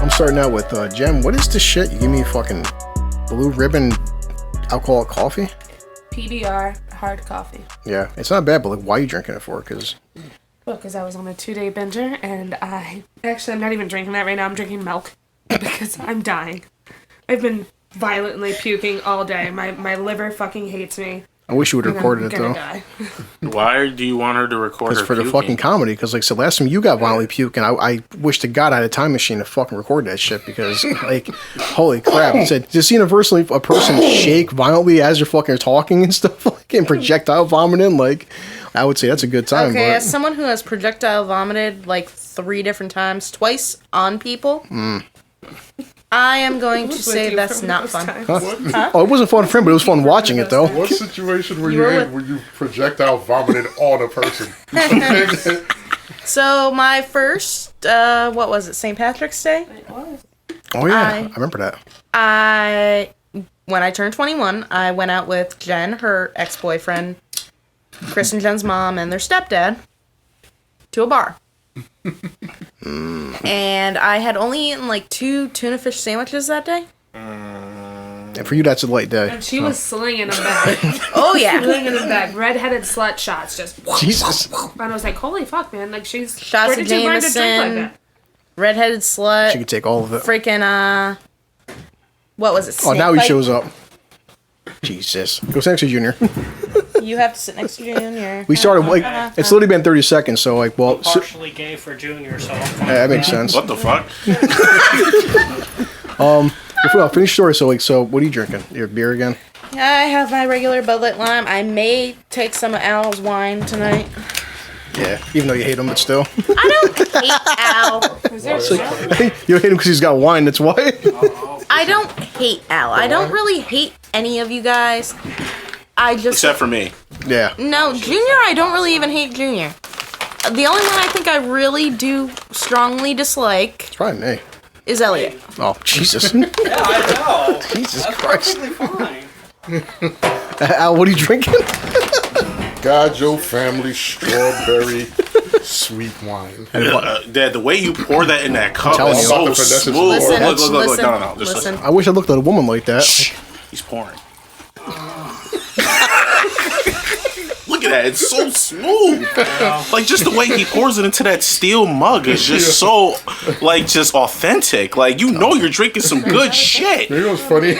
I'm starting out with Jem. What is this shit? You give me fucking blue ribbon alcoholic coffee? PBR hard coffee. Yeah, it's not bad, but like, why are you drinking it for? Because I was on a 2-day binger, and I'm not even drinking that right now. I'm drinking milk because I'm dying. I've been violently puking all day. My liver fucking hates me. I wish you would have recorded it though. Die. Why do you want her to record her for the fucking comedy. Because like, so last time you got violently puking, I wish to God I had a time machine to fucking record that shit. Because like, holy crap! It said just universally a person shake violently as you're fucking talking and stuff like, and projectile vomiting. Like, I would say that's a good time. Okay, but as someone who has projectile vomited like 3 different times, twice on people. I am going to say that's not fun. Huh? Oh, it wasn't fun for him, but it was fun watching it, though. What situation were you in where you projectile vomited on a person? So, my first, what was it, St. Patrick's Day? It was. Oh, yeah, I remember that. When I turned 21, I went out with Jen, her ex-boyfriend, Chris and Jen's mom, and their stepdad to a bar. And I had only eaten like 2 tuna fish sandwiches that day. And for you, that's a light day. And she was slinging them back. Oh, yeah. Slinging them back. Redheaded slut shots. Just. Jesus. And I was like, holy fuck, man. Like, she's. Shots of Jameson, redheaded slut. She could take all of it. Freaking, what was it? Oh, now he shows up. Jesus. Go sit next to Junior. You have to sit next to Junior. We started, like, it's literally been 30 seconds, so, like, well... Partially gay for Junior, so... that makes sense. What the fuck? Before I finish story, so, like, so, what are you drinking? Your beer again? I have my regular Bud Light Lime. I may take some of Al's wine tonight. Yeah, even though you hate him, but still. I don't hate Al. You hate him because he's got wine, that's why? I don't hate Al. I don't really hate any of you guys. I just... Except for me. Yeah. No, Junior, I don't really even hate Junior. The only one I think I really do strongly dislike... It's probably me. ...is Elliot. Oh, Jesus. Yeah, I know. Jesus That's Christ. perfectly fine. Al, what are you drinking? Gajo family strawberry sweet wine. Dad, the way you pour that in that cup telling is you. so smooth. Listen, Look. No. Just listen. I wish I looked at a woman like that. Shh. He's pouring. Look at that. It's so smooth. Like, just the way he pours it into that steel mug is just so, like, just authentic. Like, you know you're drinking some good shit. You know what's funny?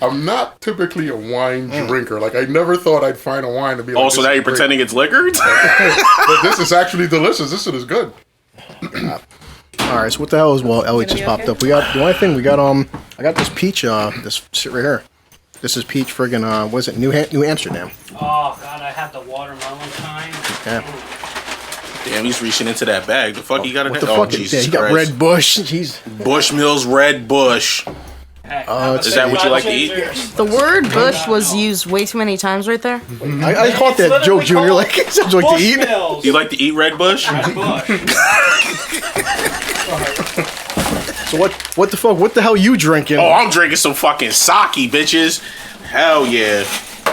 I'm not typically a wine drinker. Like, I never thought I'd find a wine to be like, Oh, so now you're pretending it's liquor? But this is actually delicious. This shit is good. Alright, so what the hell is, well, Elliot just popped up. We got, the only thing, I got this peach, this shit right here. This is peach friggin', what is it, New Amsterdam. Oh, God, I had the watermelon kind. Yeah. Damn, he's reaching into that bag. The fuck he got in What there? the fuck? Jesus He got Christ. Red Bush. Jeez. Bushmills Red Bush. Hey, Is that what you like to eat? The word bush was used way too many times right there. I caught that joke, Junior. Like, it sounds like to eat. Bushmills. You like to eat Red Bush? Red Bush. So what the fuck? What the hell you drinking? Oh, I'm drinking some fucking sake, bitches. Hell yeah.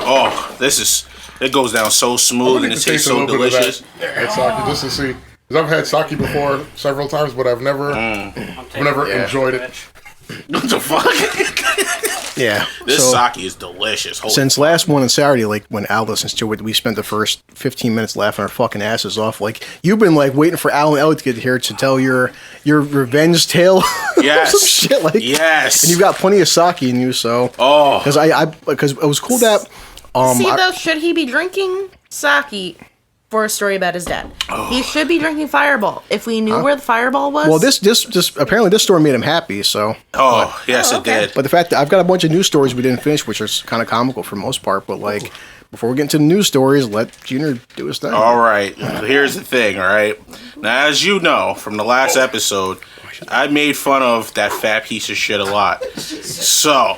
Oh, it goes down so smooth and it tastes so delicious. That sake, just to see. Because I've had sake before several times, but I've never enjoyed it. What the fuck? Yeah. This sake is delicious. Holy Since last one on Saturday, like when Al listens to it, we spent the first 15 minutes laughing our fucking asses off. Like, you've been like waiting for Al and Elliot to get here to tell your revenge tale. Yes. Some shit like. Yes. And you've got plenty of sake in you, so. Oh. Because it was cool that. See, though, should he be drinking sake for a story about his dad? Oh. He should be drinking Fireball. If we knew where the Fireball was. Well, this apparently this story made him happy, so. Oh, yes, it did. But the fact that I've got a bunch of news stories we didn't finish, which is kind of comical for the most part, but like, before we get into the news stories, let Junior do his thing. All right. Here's the thing, all right? Now, as you know from the last episode, I made fun of that fat piece of shit a lot. So,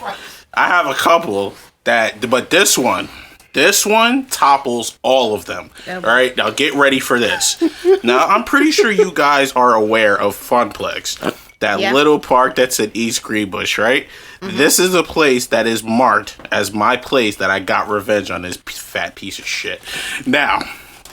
I have a couple but this one topples all of them. All right, now get ready for this. Now, I'm pretty sure you guys are aware of Funplex, that little park that's in East Greenbush, right? Mm-hmm. This is a place that is marked as my place that I got revenge on this fat piece of shit. Now,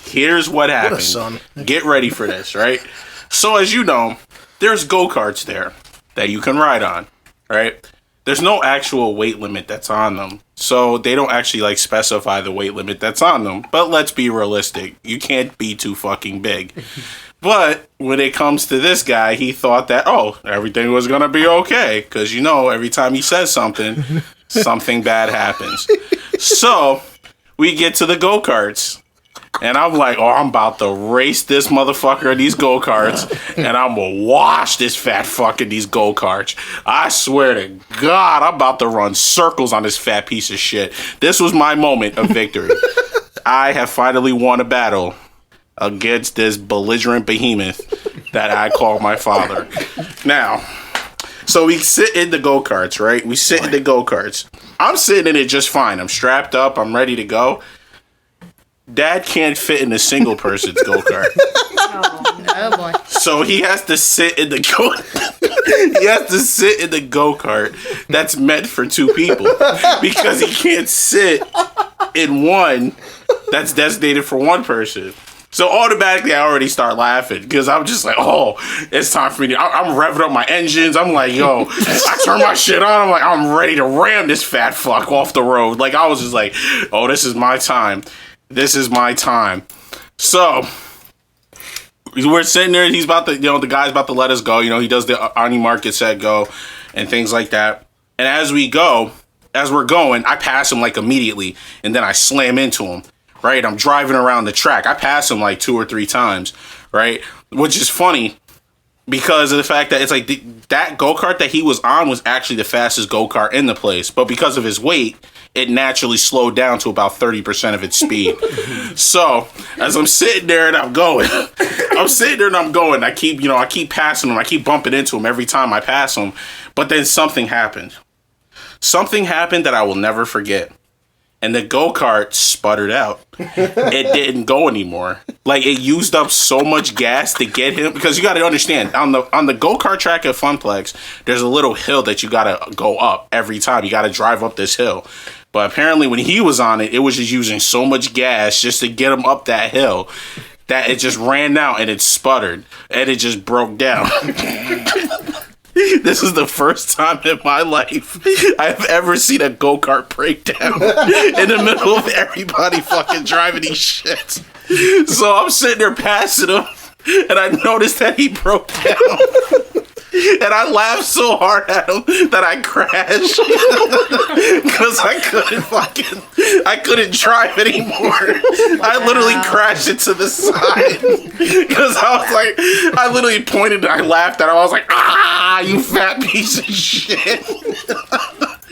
here's what happened. What a son. Get ready for this, right? So, as you know, there's go-karts there that you can ride on, right? There's no actual weight limit that's on them. So they don't actually like specify the weight limit that's on them. But let's be realistic. You can't be too fucking big. But when it comes to this guy, he thought that, oh, everything was going to be okay. Because, you know, every time he says something, something bad happens. So we get to the go-karts. And I'm like, oh, I'm about to race this motherfucker in these go-karts. And I'm going to wash this fat fuck in these go-karts. I swear to God, I'm about to run circles on this fat piece of shit. This was my moment of victory. I have finally won a battle against this belligerent behemoth that I call my father. Now, so we sit in the go-karts, right? We sit in the go-karts. I'm sitting in it just fine. I'm strapped up. I'm ready to go. Dad can't fit in a single person's go-kart. Oh boy. So he has to sit in the go-kart that's meant for two people because he can't sit in one that's designated for one person. So automatically I already start laughing because I'm just like, oh, it's time for me to... I'm revving up my engines. I'm like, yo, I turn my shit on. I'm like, I'm ready to ram this fat fuck off the road. Like, I was just like, oh, this is my time. This is my time. So we're sitting there. He's about to, the guy's about to let us go. He does the on mark, get set, go, and things like that. And as we're going, I pass him like immediately, and then I slam into him. Right, I'm driving around the track. I pass him like 2 or 3 times. Right, which is funny because of the fact that it's like that go-kart that he was on was actually the fastest go-kart in the place, but because of his weight, it naturally slowed down to about 30% of its speed. So as I'm sitting there and I'm going, I keep passing him. I keep bumping into him every time I pass him. But then something happened. Something happened that I will never forget. And the go-kart sputtered out. It didn't go anymore. Like, it used up so much gas to get him. Because you got to understand, on the go-kart track at Funplex, there's a little hill that you got to go up every time. You got to drive up this hill. But apparently when he was on it, it was just using so much gas just to get him up that hill that it just ran out and it sputtered. And it just broke down. This is the first time in my life I've ever seen a go-kart break down in the middle of everybody fucking driving these shits. So I'm sitting there passing him, and I noticed that he broke down. And I laughed so hard at him that I crashed because I couldn't drive anymore. I literally crashed into the side because I literally pointed and I laughed at him. I was like, ah, you fat piece of shit.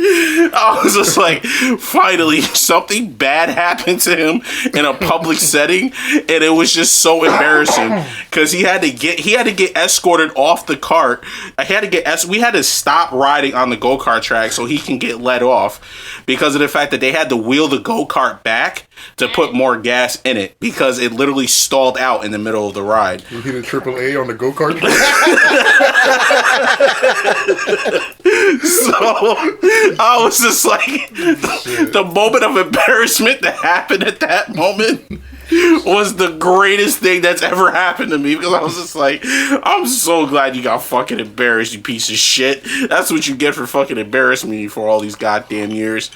I was just like, finally, something bad happened to him in a public setting, and it was just so embarrassing because he had to get escorted off the cart. We had to stop riding on the go-kart track so he can get let off because of the fact that they had to wheel the go-kart back to put more gas in it because it literally stalled out in the middle of the ride. You hit a AAA on the go-kart? So I was just like, the moment of embarrassment that happened at that moment was the greatest thing that's ever happened to me because I was just like, I'm so glad you got fucking embarrassed, you piece of shit. That's what you get for fucking embarrassing me for all these goddamn years.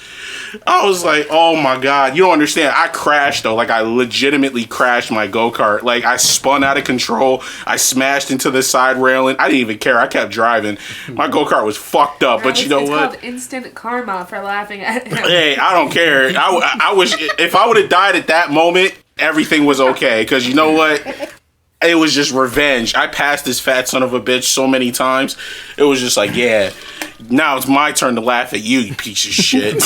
I was like, oh my God, you don't understand. I crashed though. Like, I legitimately crashed my go-kart. Like, I spun out of control. I smashed into the side railing. I didn't even care. I kept driving. My go-kart was fucked up, but you know it's what? It's called instant karma for laughing at him. Hey, I don't care. I wish if I would have died at that moment, everything was okay, because you know what? It was just revenge. I passed this fat son of a bitch so many times. It was just like, yeah, now it's my turn to laugh at you, you piece of shit.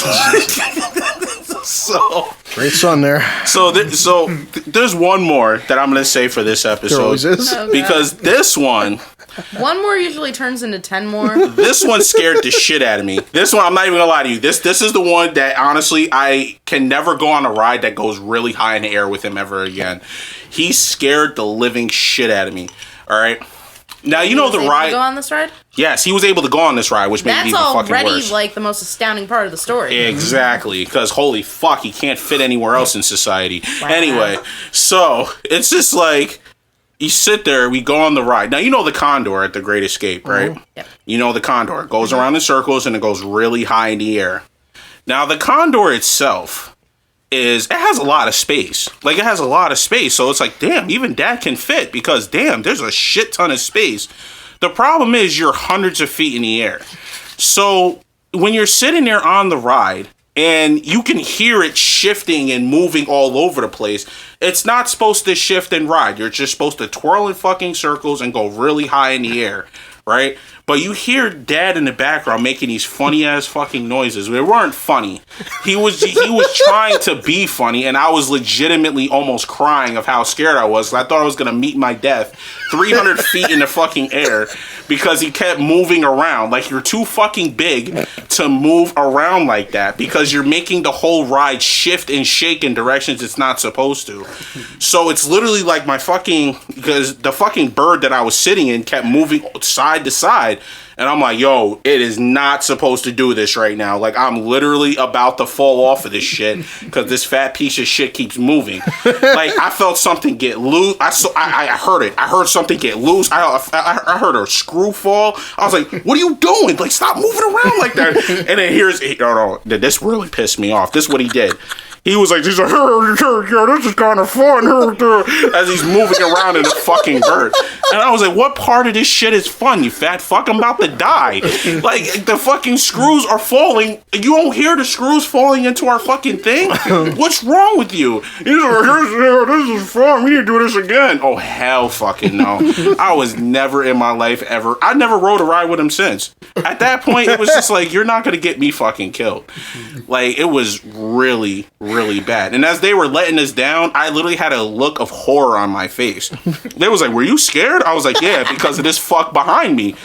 So Great son there. So there's one more that I'm gonna say for this episode. There always is. Oh, because this one more usually turns into 10 more. This one scared the shit out of me. This one, I'm not even gonna lie to you. This is the one that honestly I can never go on a ride that goes really high in the air with him ever again. He scared the living shit out of me. All right. Now you know the ride. To go on this ride? Yes, he was able to go on this ride, which made it even fucking worse. That's already like the most astounding part of the story. Exactly, because holy fuck, he can't fit anywhere else in society. Wow. Anyway, so it's just like you sit there, we go on the ride. Now, you know the Condor at the Great Escape, right? Yep. You know the Condor. It goes around in circles and it goes really high in the air. Now, the Condor itself it has a lot of space. Like, it has a lot of space. So it's like, damn, even Dad can fit because, damn, there's a shit ton of space. The problem is you're hundreds of feet in the air. So when you're sitting there on the ride and you can hear it shifting and moving all over the place, it's not supposed to shift and ride. You're just supposed to twirl in fucking circles and go really high in the air, right? But you hear Dad in the background making these funny ass fucking noises. They weren't funny. He was trying to be funny, and I was legitimately almost crying of how scared I was. I thought I was gonna meet my death 300 feet in the fucking air because he kept moving around. Like, you're too fucking big to move around like that because you're making the whole ride shift and shake in directions it's not supposed to. So it's literally like because the fucking bird that I was sitting in kept moving side to side. And I'm like, yo, it is not supposed to do this right now. Like, I'm literally about to fall off of this shit because this fat piece of shit keeps moving. Like, I felt something get loose. I heard it. I heard something get loose. I heard a screw fall. I was like, what are you doing? Like, stop moving around like that. And then this really pissed me off. This is what he did. He was like, this is kind of fun. As he's moving around in a fucking bird. And I was like, what part of this shit is fun, you fat fuck? I'm about to die. Like, the fucking screws are falling. You don't hear the screws falling into our fucking thing? What's wrong with you? He's like, this is fun. We need to do this again. Oh, hell fucking no. I was never in my life ever. I never rode a ride with him since. At that point, it was just like, you're not going to get me fucking killed. Like, it was really, really bad. And as they were letting us down, I literally had a look of horror on my face. They was like, were you scared? I was like, yeah, because of this fuck behind me.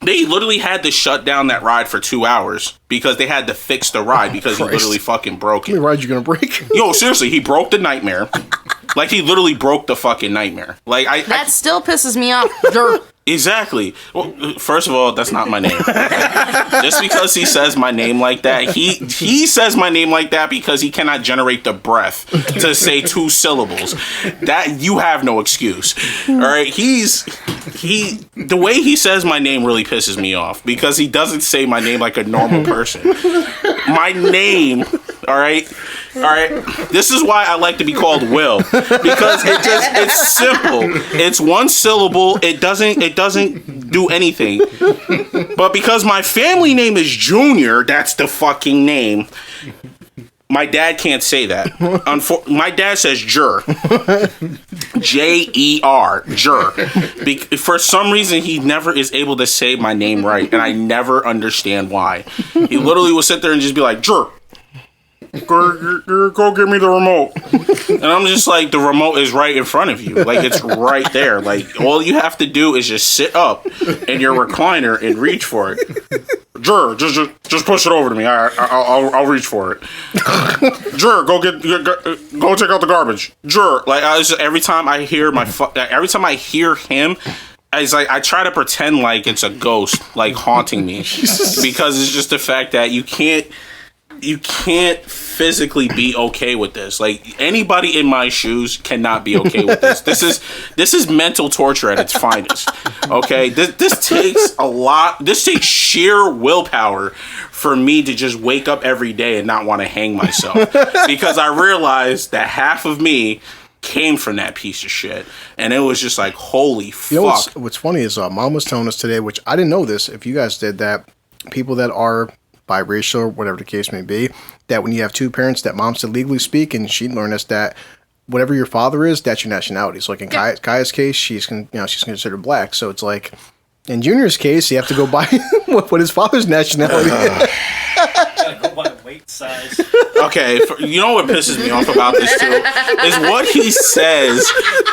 They literally had to shut down that ride for 2 hours because they had to fix the ride because he literally fucking broke it. How many rides you gonna break? Yo, seriously, he broke the nightmare. Like, he literally broke the fucking nightmare. Like, That still pisses me off. Exactly. Well, first of all, that's not my name. Just because he says my name like that, he says my name like that because he cannot generate the breath to say 2 syllables. That you have no excuse. All right, the way he says my name really pisses me off because he doesn't say my name like a normal person. My name, all right. This is why I like to be called Will because it's simple. It's 1 syllable. It doesn't do anything. But because my family name is Junior, that's the fucking name. My dad can't say that. My dad says Jer. J-E-R. Jer. For some reason, he never is able to say my name right, and I never understand why. He literally will sit there and just be like, Jer. Go give me the remote. And I'm just like, the remote is right in front of you. Like, it's right there. Like, all you have to do is just sit up in your recliner and reach for it. Jer, just push it over to me. I'll reach for it. Jer, go take out the garbage. Jer, like, every time I hear him, it's like I try to pretend like it's a ghost, like, haunting me, because it's just the fact that you can't physically be okay with this. Like, anybody in my shoes cannot be okay with this. This is mental torture at its finest. Okay, this takes a lot. This takes sheer willpower for me to just wake up every day and not want to hang myself because I realized that half of me came from that piece of shit, and it was just like, holy fuck. You know what's funny is Mom was telling us today, which I didn't know this. If you guys did that, people that are biracial or whatever the case may be, that when you have 2 parents, that Mom said legally speaking, she learned us that whatever your father is, that's your nationality. So like in Kaya's case, she's considered black. So it's like in Junior's case, you have to go by what his father's nationality is. Gotta go by weight size. Okay, you know what pisses me off about this too is what he says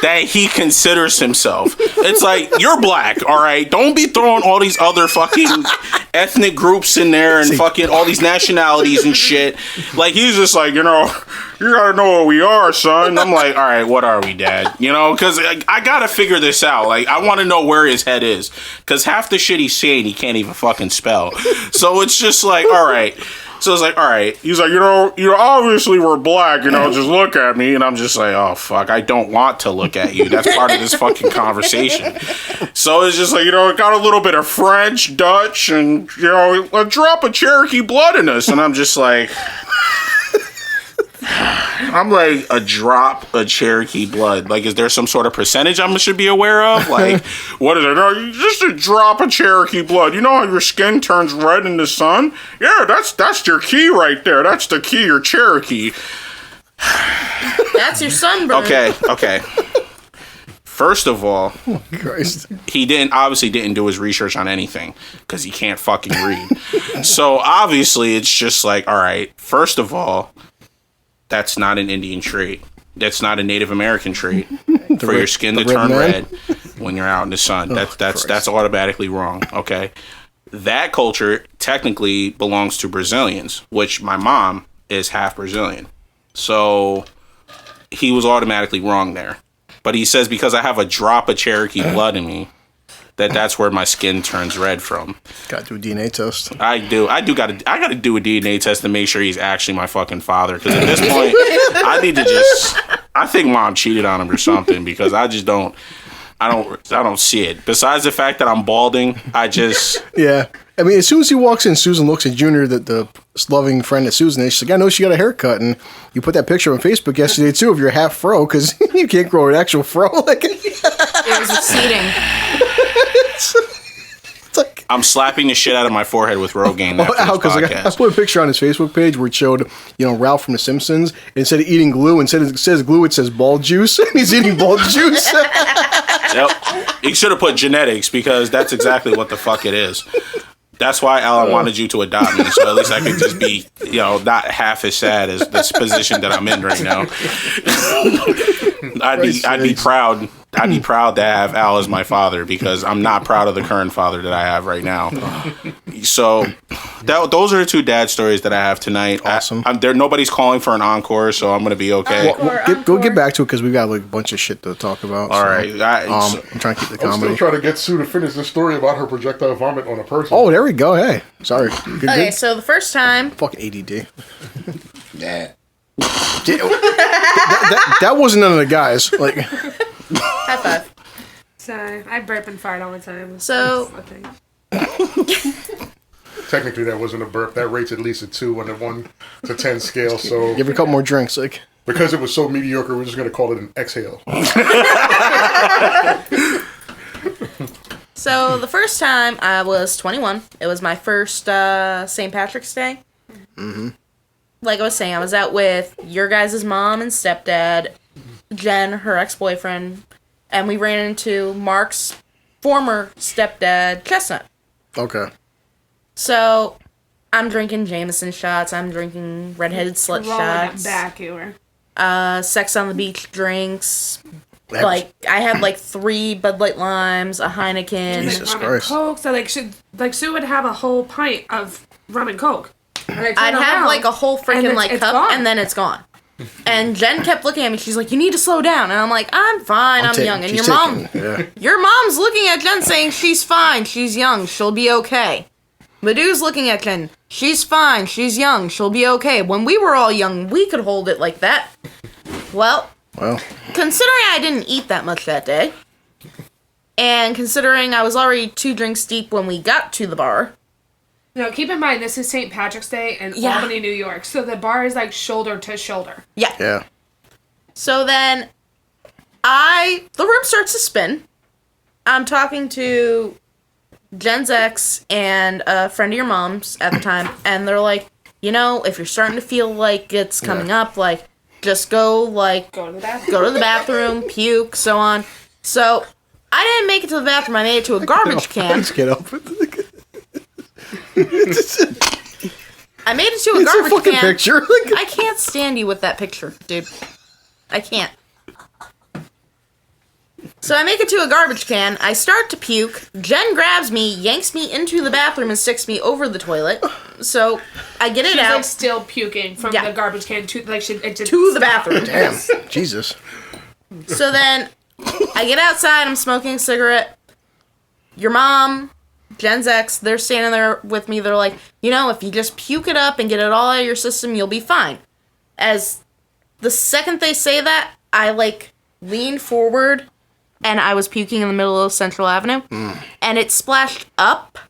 that he considers himself. It's like, you're black, all right? Don't be throwing all these other fucking ethnic groups in there and fucking all these nationalities and shit. Like, he's just like, you gotta know what we are, son. I'm like, all right, what are we, Dad? Because I gotta figure this out. Like, I want to know where his head is, because half the shit he's saying he can't even fucking spell. So it's just like, all right. So it's like, all right. He's like, you obviously were black, just look at me. And I'm just like, oh, fuck, I don't want to look at you. That's part of this fucking conversation. So it's just like, it got a little bit of French, Dutch, and, a drop of Cherokee blood in us. And I'm just like... I'm like, a drop of Cherokee blood. Like, is there some sort of percentage I should be aware of? Like, what is it? No, just a drop of Cherokee blood. You know how your skin turns red in the sun? Yeah, that's your key right there. That's the key, your Cherokee. That's your sunburn. Okay. First of all, Christ. he obviously didn't do his research on anything because he can't fucking read. So obviously, it's just like, all right. First of all, that's not an Indian trait. That's not a Native American trait for your skin to turn red when you're out in the sun. That's automatically wrong. Okay, that culture technically belongs to Brazilians, which my mom is half Brazilian. So he was automatically wrong there. But he says because I have a drop of Cherokee blood in me, that's where my skin turns red from. Got to do a DNA test. I gotta do a DNA test to make sure he's actually my fucking father. Because at this point, I think mom cheated on him or something. Because I don't see it. Besides the fact that I'm balding, Yeah. I mean, as soon as he walks in, Susan looks at Junior, the loving friend of Susan, and she's like, I know she got a haircut, and you put that picture on Facebook yesterday, too, of your half fro, because you can't grow an actual fro. Like, It was receding. it's like... I'm slapping the shit out of my forehead with Rogaine after Because this I podcast. put a picture on his Facebook page where it showed, Ralph from The Simpsons, and instead of eating glue, instead it says glue, it says ball juice, and he's eating ball juice. Yep. He should have put genetics, because that's exactly what the fuck it is. That's why Alan wanted you to adopt me, so at least I could just be, not half as sad as this position that I'm in right now. I'd be proud. I'd be proud to have Al as my father, because I'm not proud of the current father that I have right now. So those are the two dad stories that I have tonight. Awesome. Nobody's calling for an encore, so I'm going to be okay. Go get back to it, because we got like a bunch of shit to talk about. All right. I'm trying to keep the I'm comedy. still trying to get Sue to finish the story about her projectile vomit on a person. Oh, there we go. Hey, sorry. Good, Okay, good. so the first time, Fucking ADD. Yeah. That wasn't none of the guys. Like, high five. Sorry, I burp and fart all the time. So- That's a thing. Technically, that wasn't a burp. That rates at least a 2 on a 1 to 10 scale. So give her a couple more drinks. Like, because it was so mediocre, we're just going to call it an exhale. So the first time I was 21. It was my first St. Patrick's Day. Mm-hmm. Like I was saying, I was out with your guys' mom and stepdad, Jen, her ex-boyfriend, and we ran into Mark's former stepdad, Chestnut. okay. So I'm drinking Jameson shots. I'm drinking redheaded slut Rolling it shots. back, you were. Sex on the beach drinks. Like I had like 3 Bud Light Limes, a Heineken. Jesus Rum and Christ. Coke. So Sue would have a whole pint of rum and Coke. And I'd have like a whole freaking and like it's cup, gone. and then it's gone. And Jen kept looking at me. She's like, "You need to slow down." And I'm like, "I'm fine. I'm young." And She's your mom's looking at Jen saying she's fine. She's young. She'll be okay. Madu's looking at Jen. She's fine. She's young. She'll be okay. When we were all young, we could hold it like that. Well, considering I didn't eat that much that day, and considering I was already 2 drinks deep when we got to the bar. No, keep in mind, this is St. Patrick's Day in Yeah. Albany, New York. So the bar is like shoulder to shoulder. Yeah. Yeah. So then the room starts to spin. I'm talking to Jen's ex and a friend of your mom's at the time, and they're like, if you're starting to feel like it's coming up, like, just go Go to the bathroom. go to the bathroom, puke, so on. So I didn't make it to the bathroom. I made it to a garbage can. Let's get up. I made it to a It's a garbage fucking can. picture. I can't stand you with that picture, dude. I can't. So I make it to a garbage can. I start to puke. Jen grabs me, yanks me into the bathroom, and sticks me over the toilet. So I get it She's out like still puking from Yeah. the garbage can to like to the bathroom. Damn. Jesus. So then I get outside. I'm smoking a cigarette. Your mom, Gen X, they're standing there with me. They're like, if you just puke it up and get it all out of your system, you'll be fine. As the second they say that, I leaned forward and I was puking in the middle of Central Avenue. And it splashed up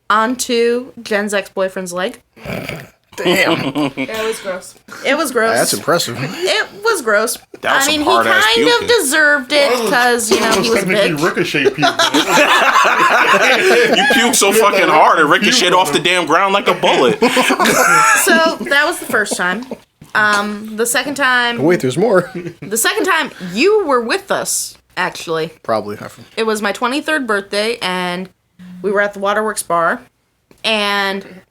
onto Jen's ex-boyfriend's leg. Damn. It was gross. It was gross. That's impressive. It was gross. That was I mean, he hard-ass kind of puking. deserved it because, he was a bitch. Ricochet puke. You puke so fucking hard, it ricocheted off the damn ground like a bullet. So, that was the first time. The second time... Wait, there's more. The second time, you were with us, actually. Probably. It was my 23rd birthday, and we were at the Waterworks bar, and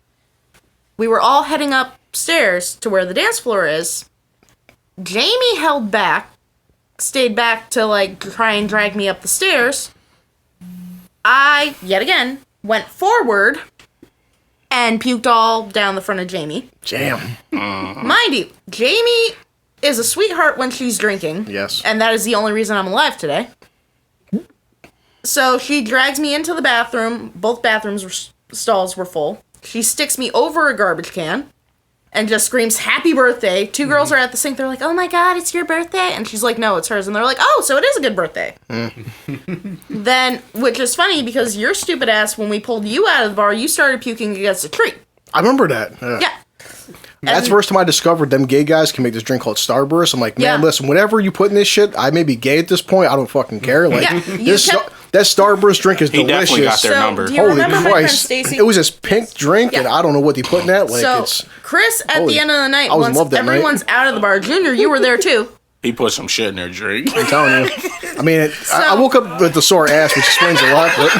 we were all heading upstairs to where the dance floor is. Jamie stayed back to, try and drag me up the stairs. I, yet again, went forward and puked all down the front of Jamie. Damn. Mind you, Jamie is a sweetheart when she's drinking. Yes. And that is the only reason I'm alive today. So she drags me into the bathroom. Both stalls were full. She sticks me over a garbage can and just screams, "Happy birthday." Two girls are at the sink. They're like, "Oh my God, it's your birthday." And she's like, "No, it's hers." And they're like, "Oh, so it is a good birthday." Then, which is funny because your stupid ass, when we pulled you out of the bar, you started puking against a tree. I remember that. Yeah. That's the first time I discovered them gay guys can make this drink called Starburst. I'm like, man, Yeah. listen, whatever you put in this shit, I may be gay at this point. I don't fucking care. Like, Yeah, you kept- that Starburst drink is He delicious. definitely got their So, number. do you Holy remember my friend Christ. Stacy? It was this pink drink, and Yeah. I don't know what they put in that. Like, So, it's... Chris, at Holy- the end of the night, I was in once love that night. everyone's out of the bar, Junior, you were there too. He put some shit in their drink. I'm telling you. I mean, I woke up with the sore ass, which explains a lot, but...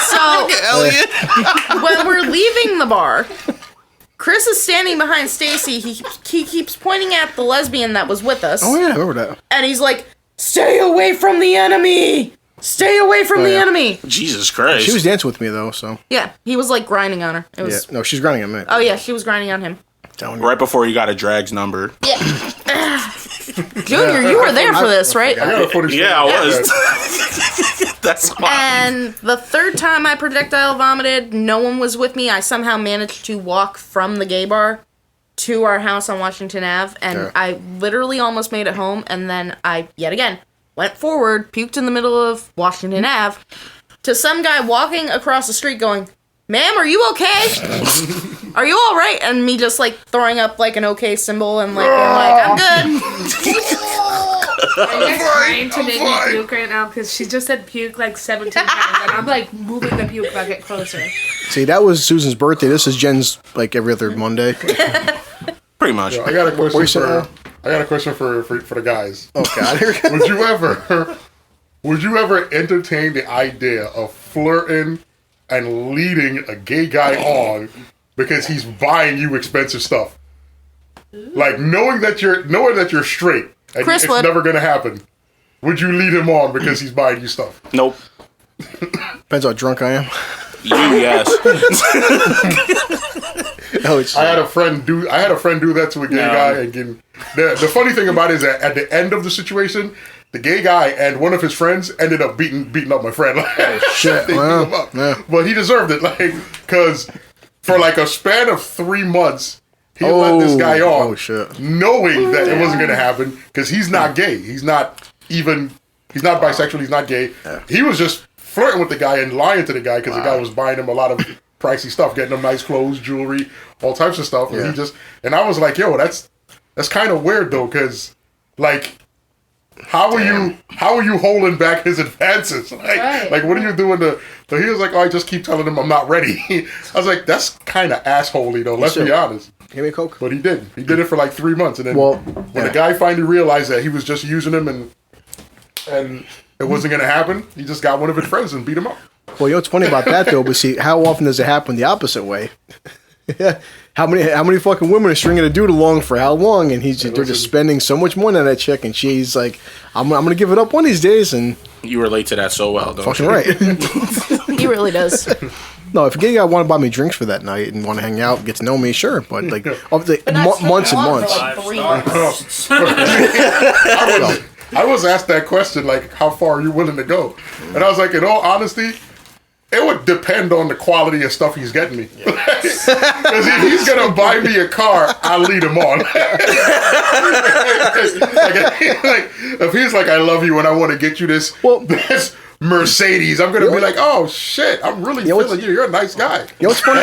So, when we're leaving the bar, Chris is standing behind Stacy. He keeps pointing at the lesbian that was with us. Oh, yeah, I remember that. And he's like, "Stay away from the enemy! Stay away from the yeah. enemy!" Jesus Christ. She was dancing with me, though, so... Yeah, he was grinding on her. It Yeah, was. no, she's grinding at me. Oh yeah, she was grinding on him. Telling you. Right before you got a drag's number. Yeah. Junior, you were there for this, right? I got a funny story. Yeah, I about was. that. That's why. And the third time I projectile vomited, no one was with me. I somehow managed to walk from the gay bar to our house on Washington Ave, and Yeah. I literally almost made it home, and then I, yet again, went forward, puked in the middle of Washington Ave, to some guy walking across the street going, "Ma'am, are you okay? Are you alright?" And me just, throwing up, an okay symbol, and, being like, "I'm good." Are you trying to make me puke right now? Because she just said puke 17 times, and I'm moving the puke bucket closer. See, that was Susan's birthday. This is Jen's, every other Monday. Pretty much. I got a What you question said, for. I got a question for the guys. Oh, God. Would you ever entertain the idea of flirting and leading a gay guy on because he's buying you expensive stuff? Knowing that you're straight and Chris it's would. never gonna happen. Would you lead him on because he's buying you stuff? Nope. Depends how drunk I am. You, yes. Oh, it's... I had a friend do that to a gay guy, and the funny thing about it is that at the end of the situation, the gay guy and one of his friends ended up beating up my friend. shit. They beat Wow. him up. Yeah. But he deserved it, because for a span of 3 months, he let this guy on, Oh, shit. knowing that it wasn't going to happen, because he's not gay. He's not bisexual. He's not gay. He was just flirting with the guy and lying to the guy because the guy was buying him a lot of pricey stuff, getting him nice clothes, jewelry, all types of stuff. Yeah. And I was like, yo, that's kind of weird though, because how are you holding back his advances? Right. What are you doing to? So he was like, oh, I just keep telling him I'm not ready. I was like, that's kind of assholey though. Let's be honest. Give me a Coke. But he did. He did it for 3 months, and then Well, when yeah. the guy finally realized that he was just using him and it wasn't going to happen, he just got one of his friends and beat him up. Well, you know what's funny about that, though? But see, how often does it happen the opposite way? Yeah. How many fucking women are stringing a dude along for how long? And they're just spending so much money on that chick, and she's like, I'm going to give it up one of these days, and You relate to that so well, don't fucking you? right. He really does. No, if a gay guy want to buy me drinks for that night and want to hang out, get to know me, sure. But Not months and staying on for, months. 3 months. I was asked that question, how far are you willing to go? And I was like, in all honesty, It would depend on the quality of stuff he's getting me. Because if he's gonna buy me a car, I'll lead him on. like, if he's like, I love you and I want to get you this Mercedes, I'm gonna be like, oh shit, I'm really feeling you. You're a nice guy. You know what's funny?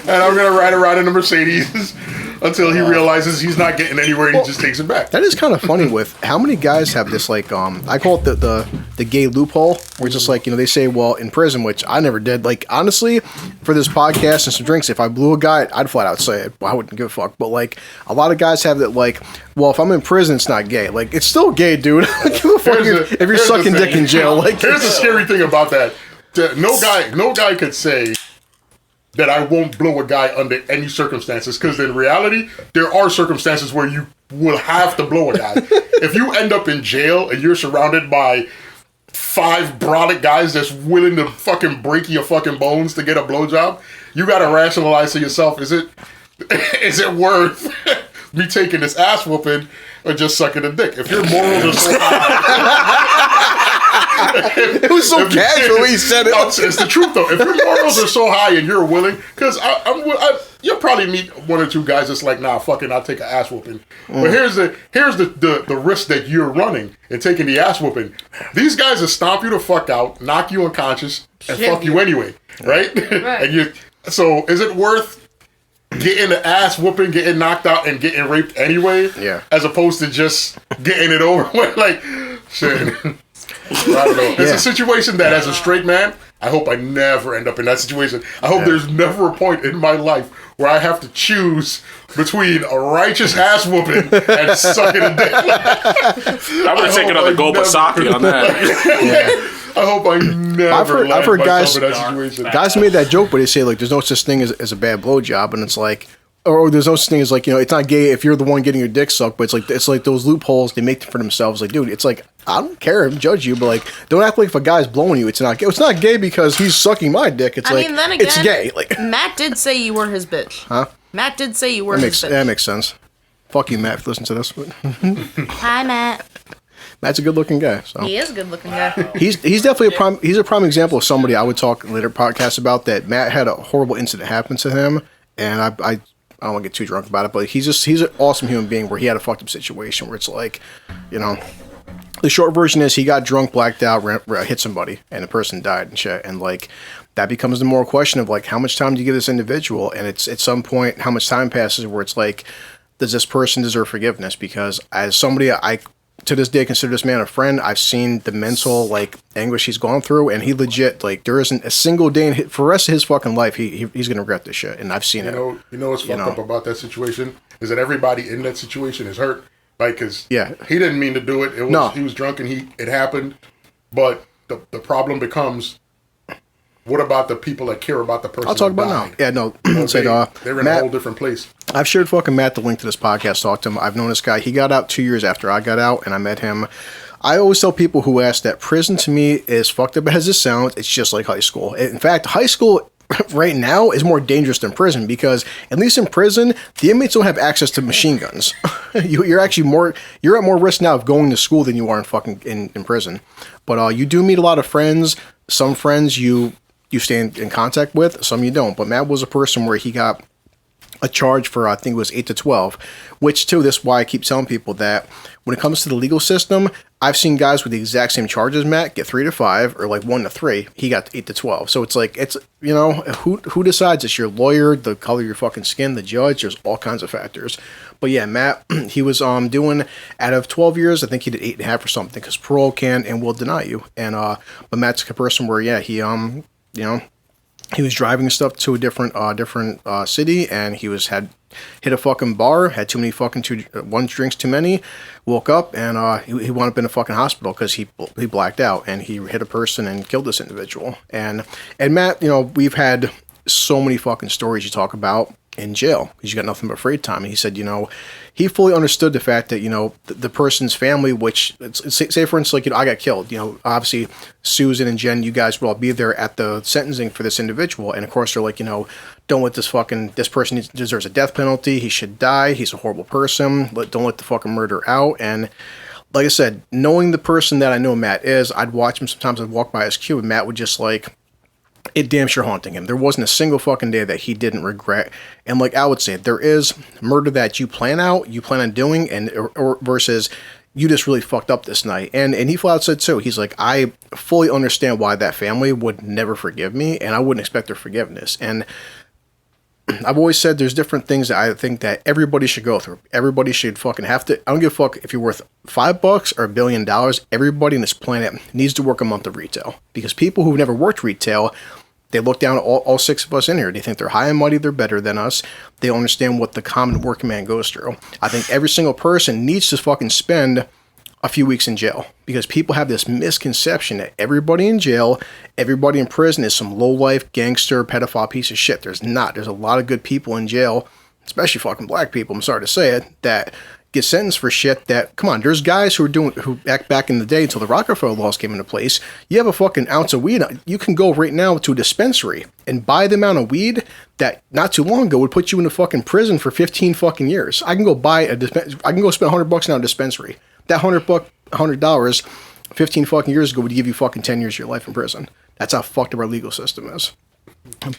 And I'm gonna ride around in a Mercedes until he realizes he's not getting anywhere and he just takes it back. That is kind of funny with how many guys have this, like, I call it the gay loophole, where it's just like, they say, well, in prison, which I never did. Like, honestly, for this podcast and some drinks, if I blew a guy, I'd flat out say it. I wouldn't give a fuck. But, like, a lot of guys have that, like, well, if I'm in prison, it's not gay. Like, it's still gay, dude. Like, give a fuck if you're sucking dick in jail. Like, here's the scary thing about that. No guy could say that I won't blow a guy under any circumstances, because in reality, there are circumstances where you will have to blow a guy. If you end up in jail and you're surrounded by 5 brolic guys that's willing to fucking break your fucking bones to get a blowjob, you gotta rationalize to yourself, is it worth me taking this ass whooping or just sucking a dick? If your morals are so high... it was so casual when he said it. It's the truth, though. If your morals are so high and you're willing, because you'll probably meet 1 or 2 guys that's like, nah, fucking, I'll take an ass whooping. But here's the risk that you're running in taking the ass whooping. These guys will stomp you the fuck out, knock you unconscious, and fuck you anyway, right? So is it worth getting the ass whooping, getting knocked out, and getting raped anyway? Yeah. As opposed to just getting it over with, like, shit. I don't know. It's a situation that, as a straight man, I hope I never end up in that situation. I hope there's never a point in my life where I have to choose between a righteous ass whooping and sucking a dick. I would have taken another Gobasaki on that. I hope I never I've heard guys in that situation. Guys made that joke, but they say, like, there's no such thing as a bad blowjob, and it's like, or there's no such thing as, like, it's not gay if you're the one getting your dick sucked, but it's like those loopholes they make for themselves. Like, dude, it's like, I don't care if I judge you, but, like, don't act like if a guy's blowing you, it's not gay. It's not gay because he's sucking my dick. It's then again, it's gay. Like, Matt did say you were his bitch. Huh? Matt did say you were his bitch. That makes sense. Fuck you, Matt, if you listen to this. Hi, Matt. Matt's a good-looking guy. So. He is a good-looking guy. He's definitely a prime example of somebody I would talk later podcasts about, that Matt had a horrible incident happen to him, and I don't want to get too drunk about it, but he's an awesome human being where he had a fucked up situation where it's like, the short version is he got drunk, blacked out, hit somebody, and the person died and shit. And, like, that becomes the moral question of, like, how much time do you give this individual? And it's at some point, how much time passes where it's like, does this person deserve forgiveness? Because as somebody, I to this day consider this man a friend. I've seen the mental, like, anguish he's gone through, and he legit, like, there isn't a single day for the rest of his fucking life he's gonna regret this shit. And I've seen it. You know what's fucked up about that situation is that everybody in that situation is hurt. Like, because he didn't mean to do it. He was drunk and it happened. But the problem becomes, what about the people that care about the person? I'll talk about now. Yeah, no. They're in a whole different place. I've shared fucking Matt the link to this podcast. Talked to him. I've known this guy. He got out 2 years after I got out, and I met him. I always tell people who ask that prison to me is fucked up as it sounds. It's just like high school. In fact, high school right now is more dangerous than prison, because at least in prison, the inmates don't have access to machine guns. You're at more risk now of going to school than you are in prison. But you do meet a lot of friends. Some friends you stay in contact with, some you don't. But Matt was a person where he got a charge for, I think it was 8 to 12, which too, this is why I keep telling people that when it comes to the legal system, I've seen guys with the exact same charges, Matt, get 3 to 5 or like 1 to 3. He got 8 to 12. So it's like, who decides? It's your lawyer, the color of your fucking skin, the judge. There's all kinds of factors. But yeah, Matt, he was doing, out of 12 years, I think he did 8.5 or something, because parole can and will deny you. And but Matt's a person where, yeah, he he was driving stuff to a different city, and he had hit a fucking bar, had too many fucking one drinks too many, woke up, and he wound up in a fucking hospital because he blacked out, and he hit a person and killed this individual. And Matt, we've had so many fucking stories you talk about in jail because you got nothing but free time. And he said, he fully understood the fact that, the person's family, which, say for instance, like, I got killed, obviously Susan and Jen, you guys will all be there at the sentencing for this individual. And of course they're like, don't let this person deserves a death penalty. He should die. He's a horrible person. Don't let the fucking murder out. And like I said, knowing the person that I know Matt is, I'd watch him sometimes. I'd walk by his cube, and Matt would just like, it damn sure haunting him. There wasn't a single fucking day that he didn't regret. And like I would say, there is murder that you plan on doing, and or versus you just really fucked up this night. And he flat out said too. He's like, I fully understand why that family would never forgive me, and I wouldn't expect their forgiveness. And I've always said there's different things that I think that everybody should go through. Everybody should fucking have to. I don't give a fuck if you're worth $5 or $1 billion. Everybody on this planet needs to work a month of retail, because people who've never worked retail, they look down at all six of us in here. They think they're high and mighty. They're better than us. They don't understand what the common working man goes through. I think every single person needs to fucking spend a few weeks in jail, because people have this misconception that everybody in jail, everybody in prison is some low-life gangster pedophile piece of shit. There's not. There's a lot of good people in jail, especially fucking black people, I'm sorry to say it, that get sentenced for shit that, come on, there's guys who act back in the day until the Rockefeller laws came into place. You have a fucking ounce of weed, you can go right now to a dispensary and buy the amount of weed that not too long ago would put you in a fucking prison for 15 fucking years. I can go I can go spend $100 now at a dispensary. That $100, 15 fucking years ago would give you fucking 10 years of your life in prison. That's how fucked up our legal system is.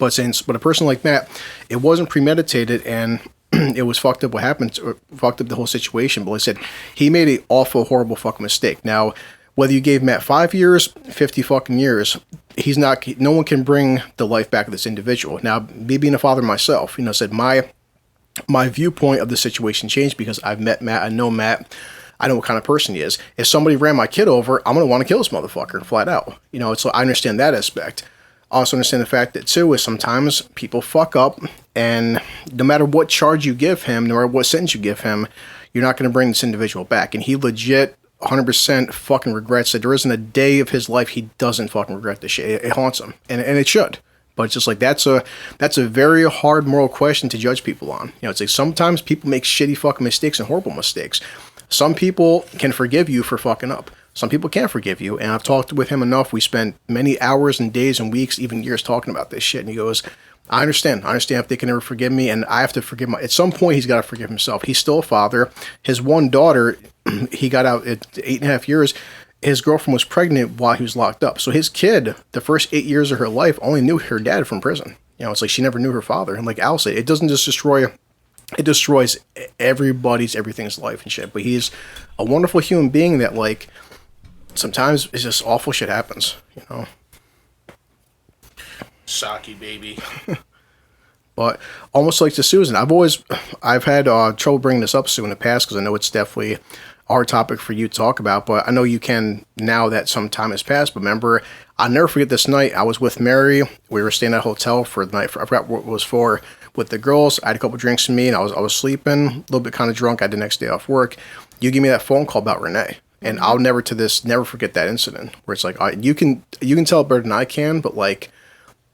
But a person like Matt, it wasn't premeditated, and it was fucked up what happened, or fucked up the whole situation. But like I said, he made an awful, horrible fucking mistake. Now, whether you gave Matt 5 years, 50 fucking years, no one can bring the life back of this individual. Now, me being a father myself, said my viewpoint of the situation changed because I've met Matt, I know Matt, I know what kind of person he is. If somebody ran my kid over, I'm going to want to kill this motherfucker flat out. It's like, I understand that aspect. I also understand the fact that too is sometimes people fuck up, and no matter what charge you give him, no matter what sentence you give him, you're not going to bring this individual back. And he legit 100% fucking regrets that there isn't a day of his life he doesn't fucking regret this shit. It haunts him, and it should. But it's just like, that's a very hard moral question to judge people on. It's like sometimes people make shitty fucking mistakes and horrible mistakes. Some people can forgive you for fucking up. Some people can't forgive you. And I've talked with him enough. We spent many hours and days and weeks, even years talking about this shit. And he goes, I understand if they can never forgive me, and I have to forgive at some point he's got to forgive himself. He's still a father. His one daughter, he got out at 8.5 years. His girlfriend was pregnant while he was locked up. So his kid, the first 8 years of her life, only knew her dad from prison. It's like she never knew her father. And like Al said, it doesn't just destroy, it destroys everything's life and shit. But he's a wonderful human being that, like, sometimes it's just awful shit happens, Saki, baby. But almost like to Susan, I've had trouble bringing this up, Sue, in the past, because I know it's definitely a hard topic for you to talk about, but I know you can now that some time has passed. But remember, I'll never forget this night. I was with Mary. We were staying at a hotel for the night. I forgot what it was for, with the girls. I had a couple drinks in me, and I was sleeping, a little bit kind of drunk. I had the next day off work. You give me that phone call about Renee. And I'll never forget that incident where it's like, you can tell it better than I can, but like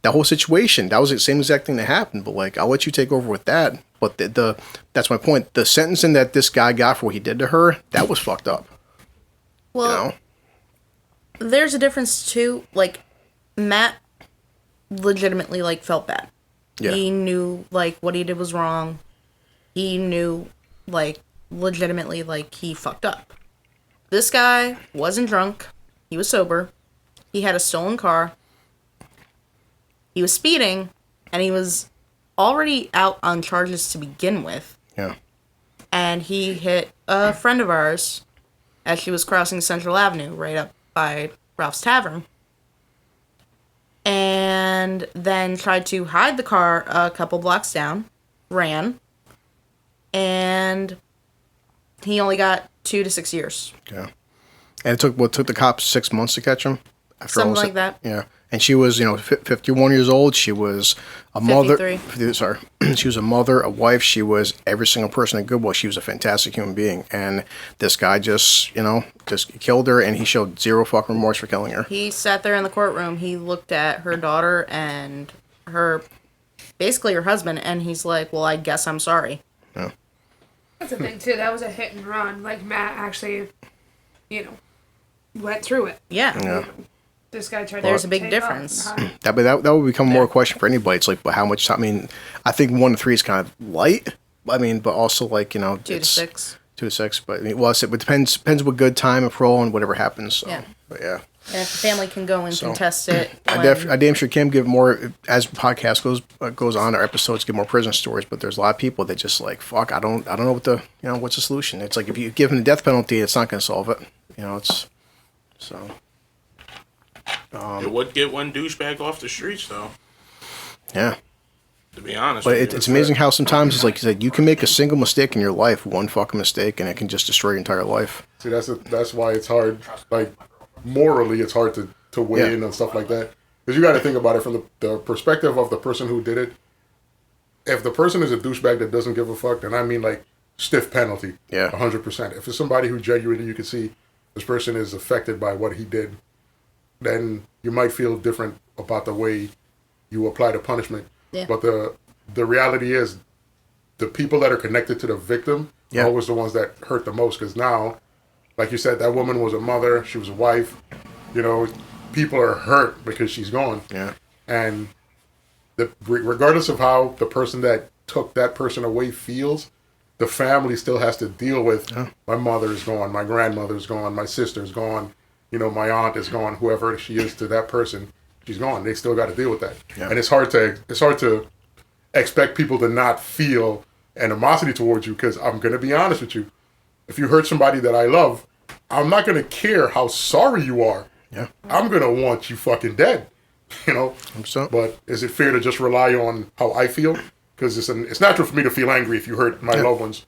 that whole situation, that was the same exact thing that happened. But like, I'll let you take over with that. But that's my point. The sentencing that this guy got for what he did to her, that was fucked up. Well, there's a difference too. Like, Matt legitimately like felt bad. Yeah. He knew like what he did was wrong. He knew like legitimately like he fucked up. This guy wasn't drunk. He was sober. He had a stolen car. He was speeding, and he was already out on charges to begin with. Yeah. And he hit a friend of ours as she was crossing Central Avenue right up by Ralph's Tavern. And then tried to hide the car a couple blocks down. Ran. And he only got 2 to 6 years. Yeah. And it took the cops 6 months to catch him? Something like that. Yeah. And she was, 51 years old. She was a mother. 53. Sorry. She was a mother, a wife. She was every single person at Goodwill. She was a fantastic human being. And this guy just killed her, and he showed zero fucking remorse for killing her. He sat there in the courtroom. He looked at her daughter and basically her husband, and he's like, well, I guess I'm sorry. Yeah. That's the thing, too. That was a hit and run. Like, Matt actually, went through it. Yeah. This guy tried There's to a big take difference. off. That would become more a question for anybody. It's like, but how much time? I mean, I think 1 to 3 is kind of light. I mean, but also like, 2 to 6. 2 2 to 6. But I mean, well, I said, it depends what good time and parole and whatever happens. So, Yeah. But yeah. And if the family can go and contest it. I damn sure can give more, as the podcast goes on, our episodes give more prison stories, but there's a lot of people that just like, fuck, I don't know what's the solution. It's like, if you give them the death penalty, it's not going to solve it. It's, so. It would get one douchebag off the streets, though. Yeah. To be honest. But it's amazing how sometimes it's like you said, you can make a single mistake in your life, one fucking mistake, and it can just destroy your entire life. See, that's why it's hard. Like, morally, it's hard to weigh in and stuff like that. Because you got to think about it from the perspective of the person who did it. If the person is a douchebag that doesn't give a fuck, then I mean, like, stiff penalty. Yeah. 100%. If it's somebody who genuinely you can see this person is affected by what he did, then you might feel different about the way you apply the punishment. Yeah. But the reality is, the people that are connected to the victim are always the ones that hurt the most. Because now, like you said, that woman was a mother, she was a wife. People are hurt because she's gone. Yeah. And regardless of how the person that took that person away feels, the family still has to deal with, my mother is gone, my grandmother is gone, my sister is gone, my aunt is gone, whoever she is to that person, she's gone. They still got to deal with that. Yeah. And it's hard to expect people to not feel animosity towards you, because I'm going to be honest with you. If you hurt somebody that I love, I'm not going to care how sorry you are. Yeah. I'm going to want you fucking dead, But is it fair to just rely on how I feel? Because it's natural for me to feel angry if you hurt my loved ones.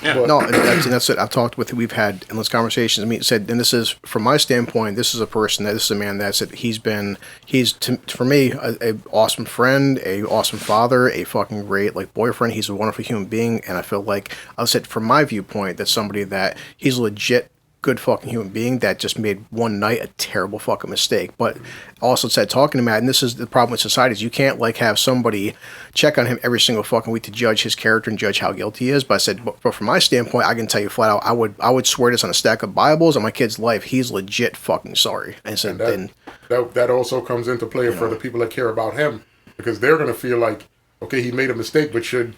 Yeah. No, and that's it. I've talked with, we've had endless conversations. I mean, and this is, from my standpoint, this is a man that said he's for me, a awesome friend, a awesome father, a fucking great, like, boyfriend. He's a wonderful human being. And I feel like, I said, from my viewpoint, that's somebody that he's a legit good fucking human being that just made one night a terrible fucking mistake. But also said, talking to Matt, and this is the problem with society, is you can't like have somebody check on him every single fucking week to judge his character and judge how guilty he is. But I said, but from my standpoint, I can tell you flat out, I would swear this on a stack of Bibles on my kid's life. He's legit fucking sorry. And so that also comes into play for the people that care about him, because they're going to feel like, okay, he made a mistake, but should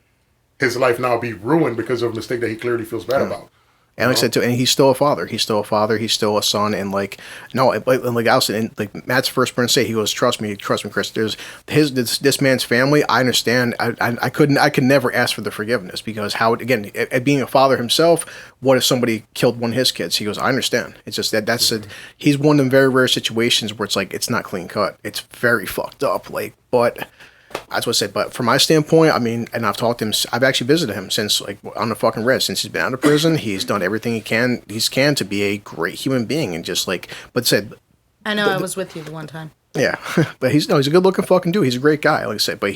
his life now be ruined because of a mistake that he clearly feels bad about? And like I said, and he's still a father. He's still a father. He's still a son. And like, no, like I was saying, like Matt's first person to say, he goes, trust me, Chris. There's this man's family. I understand. I could never ask for the forgiveness, because how, again, being a father himself, what if somebody killed one of his kids? He goes, I understand. It's just he's one of them very rare situations where it's like, it's not clean cut. It's very fucked up. Like, but that's what I said. But from my standpoint, I mean, and I've talked to him, I've actually visited him since, like, on the fucking red, since he's been out of prison. He's done everything he can to be a great human being, and just like, but said, I know I was with you the one time. Yeah, but he's a good looking fucking dude. He's a great guy, like I said. But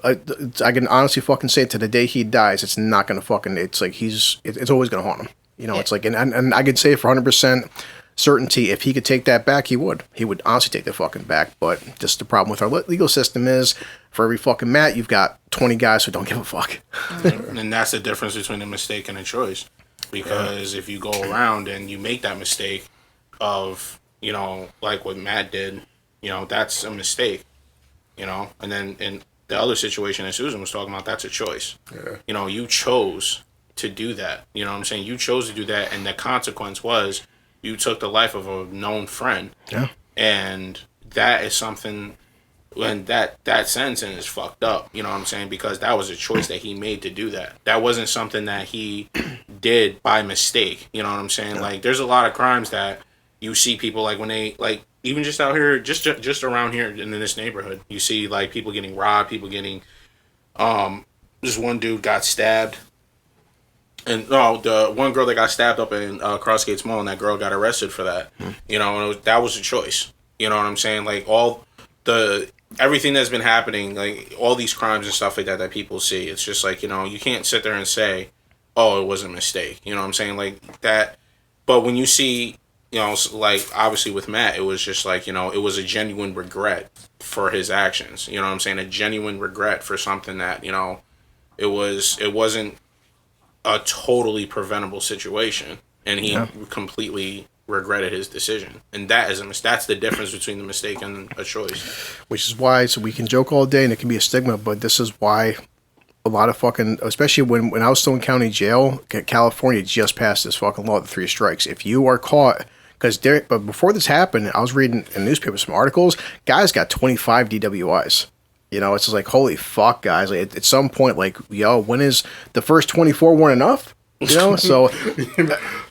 I can honestly fucking say, to the day he dies, it's not gonna fucking. It's like it's always gonna haunt him. It's like, and I could say for 100% certainty, if he could take that back, he would honestly take the fucking back. But just the problem with our legal system is, for every fucking Matt, you've got 20 guys who don't give a fuck. And that's the difference between a mistake and a choice. Because if you go around and you make that mistake of, like what Matt did, that's a mistake, and then in the other situation that Susan was talking about, that's a choice. Yeah. You chose to do that. You know what I'm saying? You chose to do that, and the consequence was you took the life of a known friend. Yeah. And that is something, when that sentencing is fucked up, you know what I'm saying? Because that was a choice that he made to do that. That wasn't something that he did by mistake, you know what I'm saying? Yeah. Like, there's a lot of crimes that you see people, like, when they, like, even just out here, just around here in this neighborhood, you see, like, people getting robbed, people getting, this one dude got stabbed. And the one girl that got stabbed up in Crossgates Mall, and that girl got arrested for that. And that was a choice. You know what I'm saying? Like, everything that's been happening, like all these crimes and stuff like that people see, it's just like, you can't sit there and say, oh, it was a mistake. You know what I'm saying? Like that. But when you see, like obviously with Matt, it was just like, it was a genuine regret for his actions. You know what I'm saying? A genuine regret for something that, it wasn't a totally preventable situation, and he completely regretted his decision. And that's the difference between the mistake and a choice. Which is why, so we can joke all day and it can be a stigma, but this is why a lot of fucking, especially when I was still in county jail, California just passed this fucking law, the 3 strikes. If you are caught, but before this happened, I was reading in newspapers some articles, guys got 25 DWIs. You know, it's just like, holy fuck, guys. Like, at some point, like, yo, when is the first 24 weren't enough? You know, so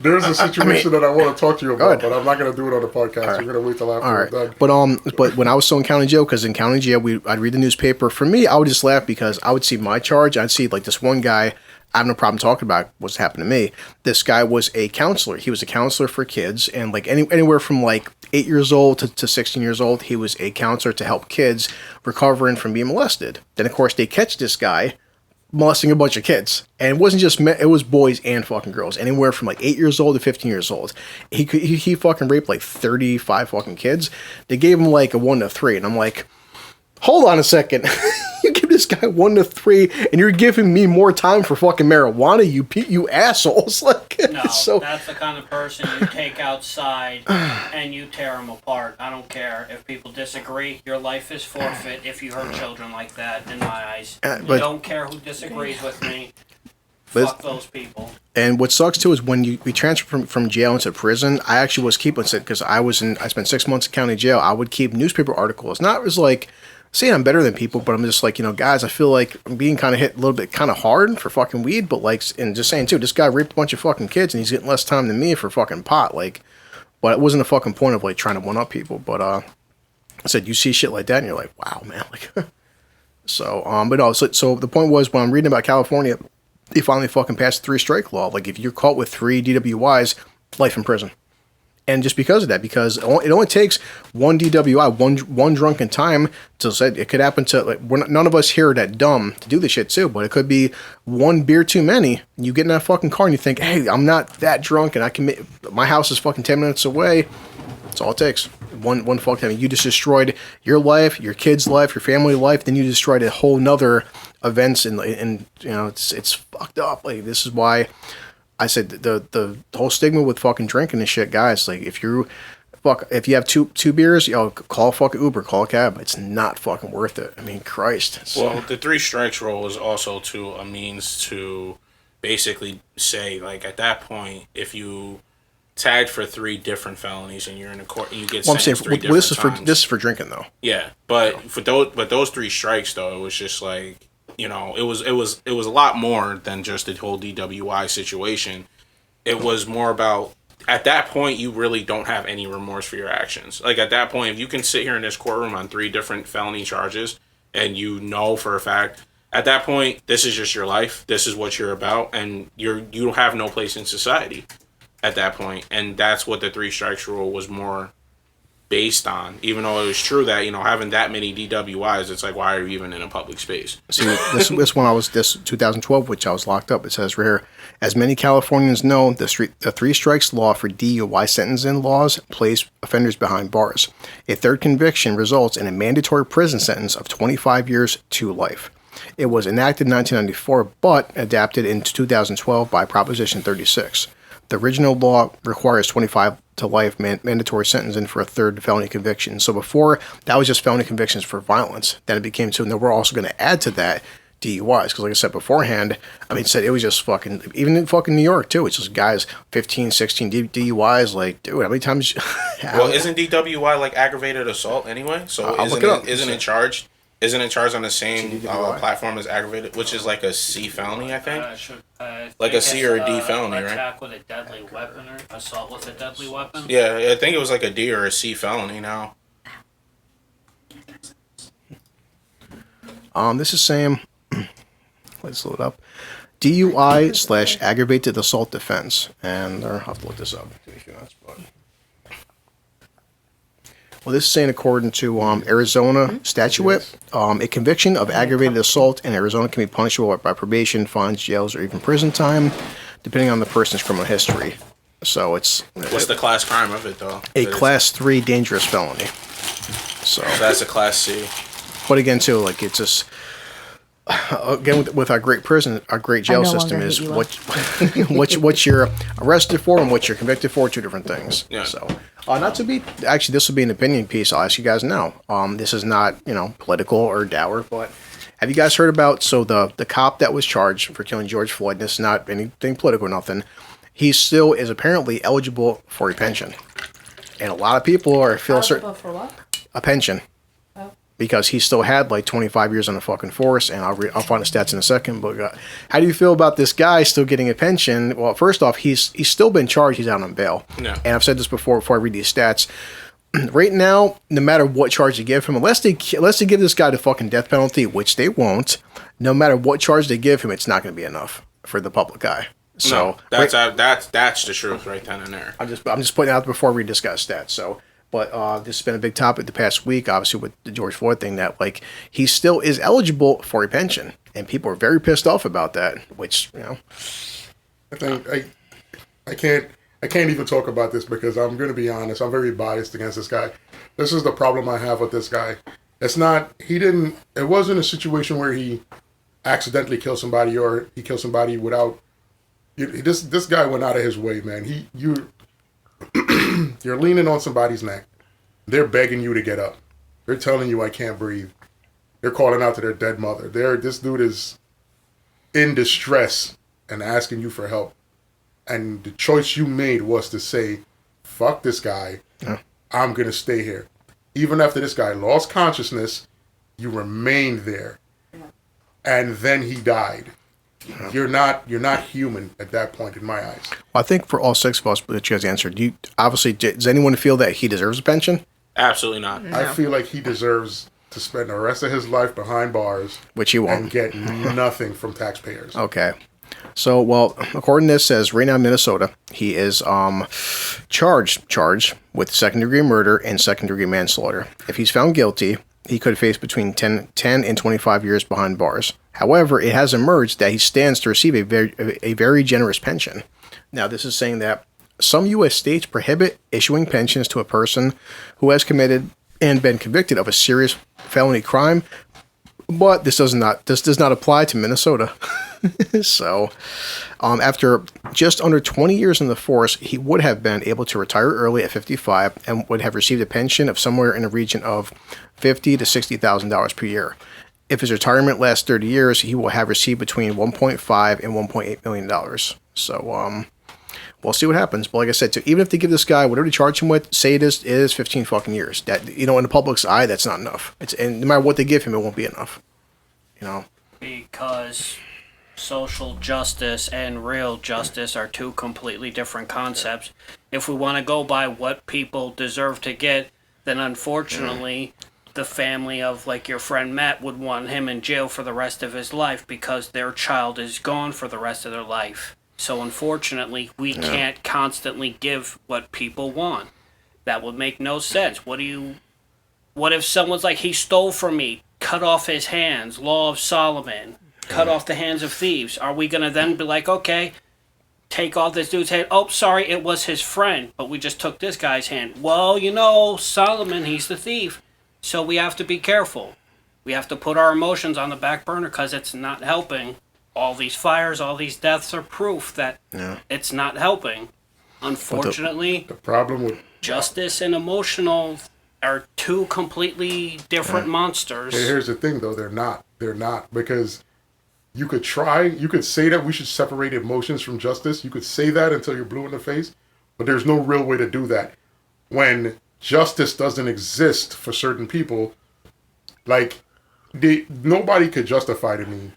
there's a situation that I want to talk to you about, but I'm not going to do it on the podcast. Right. We're going to wait till after we're done. But when I was still in county jail, because in county jail, I'd read the newspaper. For me, I would just laugh because I would see my charge. I'd see like this one guy. I have no problem talking about what's happened to me. This guy was a counselor. He was a counselor for kids, and like anywhere from like 8 years old to 16 years old, he was a counselor to help kids recovering from being molested. Then of course they catch this guy molesting a bunch of kids, and it wasn't just men, it was boys and fucking girls, anywhere from like 8 years old to 15 years old. He fucking raped like 35 fucking kids. They gave him like a 1 to 3, and I'm like, hold on a second. You give this guy 1 to 3, and you're giving me more time for fucking marijuana, you assholes. Like, no, so that's the kind of person you take outside and you tear them apart. I don't care if people disagree. Your life is forfeit if you hurt children like that, in my eyes. I don't care who disagrees with me. Fuck those people. And what sucks too is when we transfer from jail into prison, I actually was keeping it because I spent 6 months in county jail. I would keep newspaper articles. Not as like saying I'm better than people, but I'm just like, you know, guys, I feel like I'm being kind of hit a little bit kind of hard for fucking weed, but like, and just saying too, this guy raped a bunch of fucking kids and he's getting less time than me for fucking pot. Like, but it wasn't a fucking point of like trying to one up people. But I said, you see shit like that and you're like, wow, man. Like, so, but no, so the point was when I'm reading about California, they finally fucking passed the 3 strike law. Like, if you're caught with 3 DWIs, life in prison. And just because of that, because it only takes 1 DWI, one drunken time to say it could happen to, like, none of us here are that dumb to do this shit too, but it could be 1 beer too many. You get in that fucking car and you think, hey, I'm not that drunk and I can my house is fucking 10 minutes away. That's all it takes. One fuck time. You just destroyed your life, your kid's life, your family life. Then you destroyed a whole nother events, and you know it's fucked up. Like, this is why I said the whole stigma with fucking drinking and shit, guys. Like, if you have two beers, yo, call a fucking Uber, call a cab. It's not fucking worth it. I mean, Christ. Well, the 3 strikes rule is also a means to basically say, like, at that point, if you tagged for 3 different felonies and you're in a court and you get sentenced 3 different times. This is for drinking though. Yeah, but those 3 strikes though, it was just like, you know, it was a lot more than just the whole DWI situation. It was more about, at that point you really don't have any remorse for your actions. Like, at that point, if you can sit here in this courtroom on 3 different felony charges and you know for a fact, at that point this is just your life, this is what you're about, and you have no place in society at that point. And that's what the 3 strikes rule was more based on. Even though it was true that, you know, having that many DWIs, it's like, why are you even in a public space? See, this one this 2012, which I was locked up, it says right here, as many Californians know, the 3 strikes law for DUI sentencing laws place offenders behind bars. A third conviction results in a mandatory prison sentence of 25 years to life. It was enacted in 1994, but adapted in 2012 by Proposition 36. The original law requires 25 to life mandatory sentencing for a third felony conviction. So before, that was just felony convictions for violence. Then it became so, now we're also going to add to that DUIs. Because like I said beforehand, I mean, it was just fucking, even in fucking New York too, it's just guys, 15, 16 DUIs. Like, dude, how many times? Well, isn't DWI like aggravated assault anyway? So isn't it charged? Isn't it charged on the same platform as aggravated, which is like a C felony, I think? Like a C or a D felony, right? Attack with a deadly weapon or assault with a deadly weapon? Yeah, I think it was like a D or a C felony now. This is saying, let's load up, DUI/aggravated assault defense. And I'll have to look this up in a few minutes, but... Well, this is saying according to Arizona statute, a conviction of aggravated assault in Arizona can be punishable by probation, fines, jails, or even prison time, depending on the person's criminal history. So it's... What's the class crime of it, though? A Class 3 dangerous felony. So that's a Class C. But again, too, like, it's just... Again, with our great prison, our great jail system is what you're arrested for and what you're convicted for, 2 different things. Yeah. So, not to be, actually, this will be an opinion piece. I'll ask you guys now. This is not, you know, political or dour, but Have you guys heard about, so the cop that was charged for killing George Floyd, and this is not anything political or nothing, he still is apparently eligible for a pension. And a lot of people feel certain... Eligible for what? A pension. Oh. Because he still had like 25 years on the fucking force, and I'll find the stats in a second. But how do you feel about this guy still getting a pension? Well, first off, he's still been charged. He's out on bail. Yeah. And I've said this before I read these stats. Right now, no matter what charge they give him, unless they give this guy the fucking death penalty, which they won't, no matter what charge they give him, it's not going to be enough for the public eye. So no, that's the truth right then and there. I'm just putting it out before we discuss that. So, but this has been a big topic the past week, obviously with the George Floyd thing. That like he still is eligible for a pension, and people are very pissed off about that. Which I think I can't even talk about this because I'm going to be honest. I'm very biased against this guy. This is the problem I have with this guy. It wasn't a situation where he accidentally killed somebody or he killed somebody without. This guy went out of his way, man. You're leaning on somebody's neck. They're begging you to get up. They're telling you I can't breathe. They're calling out to their dead mother. This dude is in distress and asking you for help. And the choice you made was to say, fuck this guy. Yeah. I'm going to stay here. Even after this guy lost consciousness, you remained there. And then he died. You're not human at that point in my eyes. Well, I think for all six of us that you guys answered, does anyone feel that he deserves a pension? Absolutely not. No. I feel like he deserves to spend the rest of his life behind bars, which he won't, and get nothing from taxpayers. Okay. So, well, according to this, says right now in Minnesota, he is charged with second-degree murder and second-degree manslaughter. If he's found guilty, he could face between 10 and 25 years behind bars. However, it has emerged that he stands to receive a very generous pension. Now, this is saying that some U.S. states prohibit issuing pensions to a person who has committed and been convicted of a serious felony crime, but this does not apply to Minnesota. So, after just under 20 years in the force, he would have been able to retire early at 55 and would have received a pension of somewhere in the region of $50,000 to $60,000 per year. If his retirement lasts 30 years, he will have received between $1.5 and $1.8 million. So, we'll see what happens. But like I said, even if they give this guy whatever they charge him with, say it is 15 fucking years. That, in the public's eye, that's not enough. And no matter what they give him, it won't be enough. Because social justice and real justice are two completely different concepts. If we want to go by what people deserve to get, then unfortunately, the family of, like, your friend Matt would want him in jail for the rest of his life because their child is gone for the rest of their life. So unfortunately, we can't constantly give what people want. That would make no sense. What if someone's like, he stole from me, cut off his hands, Law of Solomon, cut off the hands of thieves? Are we going to then be like, okay, take off this dude's hand? Oh, sorry, it was his friend, but we just took this guy's hand. Well, Solomon, he's the thief. So we have to be careful. We have to put our emotions on the back burner because it's not helping. All these fires, all these deaths are proof that it's not helping. Unfortunately, the problem with justice and emotional are two completely different monsters. Here's the thing, though. They're not. They're not. Because you could say that we should separate emotions from justice. You could say that until you're blue in the face. But there's no real way to do that. When justice doesn't exist for certain people, like, nobody could justify to me.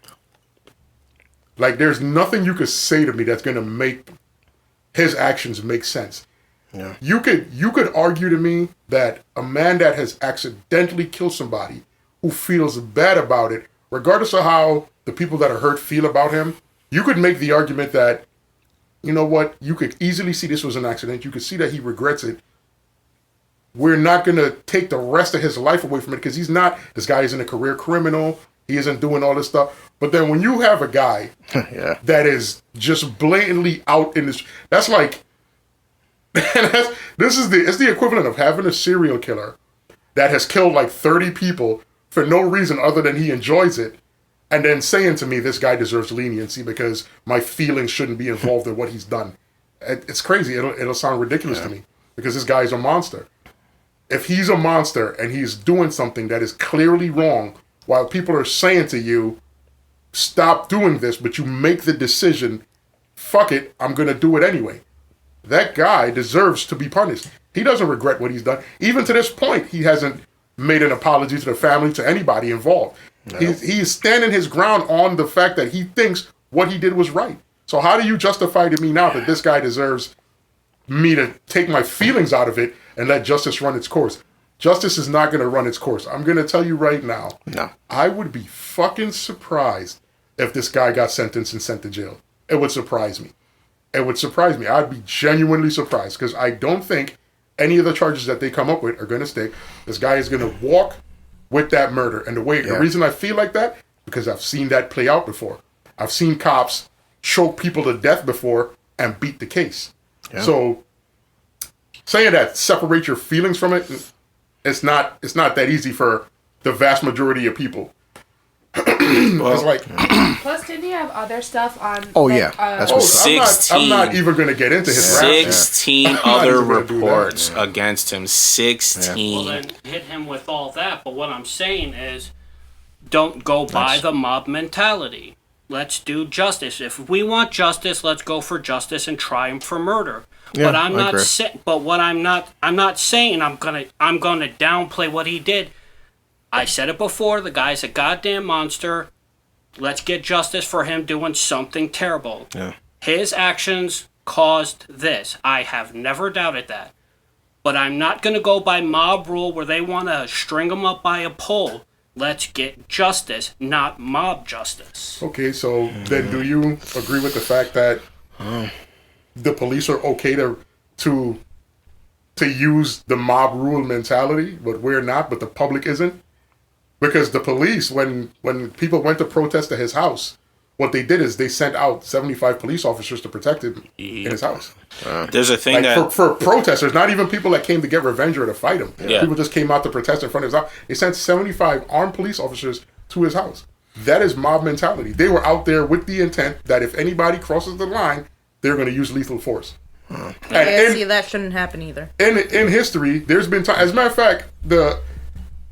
Like, there's nothing you could say to me that's going to make his actions make sense. Yeah. You could argue to me that a man that has accidentally killed somebody who feels bad about it, regardless of how the people that are hurt feel about him, you could make the argument that, you know what, you could easily see this was an accident. You could see that he regrets it. We're not going to take the rest of his life away from it because this guy isn't a career criminal. He isn't doing all this stuff. But then when you have a guy that is just blatantly out in this, that's like, it's the equivalent of having a serial killer that has killed like 30 people for no reason other than he enjoys it, and then saying to me, this guy deserves leniency because my feelings shouldn't be involved in what he's done. It's crazy. It'll sound ridiculous to me because this guy is a monster. If he's a monster and he's doing something that is clearly wrong, while people are saying to you, stop doing this, but you make the decision, fuck it, I'm going to do it anyway. That guy deserves to be punished. He doesn't regret what he's done. Even to this point, he hasn't made an apology to the family, to anybody involved. No. He's standing his ground on the fact that he thinks what he did was right. So how do you justify to me now that this guy deserves me to take my feelings out of it and let justice run its course? Justice is not going to run its course. I'm going to tell you right now. No. I would be fucking surprised if this guy got sentenced and sent to jail. It would surprise me. It would surprise me. I'd be genuinely surprised because I don't think any of the charges that they come up with are going to stick. This guy is going to walk with that murder. And the reason I feel like that, because I've seen that play out before. I've seen cops choke people to death before and beat the case. Yeah. So saying that separate your feelings from it, it's not that easy for the vast majority of people. It's like, plus, didn't he have other stuff on? Oh yeah, that's what 16. I'm not even going to get into his 16 other reports against him. 16. Well, then hit him with all that. But what I'm saying is, don't go by the mob mentality. Let's do justice. If we want justice, let's go for justice and try him for murder. Yeah, but I'm not. I'm not saying I'm gonna downplay what he did. I said it before, the guy's a goddamn monster. Let's get justice for him doing something terrible. Yeah. His actions caused this. I have never doubted that. But I'm not going to go by mob rule where they want to string him up by a pole. Let's get justice, not mob justice. Okay, so then do you agree with the fact that the police are okay to use the mob rule mentality, but we're not, but the public isn't? Because the police, when people went to protest at his house, what they did is they sent out 75 police officers to protect him in his house. There's a thing that... For protesters, not even people that came to get revenge or to fight him. Yeah. People just came out to protest in front of his house. They sent 75 armed police officers to his house. That is mob mentality. They were out there with the intent that if anybody crosses the line, they're going to use lethal force. See, that shouldn't happen either. In history, there's been time... As a matter of fact,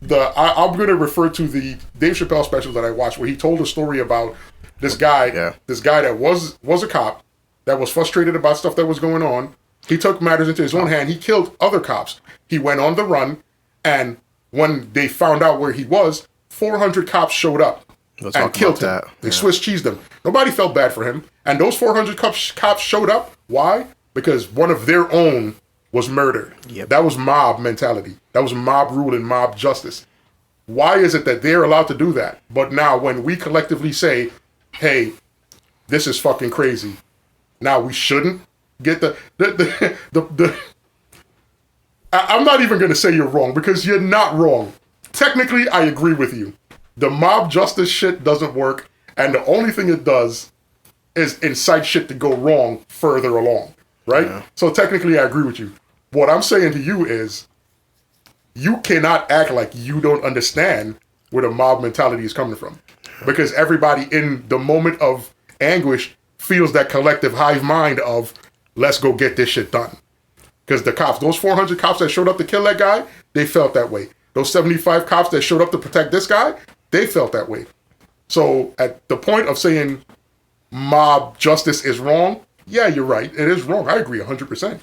I'm going to refer to the Dave Chappelle special that I watched where he told a story about this guy that was a cop that was frustrated about stuff that was going on. He took matters into his own hand. He killed other cops. He went on the run, and when they found out where he was, 400 cops showed up and killed him. They Swiss cheesed him. Nobody felt bad for him. And those 400 cops showed up. Why? Because one of their own was murdered. Yep. That was mob mentality. That was mob rule and mob justice. Why is it that they're allowed to do that? But now when we collectively say, hey, this is fucking crazy, now we shouldn't get I'm not even going to say you're wrong because you're not wrong. Technically, I agree with you. The mob justice shit doesn't work, and the only thing it does is incite shit to go wrong further along, right? Yeah. So technically, I agree with you. What I'm saying to you is, you cannot act like you don't understand where the mob mentality is coming from. Because everybody in the moment of anguish feels that collective hive mind of, let's go get this shit done. Because the cops, those 400 cops that showed up to kill that guy, they felt that way. Those 75 cops that showed up to protect this guy, they felt that way. So at the point of saying mob justice is wrong, yeah, you're right. It is wrong. I agree 100%.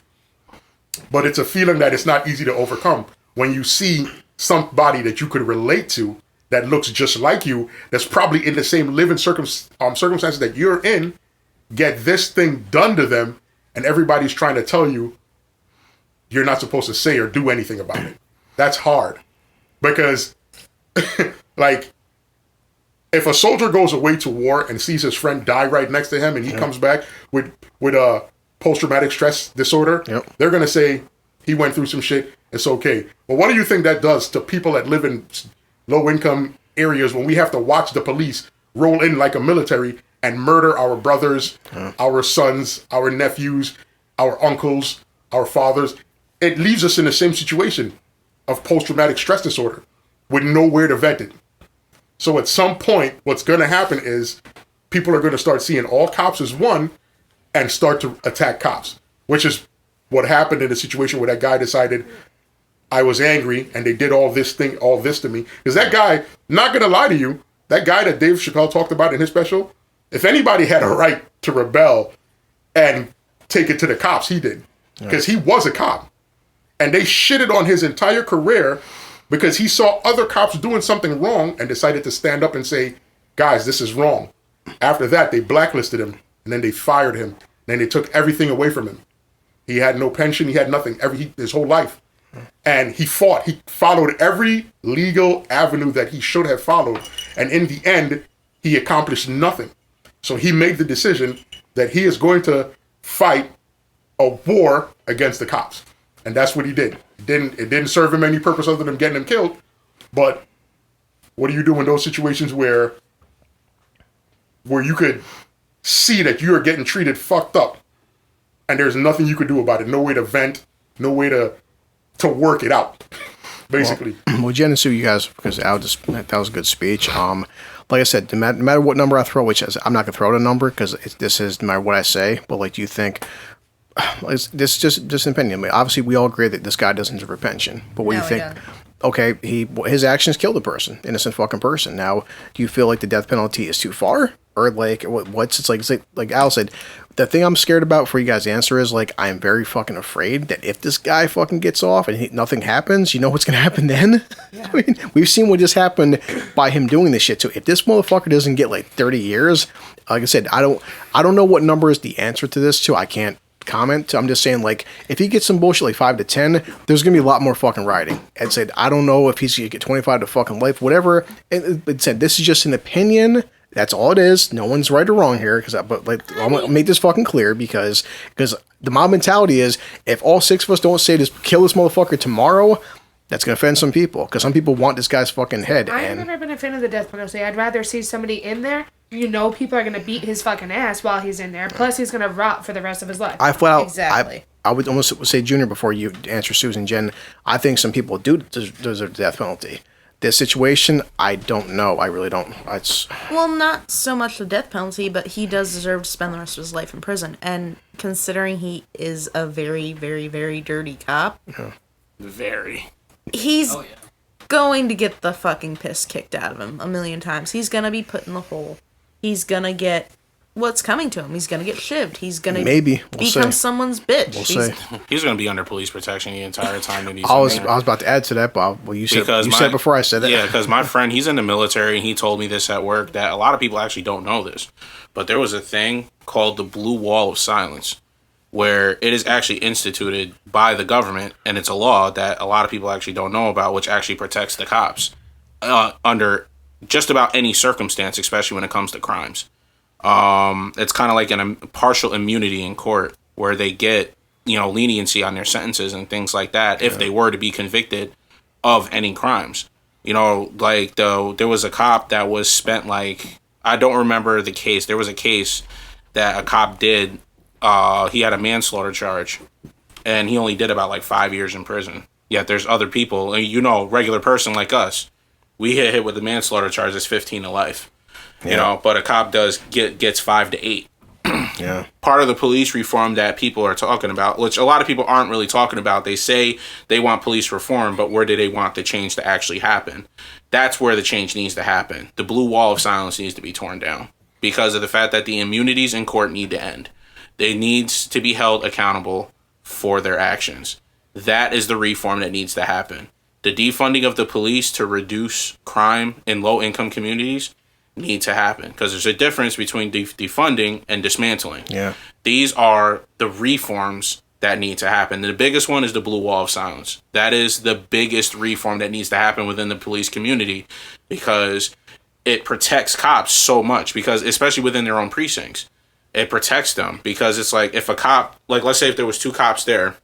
But it's a feeling that it's not easy to overcome. When you see somebody that you could relate to that looks just like you, that's probably in the same living circumstances that you're in, get this thing done to them, and everybody's trying to tell you you're not supposed to say or do anything about it. That's hard. Because, like, if a soldier goes away to war and sees his friend die right next to him and he comes back with a post-traumatic stress disorder, they're going to say he went through some shit. It's okay. But what do you think that does to people that live in low-income areas when we have to watch the police roll in like a military and murder our brothers, our sons, our nephews, our uncles, our fathers? It leaves us in the same situation of post-traumatic stress disorder with nowhere to vent it. So at some point, what's going to happen is people are going to start seeing all cops as one and start to attack cops, which is what happened in the situation where that guy decided, I was angry and they did all this to me. Because that guy, not going to lie to you, that guy that Dave Chappelle talked about in his special, if anybody had a right to rebel and take it to the cops, he did. Because he was a cop. And they shitted on his entire career because he saw other cops doing something wrong and decided to stand up and say, guys, this is wrong. After that, they blacklisted him and then they fired him. Then they took everything away from him. He had no pension. He had nothing his whole life. And he fought. He followed every legal avenue that he should have followed. And in the end, he accomplished nothing. So he made the decision that he is going to fight a war against the cops. And that's what he did. It didn't serve him any purpose other than getting him killed. But what do you do in those situations where you could see that you are getting treated fucked up and there's nothing you could do about it? No way to vent, no way to work it out, basically. Well, Jen and Sue, you guys, because that was a good speech. Like I said, no matter what number I throw, which I'm not going to throw out a number because this is no matter what I say, but like, do you think, this is just an opinion. I mean, obviously, we all agree that this guy doesn't deserve a pension, but what do you think? Okay, his actions killed a person, innocent fucking person. Now, do you feel like the death penalty is too far? Or like, it's like Al said, the thing I'm scared about for you guys to answer is like, I am very fucking afraid that if this guy fucking gets off and nothing happens, you know what's going to happen then? Yeah. I mean, we've seen what just happened by him doing this shit. So if this motherfucker doesn't get like 30 years, like I said, I don't know what number is the answer to this too. I can't comment. I'm just saying, like, if he gets some bullshit like 5 to 10, there's gonna be a lot more fucking writing. And said, I don't know if he's gonna get 25 to fucking life, whatever. It said, this is just an opinion. That's all it is. No one's right or wrong here. But like, I'm gonna make this fucking clear because the mob mentality is, if all 6 of us don't say this, kill this motherfucker tomorrow, that's gonna offend some people because some people want this guy's fucking head. I've never been a fan of the death penalty. I'd rather see somebody in there. You know, people are gonna beat his fucking ass while he's in there. Plus, he's gonna rot for the rest of his life. Exactly. I would almost say, Junior, before you answer Susan, Jen, I think some people do deserve the death penalty. This situation, I don't know. I really don't. Well, not so much the death penalty, but he does deserve to spend the rest of his life in prison. And considering he is a very, very, very dirty cop, he's going to get the fucking piss kicked out of him a million times. He's gonna be put in the hole. He's gonna get what's coming to him. He's gonna get shivved. He's gonna become someone's bitch. He's gonna be under police protection the entire time that he's I was about to add to that, Bob. Well, you said before I said that. Yeah, because my friend, he's in the military, and he told me this at work, that a lot of people actually don't know this, but there was a thing called the Blue Wall of Silence, where it is actually instituted by the government, and it's a law that a lot of people actually don't know about, which actually protects the cops under just about any circumstance, especially when it comes to crimes. It's kind of like a partial immunity in court where they get, leniency on their sentences and things like that if they were to be convicted of any crimes. Like there was a cop that was spent I don't remember the case. There was a case that a cop did. He had a manslaughter charge and he only did about 5 years in prison. Yet there's other people, regular person like us, we hit with the manslaughter charge is 15 to life. But a cop gets 5 to 8. Yeah. Part of the police reform that people are talking about, which a lot of people aren't really talking about, they say they want police reform, but where do they want the change to actually happen? That's where the change needs to happen. The blue wall of silence needs to be torn down because of the fact that the immunities in court need to end. They need to be held accountable for their actions. That is the reform that needs to happen. The defunding of the police to reduce crime in low-income communities need to happen because there's a difference between defunding and dismantling. Yeah. These are the reforms that need to happen. The biggest one is the blue wall of silence. That is the biggest reform that needs to happen within the police community because it protects cops so much because especially within their own precincts. It protects them because it's like if a cop, let's say if there was 2 cops there,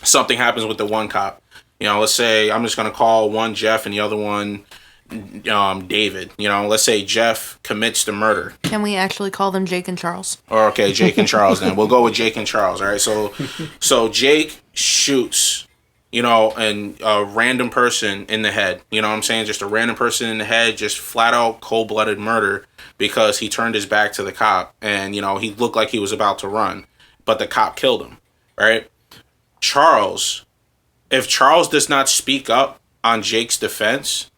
something happens with the one cop. Let's say I'm just going to call one Jeff and the other one David. Let's say Jeff commits the murder. Can we actually call them Jake and Charles? Okay, Jake and Charles then. We'll go with Jake and Charles, all right? So Jake shoots, and a random person in the head. You know what I'm saying? Just a random person in the head, just flat out cold-blooded murder because he turned his back to the cop and, he looked like he was about to run, but the cop killed him, right? Charles if Charles does not speak up on Jake's defense,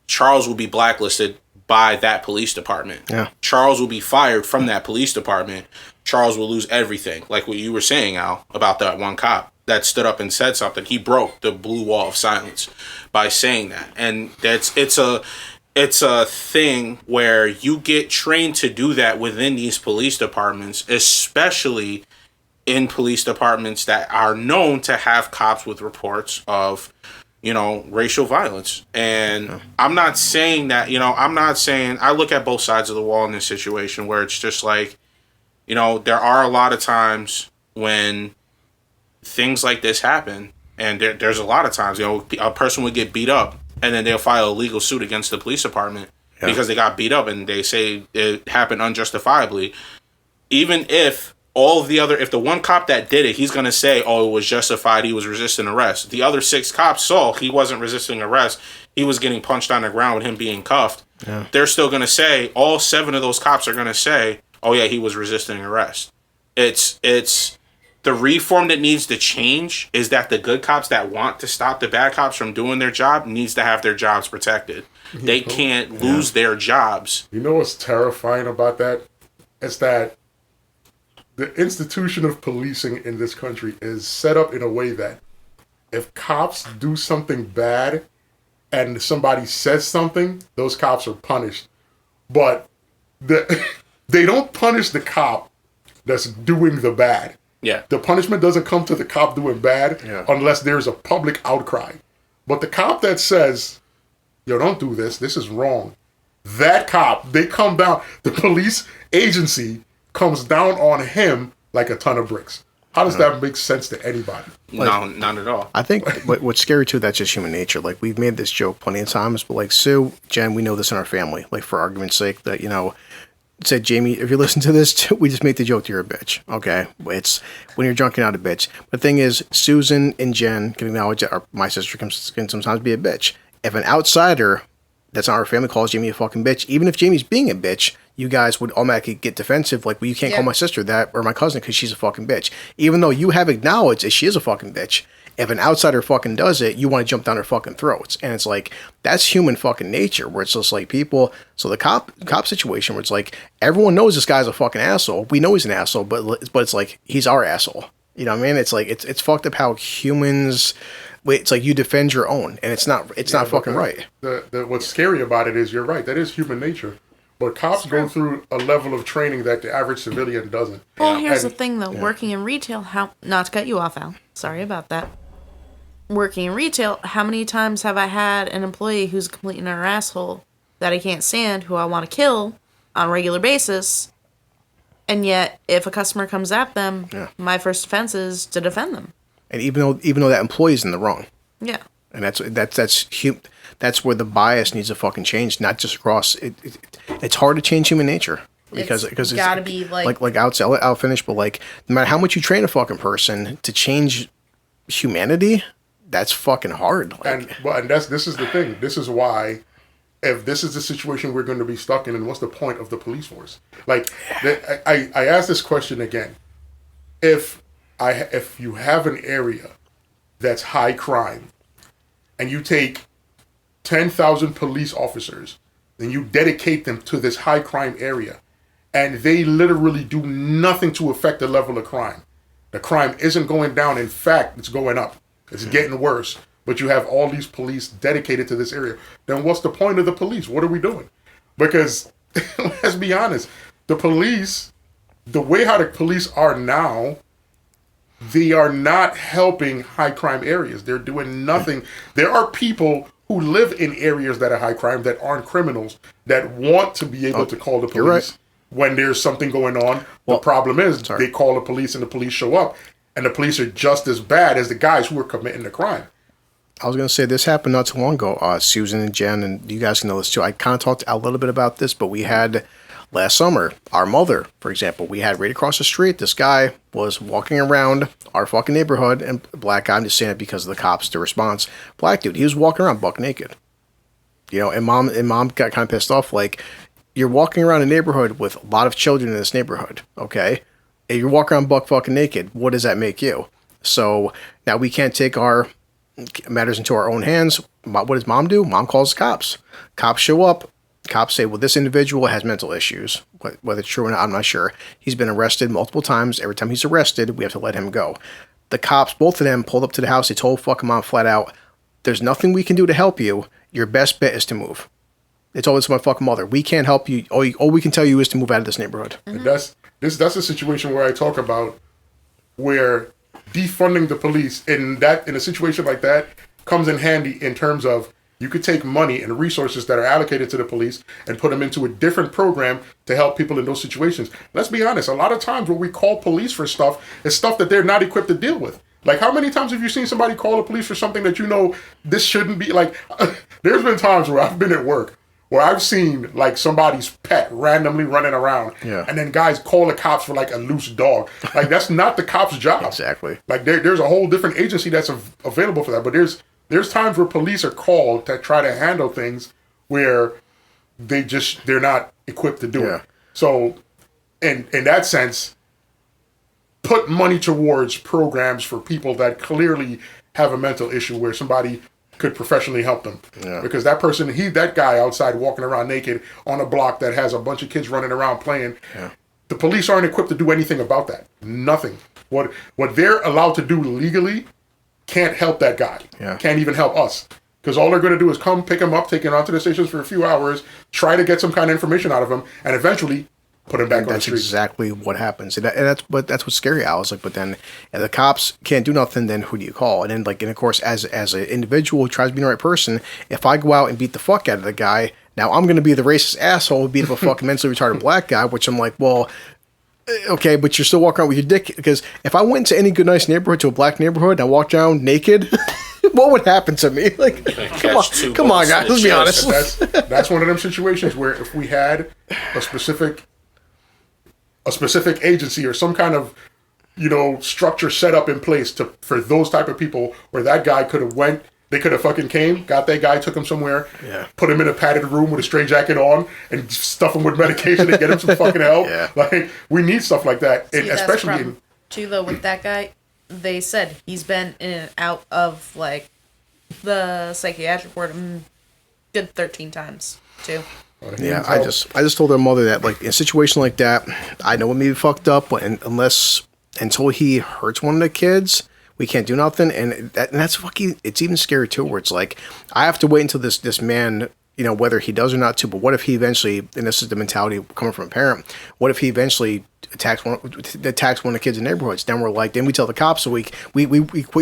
Charles will be blacklisted by that police department. Yeah. Charles will be fired from that police department. Charles will lose everything. Like what you were saying, Al, about that one cop that stood up and said something. He broke the blue wall of silence by saying that. And it's a thing where you get trained to do that within these police departments, especially in police departments that are known to have cops with reports of, racial violence. And I'm not saying that, I look at both sides of the wall in this situation where it's just like, there are a lot of times when things like this happen, and there's a lot of times, a person would get beat up and then they'll file a legal suit against the police department because they got beat up and they say it happened unjustifiably. Even if if the one cop that did it, he's going to say, oh, it was justified, he was resisting arrest. The other 6 cops saw he wasn't resisting arrest. He was getting punched on the ground with him being cuffed. Yeah. They're still going to say, all 7 of those cops are going to say, oh, yeah, he was resisting arrest. It's the reform that needs to change is that the good cops that want to stop the bad cops from doing their job needs to have their jobs protected. They can't lose their jobs. You know what's terrifying about that? It's that the institution of policing in this country is set up in a way that if cops do something bad and somebody says something, those cops are punished. But they don't punish the cop that's doing the bad. Yeah. The punishment doesn't come to the cop doing bad unless there's a public outcry. But the cop that says, yo, don't do this, this is wrong. That cop, they come down, the police agency comes down on him like a ton of bricks. How does that make sense to anybody? No, not at all. I think what's scary too, that's just human nature. Like, we've made this joke plenty of times, but like Sue, Jen, we know this in our family. Like, for argument's sake, that, said, Jamie, if you listen to this, we just make the joke that you're a bitch. Okay? It's when you're drunk, you're not a bitch. But the thing is, Susan and Jen can acknowledge that my sister can sometimes be a bitch. If an outsider that's not our family calls Jamie a fucking bitch, even if Jamie's being a bitch, you guys would automatically get defensive. Like, well, you can't call my sister that or my cousin because she's a fucking bitch. Even though you have acknowledged that she is a fucking bitch, if an outsider fucking does it, you want to jump down their fucking throats. And it's like, that's human fucking nature, where it's just like people. So the cop situation where it's like, everyone knows this guy's a fucking asshole. We know he's an asshole, but it's like, he's our asshole. You know what I mean? It's like, it's fucked up how humans, it's like you defend your own, and it's not fucking right. What's scary about it is, you're right, that is human nature. But cops go through a level of training that the average civilian doesn't. Well, here's the thing, though. Working in retail, not to cut you off, Al. Sorry about that. Working in retail, how many times have I had an employee who's a complete and utter asshole that I can't stand, who I want to kill on a regular basis, and yet if a customer comes at them, my first defense is to defend them. And even though that employee's in the wrong. Yeah. And that's where the bias needs to fucking change, not just across. It's hard to change human nature because it's gotta be like I'll finish, but like, no matter how much you train a fucking person to change humanity, that's fucking hard. Like, and this is the thing. This is why, if this is the situation we're going to be stuck in, and what's the point of the police force? Like, I ask this question again. If you have an area that's high crime, and you take 10,000 police officers, and you dedicate them to this high crime area, and they literally do nothing to affect the level of crime. The crime isn't going down. In fact, it's going up. It's getting worse. But you have all these police dedicated to this area. Then what's the point of the police? What are we doing? Because, let's be honest, the police, the way how the police are now, they are not helping high crime areas. They're doing nothing. There are people who live in areas that are high crime that aren't criminals that want to be able to call the police when there's something going on. The problem is they call the police and the police show up, and the police are just as bad as the guys who are committing the crime. I was going to say, this happened not too long ago. Susan and Jen, and you guys can know this too. I kind of talked a little bit about this, but we had last summer, our mother, for example, we had right across the street, this guy was walking around our fucking neighborhood, and black guy, I'm just saying it because of the cops, the response, black dude, he was walking around buck naked. And mom got kind of pissed off, like, you're walking around a neighborhood with a lot of children in this neighborhood, okay? If you're walking around buck fucking naked, what does that make you? So now we can't take our matters into our own hands. What does mom do? Mom calls the cops. Cops show up. Cops say, well, this individual has mental issues. Whether it's true or not, I'm not sure. He's been arrested multiple times. Every time he's arrested, we have to let him go. The cops, both of them, pulled up to the house. They told fucking mom flat out, there's nothing we can do to help you. Your best bet is to move. They told this to my fucking mother. We can't help you. All we can tell you is to move out of this neighborhood. And that's a situation where I talk about where defunding the police in a situation like that comes in handy in terms of you could take money and resources that are allocated to the police and put them into a different program to help people in those situations. Let's be honest, a lot of times when we call police for stuff, it's stuff that they're not equipped to deal with. Like, how many times have you seen somebody call the police for something that you know this shouldn't be? Like, there's been times where I've been at work where I've seen, like, somebody's pet randomly running around, and then guys call the cops for, like, a loose dog. Like, that's not the cop's job. Exactly. Like, there's a whole different agency that's available for that. But there's times where police are called to try to handle things where they're not equipped to do it. So, in that sense, put money towards programs for people that clearly have a mental issue where somebody could professionally help them. Yeah. Because that guy outside walking around naked on a block that has a bunch of kids running around playing, the police aren't equipped to do anything about that. Nothing. What they're allowed to do legally can't help that guy. Yeah. Can't even help us. Because all they're going to do is come pick him up, take him out to the stations for a few hours, try to get some kind of information out of him, and eventually put him back on the street. That's exactly what happens. And that's what's scary, Al. Is like, but then if the cops can't do nothing, then who do you call? And then, like, and of course, as an individual who tries to be the right person, if I go out and beat the fuck out of the guy, now I'm going to be the racist asshole who beat up a fucking mentally retarded black guy, which I'm like, well, okay, but you're still walking around with your dick. Because if I went to any good, nice neighborhood, to a black neighborhood, and I walked around naked, what would happen to me? Like, come on, guys, let's be honest. That's one of them situations where if we had a specific agency or some kind of, structure set up in place for those type of people, where that guy they could have fucking got that guy, took him somewhere, put him in a padded room with a straight jacket on, and stuff him with medication and get him some fucking help. Like, we need stuff like that. See, and especially too, though, with that guy, they said he's been in and out of, like, the psychiatric ward good 13 times too. Yeah, I just told their mother that, like, in a situation like that, I know it may be fucked up, but until he hurts one of the kids, we can't do nothing. And that's fucking, it's even scary too, where it's like, I have to wait until this man, whether he does or not too, but what if he eventually, and this is the mentality coming from a parent, what if he eventually attacks one of the kids in neighborhoods? Then we're like, then we tell the cops, so we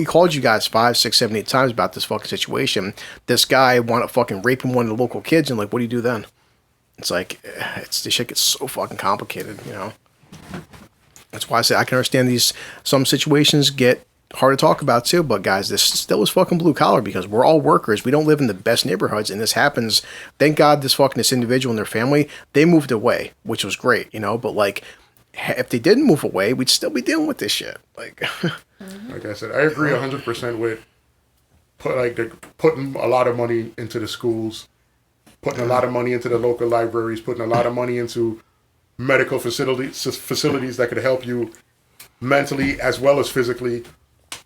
called you guys 5, 6, 7, 8 times about this fucking situation. This guy wanted to fucking raping one of the local kids, and like, what do you do then? It's like, this shit gets so fucking complicated, That's why I say I can understand some situations get hard to talk about too, but guys, this still is fucking blue collar because we're all workers. We don't live in the best neighborhoods, and this happens. Thank God this individual and their family, they moved away, which was great, but like, if they didn't move away, we'd still be dealing with this shit. Like, like I said, I agree 100% with putting a lot of money into the schools, putting a lot of money into the local libraries, putting a lot of money into medical facilities that could help you mentally as well as physically.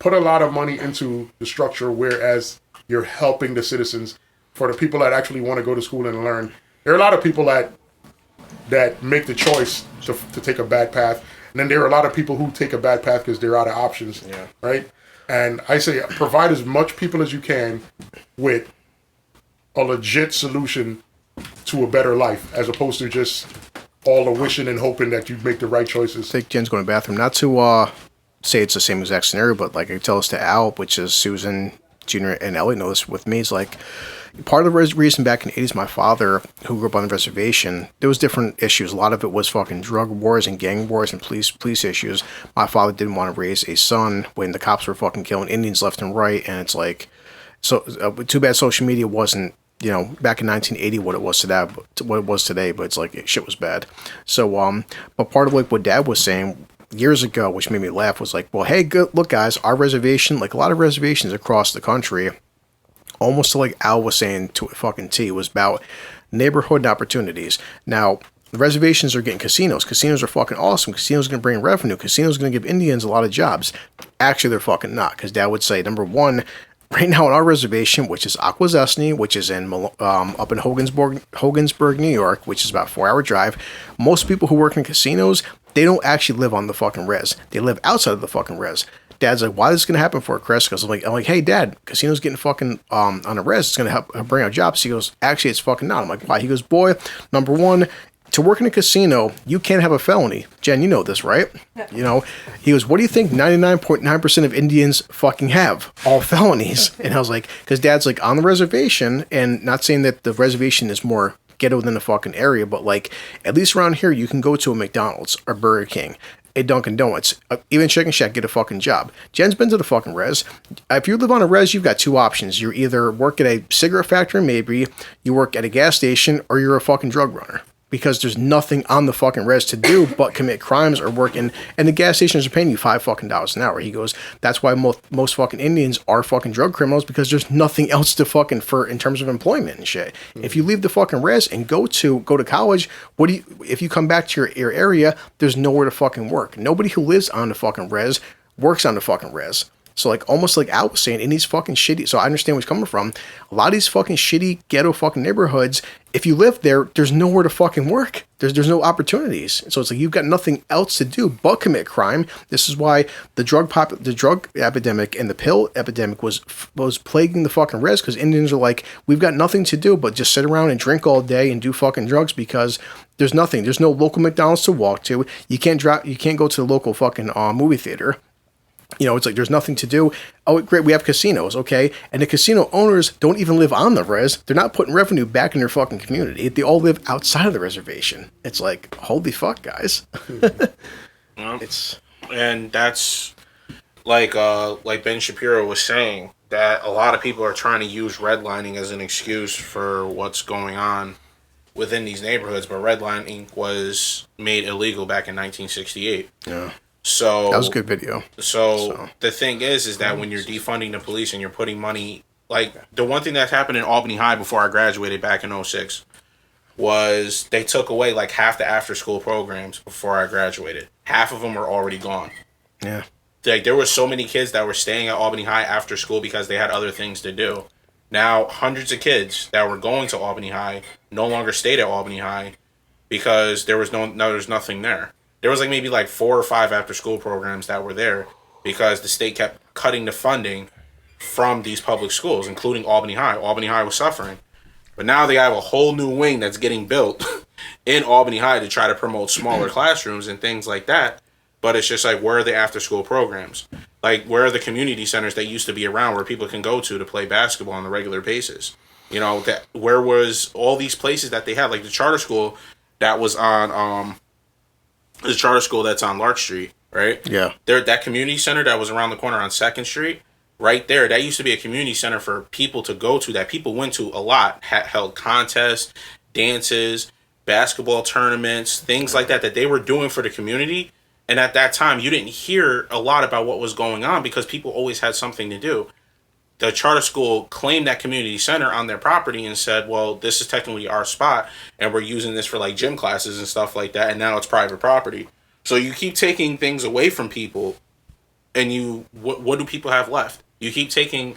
Put a lot of money into the structure, whereas you're helping the citizens. For the people that actually want to go to school and learn, there are a lot of people that make the choice to take a bad path, and then there are a lot of people who take a bad path because they're out of options, right? And I say provide as much people as you can with a legit solution to a better life, as opposed to just all the wishing and hoping that you make the right choices. I think Jen's going to the bathroom. Not to say it's the same exact scenario, but like I tell this to Al, which is Susan, Junior, and Ellie know this with me, is like, part of the reason back in the 80s, my father, who grew up on the reservation, there was different issues. A lot of it was fucking drug wars and gang wars and police issues. My father didn't want to raise a son when the cops were fucking killing Indians left and right, and it's like, so too bad social media wasn't, back in 1980 what it was today, but it's like, shit was bad. So, but part of like what Dad was saying years ago, which made me laugh, was like, well, hey, look, guys, our reservation, like a lot of reservations across the country, almost like Al was saying to a fucking T, was about neighborhood opportunities. Now, The reservations are getting casinos. Casinos are fucking awesome. Casinos are going to bring revenue. Casinos are going to give Indians a lot of jobs. Actually, they're fucking not, because Dad would say, number one, right now on our reservation, which is Akwesasne, which is in up in Hogansburg, New York, which is about a 4-hour drive, most people who work in casinos, they don't actually live on the fucking res. They live outside of the fucking res. Dad's like, why is this going to happen for Chris? Because I'm like, hey, Dad, casino's getting fucking on a res. It's going to help bring out jobs. He goes, actually, it's fucking not. I'm like, why? He goes, boy, number one, to work in a casino, you can't have a felony. Jen, you know this, right? You know, he goes, what do you think 99.9% of Indians fucking have? All felonies. And I was like, because Dad's like on the reservation, and not saying that the reservation is more ghetto than the fucking area, but like, at least around here, you can go to a McDonald's or Burger King, a Dunkin' Donuts, even Chicken Shack, get a fucking job. Jen's been to the fucking res. If you live on a res, you've got two options. You either work at a cigarette factory, maybe, you work at a gas station, or you're a fucking drug runner. Because there's nothing on the fucking res to do but commit crimes or work in, and the gas stations are paying you $5 fucking an hour. He goes, that's why most fucking Indians are fucking drug criminals, because there's nothing else to fucking for in terms of employment and shit. Mm-hmm. If you leave the fucking res and go to college, if you come back to your area, there's nowhere to fucking work. Nobody who lives on the fucking res works on the fucking res. So, like, almost like Al was saying, in these fucking shitty... So, I understand where he's coming from. A lot of these fucking shitty ghetto fucking neighborhoods, if you live there, there's nowhere to fucking work. There's no opportunities. So, it's like you've got nothing else to do but commit crime. This is why the drug epidemic and the pill epidemic was plaguing the fucking res, because Indians are like, we've got nothing to do but just sit around and drink all day and do fucking drugs, because there's nothing. There's no local McDonald's to walk to. You can't go to the local fucking movie theater. You know, it's like there's nothing to do. Oh, great, we have casinos, okay? And the casino owners don't even live on the res. They're not putting revenue back in their fucking community. They all live outside of the reservation. It's like, holy fuck, guys. And that's like Ben Shapiro was saying, that a lot of people are trying to use redlining as an excuse for what's going on within these neighborhoods, but redlining was made illegal back in 1968. Yeah. So that was a good video. So the thing is that when you're defunding the police and you're putting money, like the one thing that happened in Albany High before I graduated back in 2006 was they took away like half the after school programs before I graduated. Half of them were already gone. Yeah. Like there were so many kids that were staying at Albany High after school because they had other things to do. Now hundreds of kids that were going to Albany High no longer stayed at Albany High because there's nothing there. There was like maybe like 4 or 5 after school programs that were there because the state kept cutting the funding from these public schools, including Albany High. Albany High was suffering. But now they have a whole new wing that's getting built in Albany High to try to promote smaller classrooms and things like that. But it's just like, where are the after school programs? Like, where are the community centers that used to be around where people can go to play basketball on a regular basis? You know, where was all these places that they had? Like the charter school that was on... the charter school that's on Lark Street, right? Yeah. That community center that was around the corner on 2nd Street, right there, that used to be a community center for people to go to that people went to a lot. Held contests, dances, basketball tournaments, things like that they were doing for the community. And at that time, you didn't hear a lot about what was going on because people always had something to do. The charter school claimed that community center on their property and said, well, this is technically our spot and we're using this for like gym classes and stuff like that. And now it's private property. So you keep taking things away from people and what do people have left? You keep taking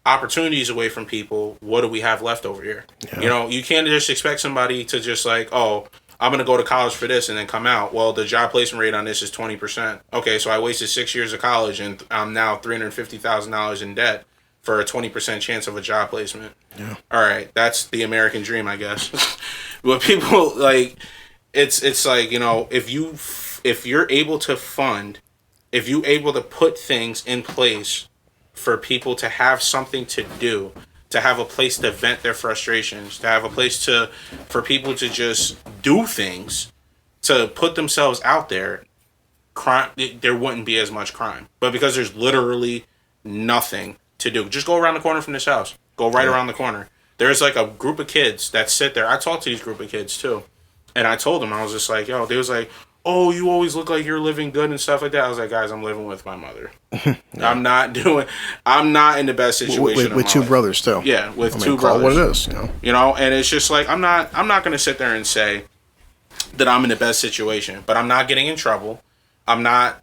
opportunities away from people. What do we have left over here? Yeah. You know, you can't just expect somebody to just like, oh, I'm going to go to college for this and then come out. Well, the job placement rate on this is 20%. Okay, so I wasted 6 years of college and I'm now $350,000 in debt for a 20% chance of a job placement. Yeah. All right, that's the American dream, I guess. But people like, it's like, you know, if you're able to fund, if you're able to put things in place for people to have something to do, to have a place to vent their frustrations, to have a place for people to just do things, to put themselves out there, crime, there wouldn't be as much crime. But because there's literally nothing to do. Just go around the corner from this house. Go right around the corner. There's like a group of kids that sit there. I talked to these group of kids too. And I told them, I was just like, yo, they was like, oh, you always look like you're living good and stuff like that. I was like, guys, I'm living with my mother. Yeah. I'm not in the best situation. With 2 brothers too. Yeah, with 2 brothers. What it is, you know, and it's just like, I'm not going to sit there and say that I'm in the best situation. But I'm not getting in trouble. I'm not,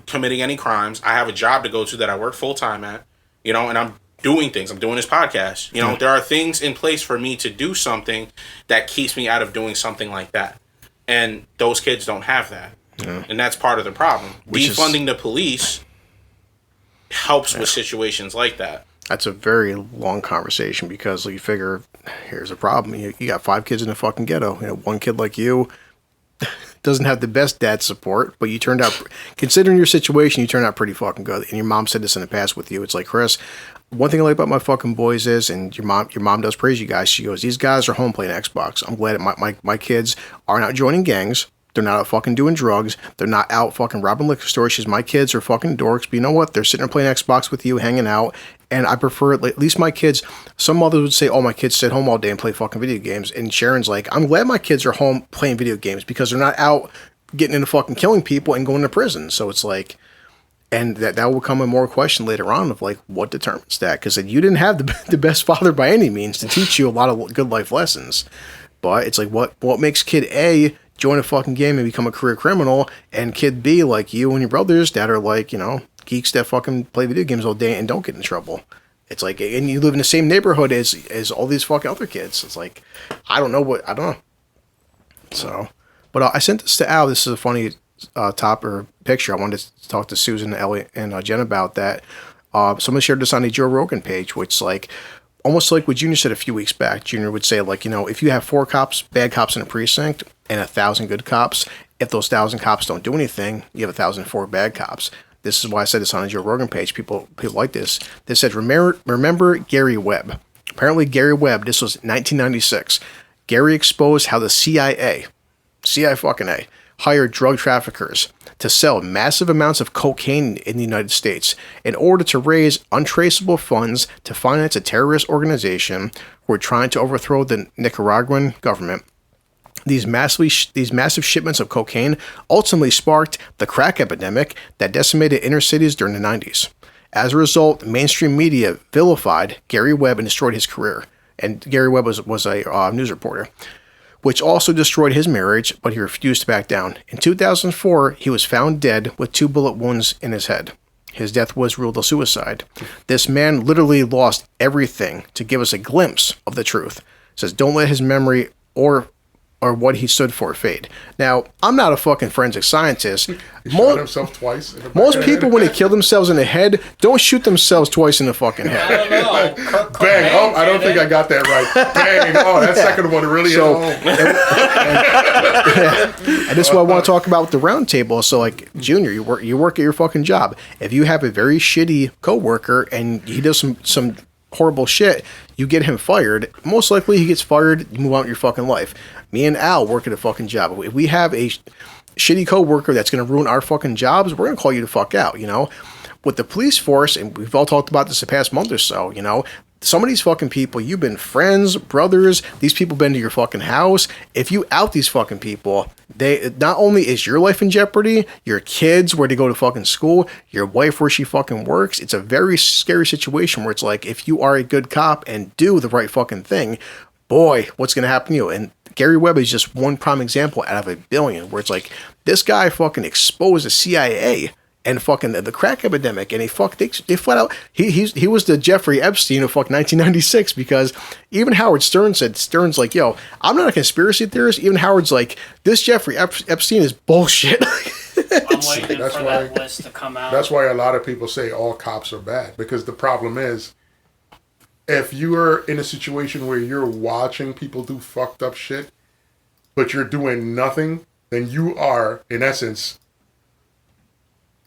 committing any crimes. I have a job to go to that I work full time at, and I'm doing things. I'm doing this podcast. There are things in place for me to do something that keeps me out of doing something like that. And those kids don't have that. Yeah. And that's part of the problem. Defunding the police helps with situations like that. That's a very long conversation because you figure, here's a problem. You got 5 kids in the fucking ghetto. One kid like you doesn't have the best dad support, but you turned out, considering your situation, you turned out pretty fucking good. And your mom said this in the past with you. It's like, Chris, one thing I like about my fucking boys is, and your mom does praise you guys. She goes, these guys are home playing Xbox. I'm glad my kids are not joining gangs. They're not out fucking doing drugs. They're not out fucking robbing liquor stores. She's, my kids are fucking dorks, but you know what? They're sitting there playing Xbox with you, hanging out. And I prefer, at least my kids, some mothers would say, oh, my kids sit home all day and play fucking video games. And Sharon's like, I'm glad my kids are home playing video games because they're not out getting into fucking killing people and going to prison. So it's like, and that will become a more question later on of like, what determines that? Because you didn't have the best father by any means to teach you a lot of good life lessons. But it's like, what makes kid A join a fucking game and become a career criminal, and kid B, like you and your brothers that are like, geeks that fucking play video games all day and don't get in trouble. It's like, and you live in the same neighborhood as all these fucking other kids. It's like, I don't know. So, but I sent this to Al. This is a funny picture. I wanted to talk to Susan, Elliot, and Jen about that. Someone shared this on the Joe Rogan page, which like, almost like what Junior said a few weeks back. Junior would say like, if you have 4 bad cops in a precinct and 1,000 good cops, if those 1,000 cops don't do anything, you have 1,004 bad cops. This is why I said this on the Joe Rogan page. People like this. They said, remember Gary Webb. Apparently Gary Webb, this was 1996. Gary exposed how the CIA fucking A, hired drug traffickers to sell massive amounts of cocaine in the United States in order to raise untraceable funds to finance a terrorist organization who were trying to overthrow the Nicaraguan government. These massive shipments of cocaine ultimately sparked the crack epidemic that decimated inner cities during the 90s. As a result, mainstream media vilified Gary Webb and destroyed his career. And Gary Webb was a news reporter, which also destroyed his marriage, but he refused to back down. In 2004, he was found dead with 2 bullet wounds in his head. His death was ruled a suicide. This man literally lost everything to give us a glimpse of the truth. It says, don't let his memory or what he stood for fade. Now, I'm not a fucking forensic scientist. He shot himself twice. Most people, when they kill themselves in the head, don't shoot themselves twice in the fucking head. I don't know. Bang! Oh, I don't think I got that right. Bang! Oh, that second one really hit home. And this is what I want to talk about with the round table. So, like, Junior, you work at your fucking job. If you have a very shitty coworker and he does some horrible shit, you get him fired. Most likely he gets fired, you move on with your fucking life. Me and Al work at a fucking job. If we have a shitty coworker that's going to ruin our fucking jobs, we're going to call you the fuck out, With the police force, and we've all talked about this the past month or so, some of these fucking people, you've been friends, brothers, these people been to your fucking house. If you out these fucking people, they not only is your life in jeopardy, your kids where they go to fucking school, your wife where she fucking works. It's a very scary situation where it's like, if you are a good cop and do the right fucking thing, boy, what's going to happen to you? And Gary Webb is just one prime example out of a billion where it's like, this guy fucking exposed the CIA and fucking the crack epidemic, and they flat out, he was the Jeffrey Epstein of fucking 1996, because even Howard Stern said, Stern's like, yo, I'm not a conspiracy theorist. Even Howard's like, this Jeffrey Epstein is bullshit. I'm waiting for that list to come out. That's why a lot of people say all cops are bad, because the problem is, if you are in a situation where you're watching people do fucked up shit, but you're doing nothing, then you are, in essence,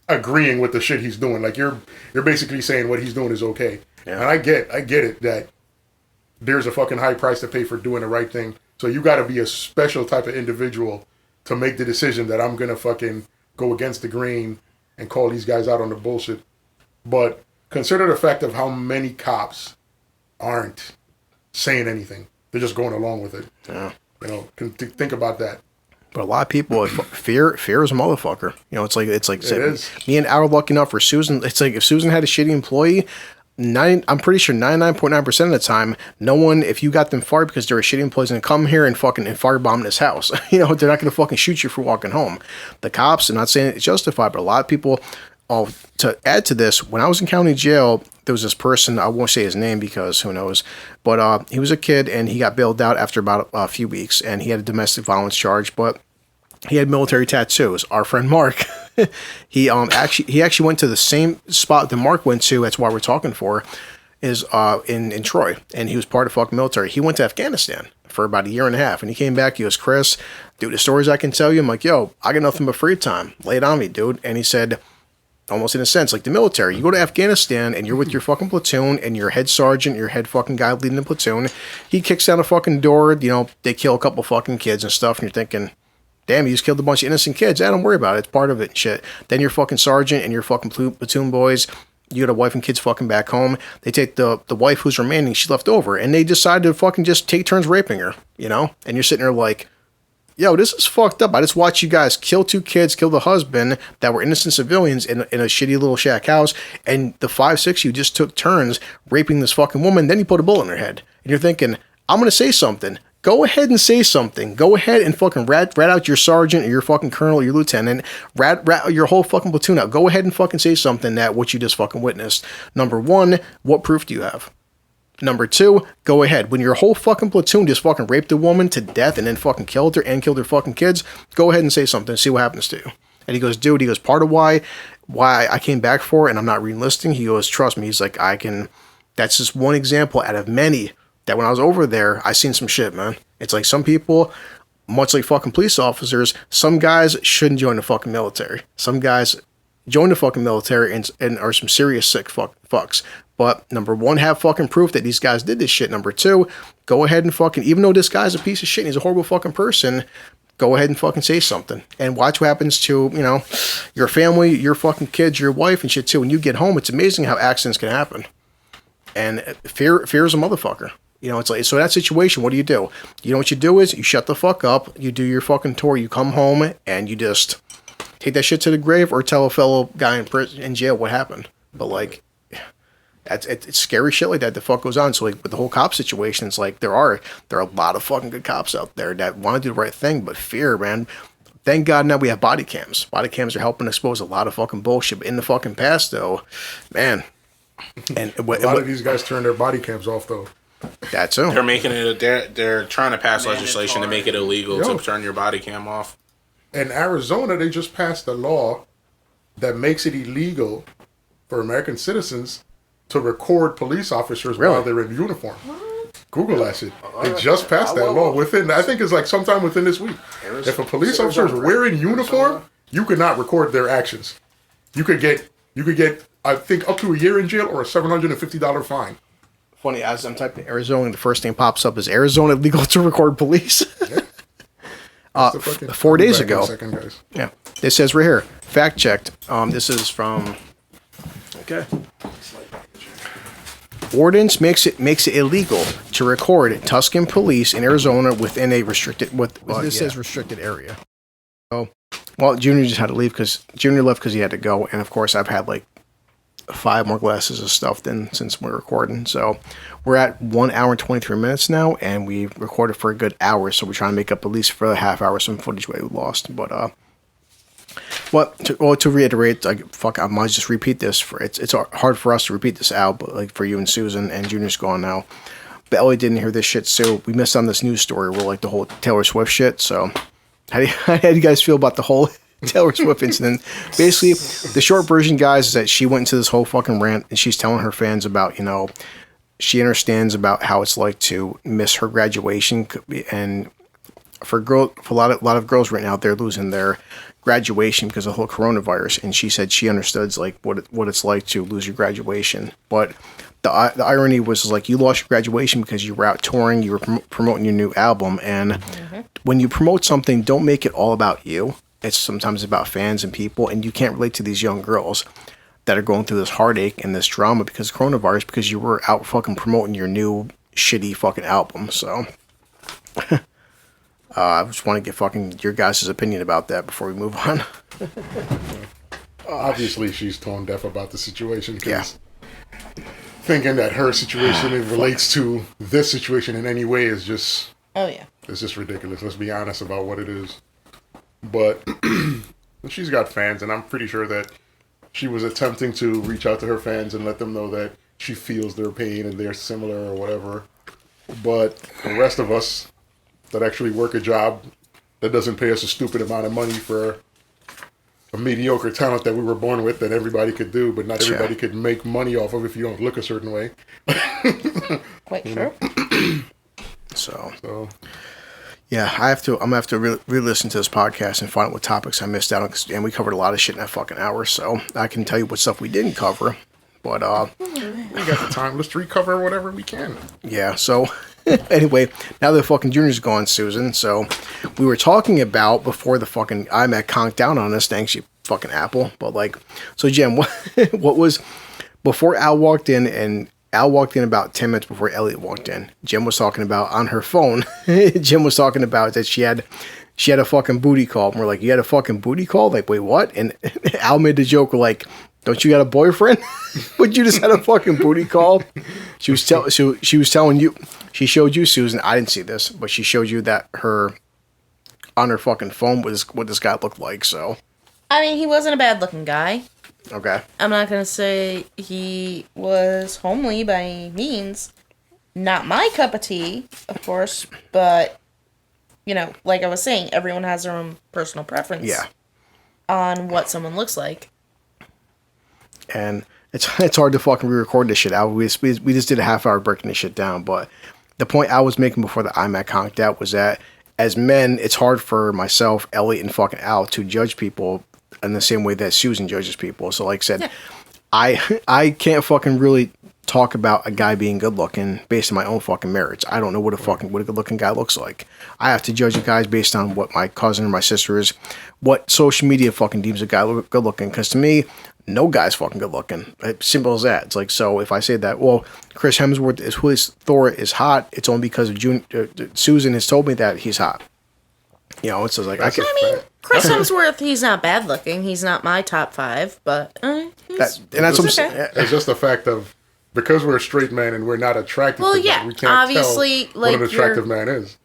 agreeing with the shit he's doing. Like, you're basically saying what he's doing is okay. Yeah. And I get it that there's a fucking high price to pay for doing the right thing. So you got to be a special type of individual to make the decision that I'm going to fucking go against the grain and call these guys out on the bullshit. But consider the fact of how many cops aren't saying anything. They're just going along with it. Yeah. Think about that. But a lot of people, fear is a motherfucker. It's like it is. Me and Al are lucky enough for Susan. It's like if Susan had a shitty employee, I'm pretty sure 99.9% of the time, no one, if you got them fired because they were shitty employees, and come here and fucking firebomb this house. You know, they're not going to fucking shoot you for walking home. The cops, I'm not saying it's justified, but a lot of people, to add to this, when I was in county jail, there was this person, I won't say his name because who knows, but he was a kid and he got bailed out after about a few weeks, and he had a domestic violence charge, but he had military tattoos. Our friend Mark, he actually went to the same spot that Mark went to. That's why we're talking for, is in Troy, and he was part of fucking military. He went to Afghanistan for about a year and a half, and he came back. He goes, Chris, dude, the stories I can tell you. I'm like, yo, I got nothing but free time. Lay it on me, dude. And he said, almost in a sense, like the military. You go to Afghanistan and you're with your fucking platoon and your head sergeant, your head fucking guy leading the platoon. He kicks down a fucking door. You know, they kill a couple fucking kids and stuff, and you're thinking, damn, you just killed a bunch of innocent kids. Don't worry about it. It's part of it and shit. Then your fucking sergeant and your fucking platoon boys, you got a wife and kids fucking back home. They take the wife who's remaining, she left over, and they decide to fucking just take turns raping her, you know? And you're sitting there like, yo, this is fucked up. I just watched you guys kill 2 kids, kill the husband that were innocent civilians in a shitty little shack house, and the 5, 6 you just took turns raping this fucking woman, then you put a bullet in her head. And you're thinking, I'm going to say something. Go ahead and say something. Go ahead and fucking rat out your sergeant or your fucking colonel or your lieutenant. Rat your whole fucking platoon out. Go ahead and fucking say something that what you just fucking witnessed. Number 1, what proof do you have? Number 2, go ahead. When your whole fucking platoon just fucking raped a woman to death and then fucking killed her and killed her fucking kids, go ahead and say something and see what happens to you. And he goes, dude, part of why I came back for it and I'm not re-enlisting, he goes, trust me, he's like, that's just one example out of many that when I was over there, I seen some shit, man. It's like some people, much like fucking police officers, some guys shouldn't join the fucking military. Some guys join the fucking military and are some serious sick fucks. But number 1, have fucking proof that these guys did this shit. Number 2, go ahead and fucking, even though this guy's a piece of shit and he's a horrible fucking person, go ahead and fucking say something. And watch what happens to, you know, your family, your fucking kids, your wife and shit too. When you get home, it's amazing how accidents can happen. And fear is a motherfucker. You know, it's like, so in that situation, what do? You know what you do is you shut the fuck up, you do your fucking tour, you come home, and you just take that shit to the grave or tell a fellow guy in jail what happened. But like, it's scary shit like that fuck goes on. So like with the whole cop situation, it's like there are a lot of fucking good cops out there that want to do the right thing, but fear, man. Thank God now we have body cams. Body cams are helping expose a lot of fucking bullshit. But in the fucking past, though, man. And a lot of these guys turn their body cams off, though. That's so. They're making it. They're trying to pass legislation to make it illegal to turn your body cam off. In Arizona, they just passed a law that makes it illegal for American citizens to record police officers while they're in uniform. Google that shit. They just passed that law within, I think it's like sometime within this week. If a police officer is wearing uniform, you could not record their actions. You could get, I think, up to a year in jail or a $750 fine. Funny, as I'm typing Arizona, the first thing pops up is Arizona legal to record police. Yeah. 4 days ago. Second, guys. Yeah, it says right here, fact checked. This is from. Okay. Ordinance makes it illegal to record Tuscan police in Arizona within a restricted says restricted area. So, well, Junior just had to leave because Junior left because he had to go, and of course I've had like 5 more glasses of stuff since we're recording. So we're at 1 hour and 23 minutes now, and we recorded for a good hour. So we're trying to make up at least for a half hour some footage we lost. But to reiterate, I might just repeat this. It's hard for us to repeat this out, but like for you and Susan and Junior's gone now. But Ellie didn't hear this shit, so we missed on this news story where like the whole Taylor Swift shit. So how do you guys feel about the whole Taylor Swift incident? Basically, the short version, guys, is that she went into this whole fucking rant and she's telling her fans about, you know, she understands about how it's like to miss her graduation, and for a lot of girls right now, they're losing their graduation because of the whole coronavirus. And she said she understood like what it's like to lose your graduation. But the irony was like you lost your graduation because you were out touring, you were promoting your new album, and when you promote something, don't make it all about you. It's sometimes about fans and people, and you can't relate to these young girls that are going through this heartache and this drama because of coronavirus, because you were out fucking promoting your new shitty fucking album. So I just want to get fucking your guys' opinion about that before we move on. Obviously, she's tone deaf about the situation. Yeah. thinking that her situation relates to this situation in any way is just... Oh, yeah. It's just ridiculous. Let's be honest about what it is. But she's got fans, and I'm pretty sure that she was attempting to reach out to her fans and let them know that she feels their pain and they're similar or whatever. But the rest of us that actually work a job that doesn't pay us a stupid amount of money for a mediocre talent that we were born with that everybody could do, but not everybody could make money off of if you don't look a certain way. Quite true. So yeah, I'm gonna have to re-listen to this podcast and find out what topics I missed out on, and we covered a lot of shit in that fucking hour, so I can tell you what stuff we didn't cover. But we got the time. Let's recover whatever we can. Yeah. So anyway, now the fucking Junior's gone, Susan. So we were talking about before the fucking iMac conked down on us. Thanks, you fucking Apple. But like, so Jen, what was before Al walked in, and Al walked in about 10 minutes before Elliot walked in. Jen was talking about on her phone. Jen was talking about that she had a fucking booty call. And we're like, you had a fucking booty call? Like, wait, what? And Al made the joke, we're like, don't you got a boyfriend? But you just had a fucking booty call. She was telling you. She showed you, Susan. I didn't see this, but she showed you that on her fucking phone was what this guy looked like. So, I mean, he wasn't a bad-looking guy. Okay. I'm not gonna say he was homely by any means. Not my cup of tea, of course, but you know, like I was saying, everyone has their own personal preference. Yeah. On what someone looks like. And it's hard to fucking re-record this shit out. We just did a half hour breaking this shit down. But the point I was making before the iMac conked out was that as men, it's hard for myself, Elliot, and fucking Al to judge people in the same way that Susan judges people. So like I said, I can't fucking really talk about a guy being good looking based on my own fucking merits. I don't know what a good looking guy looks like. I have to judge a guy based on what my cousin or my sister is, what social media fucking deems a guy good looking. Because to me, no guy's fucking good looking. It's simple as that. It's like, so if I say that, well, Chris Hemsworth Thor is hot, it's only because of Susan has told me that he's hot. You know, it's just like, I mean, Chris Hemsworth, he's not bad looking. He's not my top 5, but that's what I'm saying. It's just the fact of, because we're a straight man and we're not attracted to that, we can't obviously, tell what an attractive man is.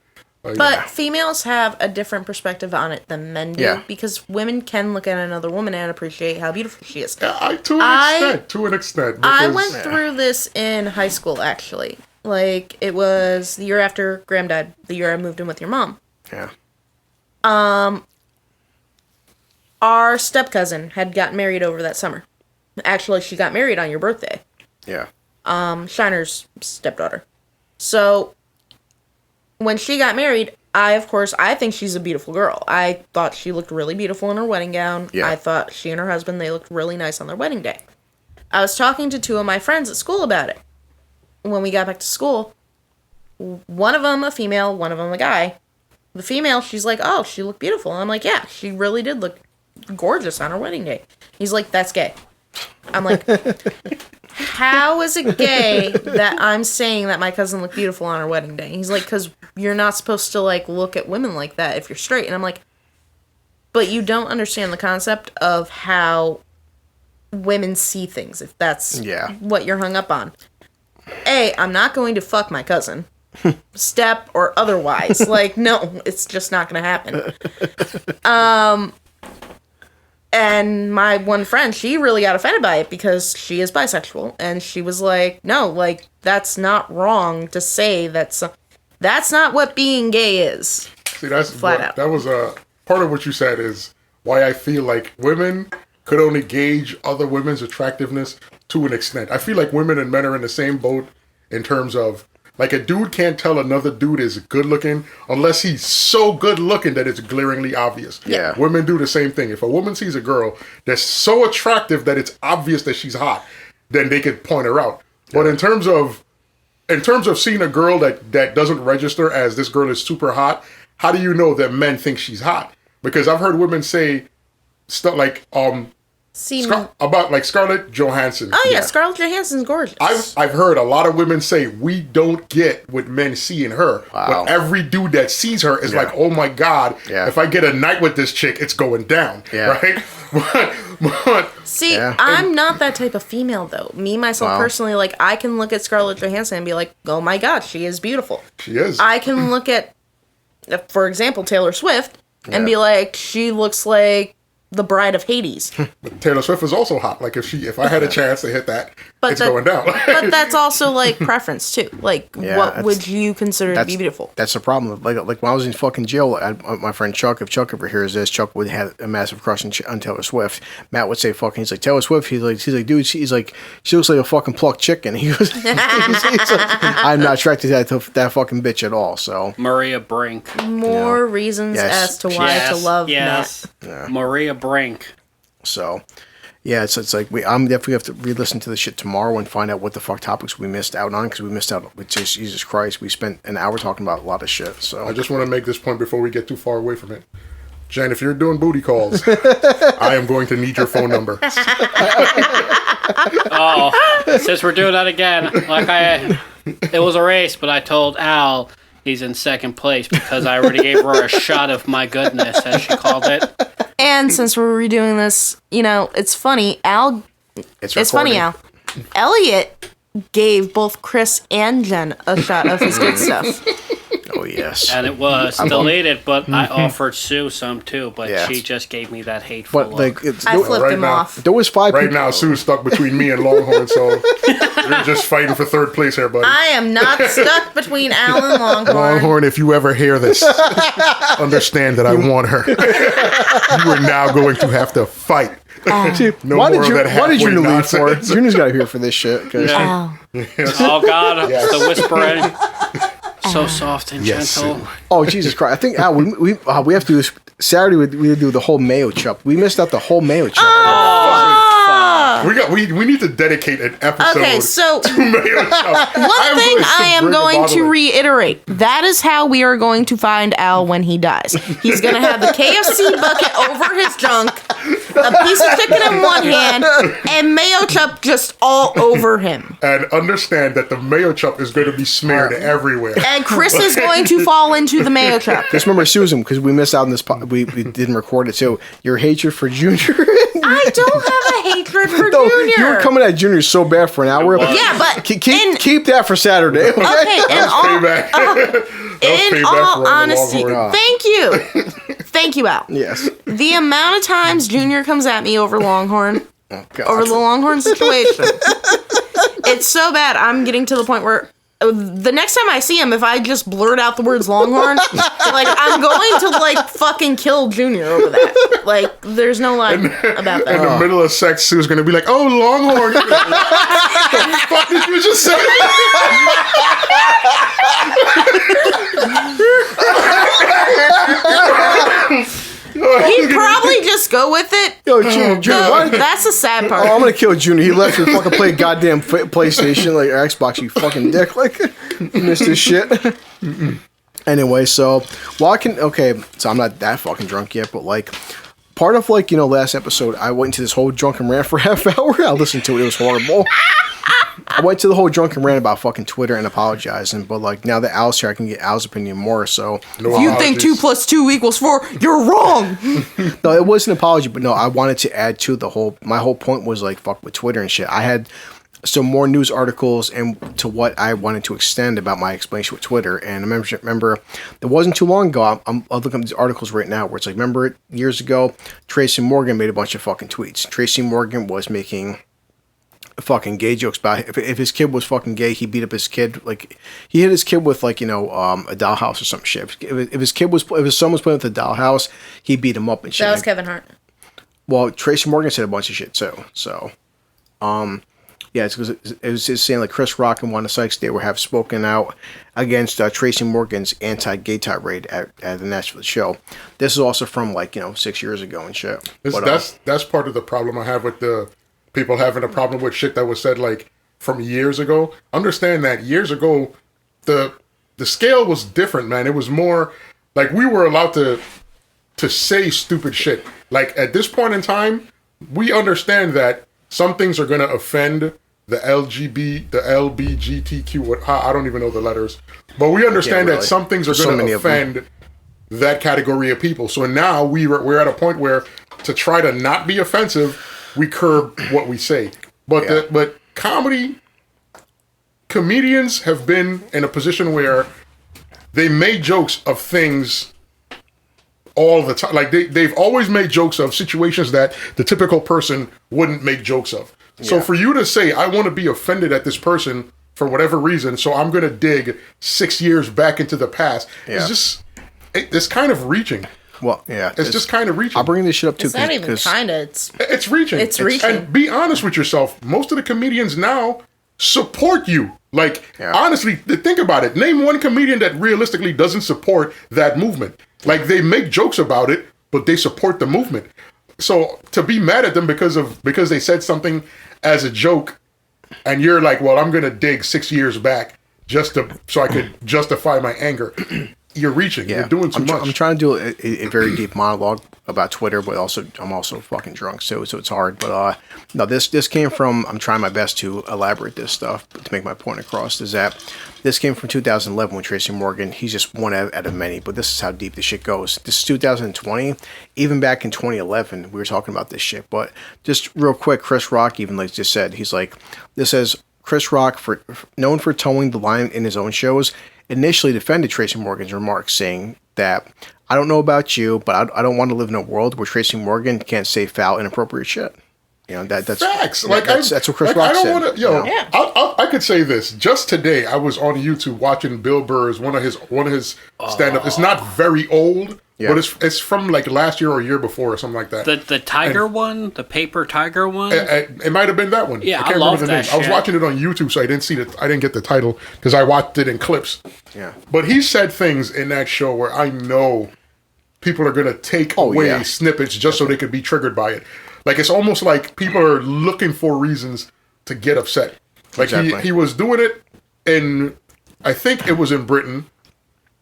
But females have a different perspective on it than men do, because women can look at another woman and appreciate how beautiful she is. To an extent. I went through this in high school, actually. Like, it was the year after Graham died, the year I moved in with your mom. Yeah. Our step-cousin had gotten married over that summer. Actually, she got married on your birthday. Yeah. Shiner's stepdaughter. So, when she got married, I think she's a beautiful girl. I thought she looked really beautiful in her wedding gown. Yeah. I thought she and her husband, they looked really nice on their wedding day. I was talking to 2 of my friends at school about it. When we got back to school, one of them a female, one of them a guy. The female, she's like, oh, she looked beautiful. And I'm like, yeah, she really did look gorgeous on her wedding day. He's like, that's gay. I'm like, how is it gay that I'm saying that my cousin looked beautiful on her wedding day? He's like, because you're not supposed to, like, look at women like that if you're straight. And I'm like, but you don't understand the concept of how women see things, if that's what you're hung up on. I'm not going to fuck my cousin. Step or otherwise. Like, no, it's just not going to happen. And my one friend, she really got offended by it because she is bisexual. And she was like, no, like, that's not wrong to say that's not what being gay is. See, that's flat out. That was part of what you said is why I feel like women could only gauge other women's attractiveness to an extent. I feel like women and men are in the same boat in terms of, like, a dude can't tell another dude is good looking unless he's so good looking that it's glaringly obvious. Yeah. Women do the same thing. If a woman sees a girl that's so attractive that it's obvious that she's hot, then they could point her out. But in terms of seeing a girl that doesn't register as this girl is super hot, how do you know that men think she's hot? Because I've heard women say stuff like about like Scarlett Johansson. Oh yeah, Scarlett Johansson's gorgeous. I've heard a lot of women say we don't get what men see in her. Wow. But every dude that sees her is like, oh my god, if I get a night with this chick, it's going down. Yeah. Right? but See, Yeah. I'm not that type of female, though. Me, myself, Wow. personally, like, I can look at Scarlett Johansson and be like, oh my god, she is beautiful. She is. I can look at, for example, Taylor Swift and Yeah. be like, she looks like the Bride of Hades. But Taylor Swift is also hot. Like if I had a chance to hit that, But it's that- going down. But that's also, like, preference, too. Like, Yeah, what that's- would you consider to be beautiful? That's the problem. Like when I was in fucking jail, my friend Chuck, if Chuck ever hears this, Chuck would have a massive crush on Taylor Swift. Matt would say fucking, he's like, Taylor Swift, he's like, dude, he's like, she looks like a fucking plucked chicken. He goes, he's like, I'm not attracted to that fucking bitch at all. So Maria Brink. More reasons Yes. as to why to love yes. Matt. Maria Brink. So, yeah, it's like I'm definitely have to re-listen to the shit tomorrow and find out what the fuck topics we missed out on, because we missed out with just Jesus Christ. We spent an hour talking about a lot of shit. So I just want to make this point before we get too far away from it. Jen, if you're doing booty calls, I am going to need your phone number. Oh, since we're doing that again, it was a race, but I told Al he's in second place because I already gave her a shot of my goodness, as she called it. And since we're redoing this, it's funny. It's funny, Al. Elliot gave both Chris and Jen a shot of his good stuff. Oh yes. And it was deleted, but I offered Sue some too, but Yeah. she just gave me that hateful But look. like, I flipped right him now. off. there was 5 Right people. now, Sue's stuck between me and Longhorn, so you're just fighting for third place here, buddy. I am not stuck between Al and Longhorn. Longhorn, if you ever hear this, understand that I want her. You are now going to have to fight. No why more did of you? that Why did halfway you leave for? nonsense. Junior's got to hear for this shit. 'Cause- Yeah. Al. Oh God, Yes. the whispering. So soft and Yes, gentle. Sue. Oh Jesus Christ! I think we have to do this Saturday. We do the whole mayo chup. We missed out the whole mayo chup. We need to dedicate an episode Okay, so to Mayo Chup. one thing I am going to reiterate. That is how we are going to find Al when he dies. He's going to have the KFC bucket over his junk, a piece of chicken in one hand, and mayo chup just all over him. And understand that the Mayo Chup is going to be smeared everywhere. And Chris is going to fall into the mayo chup. Just remember, Susan, because we missed out on this. We didn't record it. So your hatred for Junior. I don't have a hatred for No, Junior. you were coming at Junior so bad for an hour. was. Yeah, but Keep that for Saturday. Okay? okay, Payback. in payback all for all the honesty, Longhorn. thank you, Al. Yes. The amount of times Junior comes at me over Longhorn, Oh, God. over the Longhorn situation, it's so bad. I'm getting to the point where the next time I see him, if I just blurt out the words Longhorn, like I'm going to like fucking kill Junior over that. Like there's no lie about In the that. middle of sex, Sue's going to be like, oh, Longhorn. You're like, what the fuck did you just say? He'd probably just go with it. Yo, Junior, So, why? that's the sad Oh, part. I'm gonna kill Junior. He left to fucking play goddamn PlayStation, like or Xbox. You fucking dick. Like, you missed this shit. Anyway, so so I'm not that fucking drunk yet, but like. Part of last episode, I went into this whole drunken rant for half hour. I listened to it; it was horrible. I went to the whole drunken rant about fucking Twitter and apologizing, but like now that Al's here, I can get Al's opinion more. So No If you think 2 apologies. + 2 = 4, you're wrong. no, it wasn't an apology, but no, I wanted to add to the whole. My whole point was like fuck with Twitter and shit. I had some more news articles and to what I wanted to extend about my explanation with Twitter. And I remember it wasn't too long ago. I'm looking at these articles right now where it's like, remember years ago, Tracy Morgan made a bunch of fucking tweets. Tracy Morgan was making fucking gay jokes about if his kid was fucking gay, he beat up his kid. Like he hit his kid with a dollhouse or some shit. If his son was playing with a dollhouse, he beat him up and shit. That was Kevin Hart. Well, Tracy Morgan said a bunch of shit too. So, yeah, it's because it was just saying like Chris Rock and Wanda Sykes, they have spoken out against Tracy Morgan's anti-gay tirade at the Nashville show. This is also from 6 years ago and shit. That's part of the problem I have with the people having a problem with shit that was said from years ago. Understand that years ago, the scale was different, man. It was more like we were allowed to say stupid shit. Like at this point in time, we understand that some things are going to offend the LBGTQ. I don't even know the letters, but we understand really. that some things are There's going so to many of them. offend that category of people. So now we're at a point where to try to not be offensive, we curb what we say. But but comedians have been in a position where they made jokes of things all the time. Like they've always made jokes of situations that the typical person wouldn't make jokes of. So for you to say, I want to be offended at this person for whatever reason, so I'm going to dig 6 years back into the past, it's kind of reaching. Well, yeah. It's just kind of reaching. I'll bring this shit up too. It's not even kind of. It's reaching. It's reaching. And be honest with yourself. Most of the comedians now support you. Like, honestly, think about it. Name one comedian that realistically doesn't support that movement. Like, they make jokes about it, but they support the movement. So to be mad at them because they said something as a joke, and you're like, well, I'm gonna dig 6 years back so I could justify my anger. You're reaching. You're doing too much. I'm trying to do a very deep monologue about Twitter, but I'm also fucking drunk, so it's hard. But no, this came from. I'm trying my best to elaborate this stuff to make my point across. Is that this came from 2011 when Tracy Morgan. He's just one out of many, but this is how deep this shit goes. This is 2020. Even back in 2011, we were talking about this shit. But just real quick, Chris Rock even like just said, he's like, this says Chris Rock, known for towing the line in his own shows, initially defended Tracy Morgan's remarks, saying that, I don't know about you, but I don't want to live in a world where Tracy Morgan can't say foul, inappropriate shit. You know, that's facts. That's what Chris Rock said. I don't want to. I could say this. Just today, I was on YouTube watching Bill Burr's one of his stand-up. It's not very old, but it's from like last year or a year before or something like that. The tiger one, the paper tiger one. It might have been that one. Yeah, I can't remember the name. I was watching it on YouTube, so I didn't get the title because I watched it in clips. Yeah, but he said things in that show where I know people are going to take away snippets just so they could be triggered by it. Like, it's almost like people are looking for reasons to get upset. Like, he was doing it in, I think it was in Britain,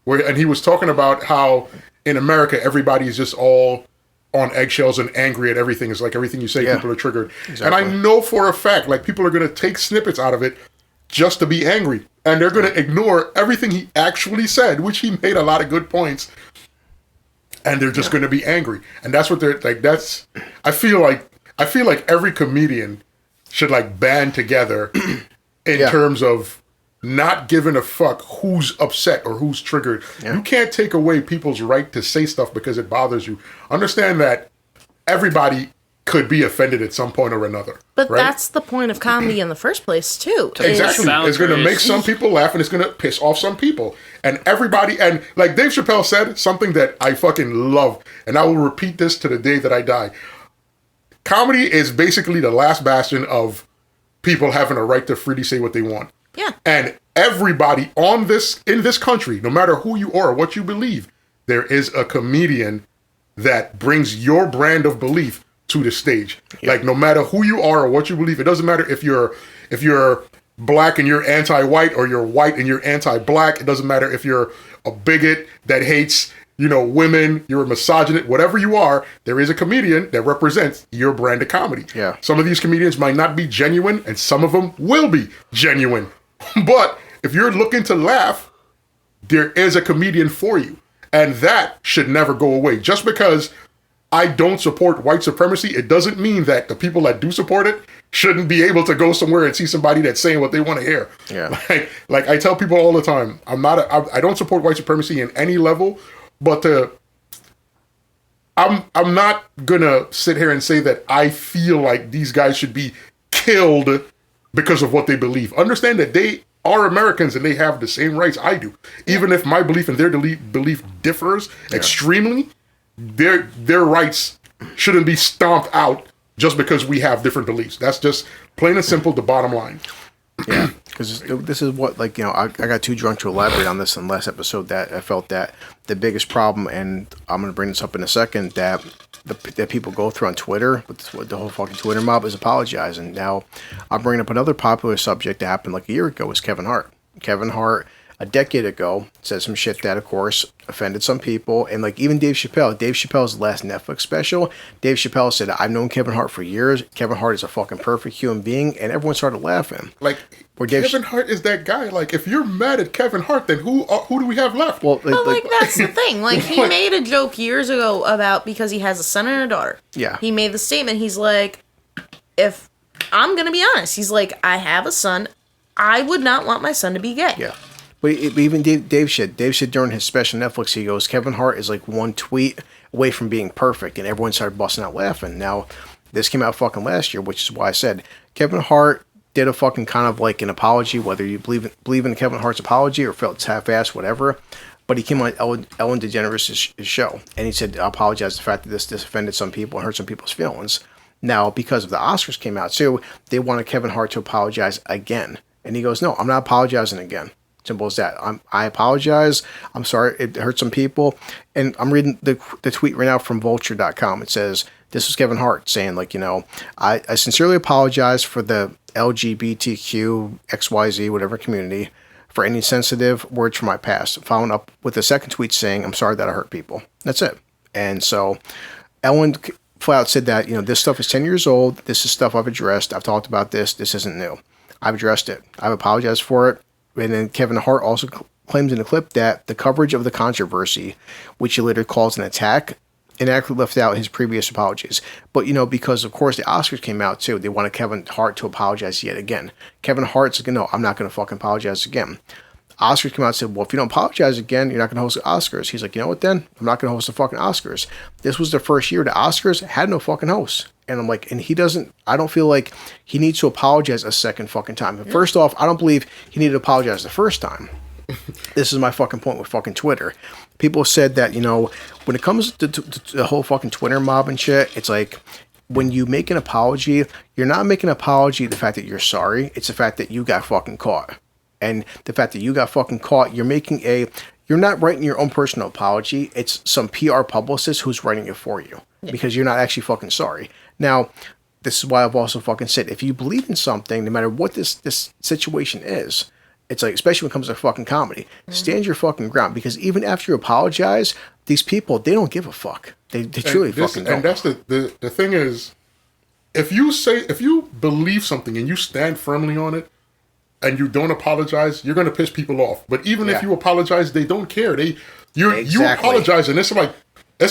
and he was talking about how in America, everybody's just all on eggshells and angry at everything. It's like everything you say, people are triggered. Exactly. And I know for a fact, like, people are going to take snippets out of it just to be angry. And they're going to ignore everything he actually said, which he made a lot of good points. And they're just going to be angry, and that's what they're like. I feel like every comedian should like band together in terms of not giving a fuck who's upset or who's triggered. You can't take away people's right to say stuff because it bothers you. Understand that everybody could be offended at some point or another. But that's the point of comedy in the first place, too. Exactly. It's going to make some people laugh and it's going to piss off some people. And everybody, and like Dave Chappelle said, something that I fucking love, and I will repeat this to the day that I die. Comedy is basically the last bastion of people having a right to freely say what they want. Yeah. And everybody in this country, no matter who you are or what you believe, there is a comedian that brings your brand of belief to the stage. Like, no matter who you are or what you believe, it doesn't matter if you're black and you're anti-white or you're white and you're anti-black. It doesn't matter if you're a bigot that hates, women, you're a misogynist, whatever you are, there is a comedian that represents your brand of comedy. Yeah. Some of these comedians might not be genuine and some of them will be genuine. But if you're looking to laugh, there is a comedian for you. And that should never go away. Just because I don't support white supremacy, it doesn't mean that the people that do support it shouldn't be able to go somewhere and see somebody that's saying what they want to hear. Yeah. Like I tell people all the time, I don't support white supremacy in any level, but I'm not gonna sit here and say that I feel like these guys should be killed because of what they believe. Understand that they are Americans and they have the same rights I do. Even if my belief and their belief differs extremely, their rights shouldn't be stomped out just because we have different beliefs. That's just plain and simple the bottom line. Yeah, because this is what, like, I got too drunk to elaborate on this in the last episode, that I felt that the biggest problem, and I'm going to bring this up in a second, that people go through on Twitter, with the whole fucking Twitter mob, is apologizing. Now, I'm bringing up another popular subject that happened like a year ago, was Kevin Hart. Kevin Hart, a decade ago, said some shit that, of course, offended some people. And, like, even Dave Chappelle's last Netflix special, Dave Chappelle said, I've known Kevin Hart for years. Kevin Hart is a fucking perfect human being. And everyone started laughing. Like, Kevin Hart is that guy. Like, if you're mad at Kevin Hart, then who do we have left? Well, that's the thing. Like, he made a joke years ago about, because he has a son and a daughter. Yeah. He made the statement, he's like, if I'm going to be honest, he's like, I have a son. I would not want my son to be gay. Yeah. But even Dave said during his special Netflix, he goes, Kevin Hart is like one tweet away from being perfect, and everyone started busting out laughing. Now, this came out fucking last year, which is why I said Kevin Hart did a fucking kind of like an apology, whether you believe in Kevin Hart's apology or felt it's half-assed, whatever. But he came on Ellen DeGeneres' show, and he said, I apologize for the fact that this offended some people and hurt some people's feelings. Now, because of the Oscars came out too, they wanted Kevin Hart to apologize again. And he goes, no, I'm not apologizing again. Simple as that. I apologize. I'm sorry. It hurt some people. And I'm reading the tweet right now from vulture.com. It says, this was Kevin Hart saying, like, I sincerely apologize for the LGBTQ, XYZ, whatever community, for any sensitive words from my past. Following up with a second tweet saying, I'm sorry that I hurt people. That's it. And so Ellen flat out said that, this stuff is 10 years old. This is stuff I've addressed. I've talked about this. This isn't new. I've addressed it. I've apologized for it. And then Kevin Hart also claims in the clip that the coverage of the controversy, which he later calls an attack, inaccurately left out his previous apologies. But, because, of course, the Oscars came out, too. They wanted Kevin Hart to apologize yet again. Kevin Hart's like, no, I'm not going to fucking apologize again. Oscars came out and said, well, if you don't apologize again, you're not going to host the Oscars. He's like, you know what, then? I'm not going to host the fucking Oscars. This was the first year the Oscars had no fucking host. And I'm like, and I don't feel like he needs to apologize a second fucking time. First off, I don't believe he needed to apologize the first time. This is my fucking point with fucking Twitter. People said that, when it comes to the whole fucking Twitter mob and shit, it's like, when you make an apology, you're not making an apology the fact that you're sorry. It's the fact that you got fucking caught. And the fact that you got fucking caught, you're not writing your own personal apology. It's some PR publicist who's writing it for you. Yeah. Because you're not actually fucking sorry. Now, this is why I've also fucking said, if you believe in something, no matter what this situation is, it's like, especially when it comes to fucking comedy, stand your fucking ground. Because even after you apologize, these people, they don't give a fuck. They truly fucking don't. And that's the thing is, if you believe something and you stand firmly on it, and you don't apologize, you're going to piss people off. But even if you apologize, they don't care. You apologize, and it's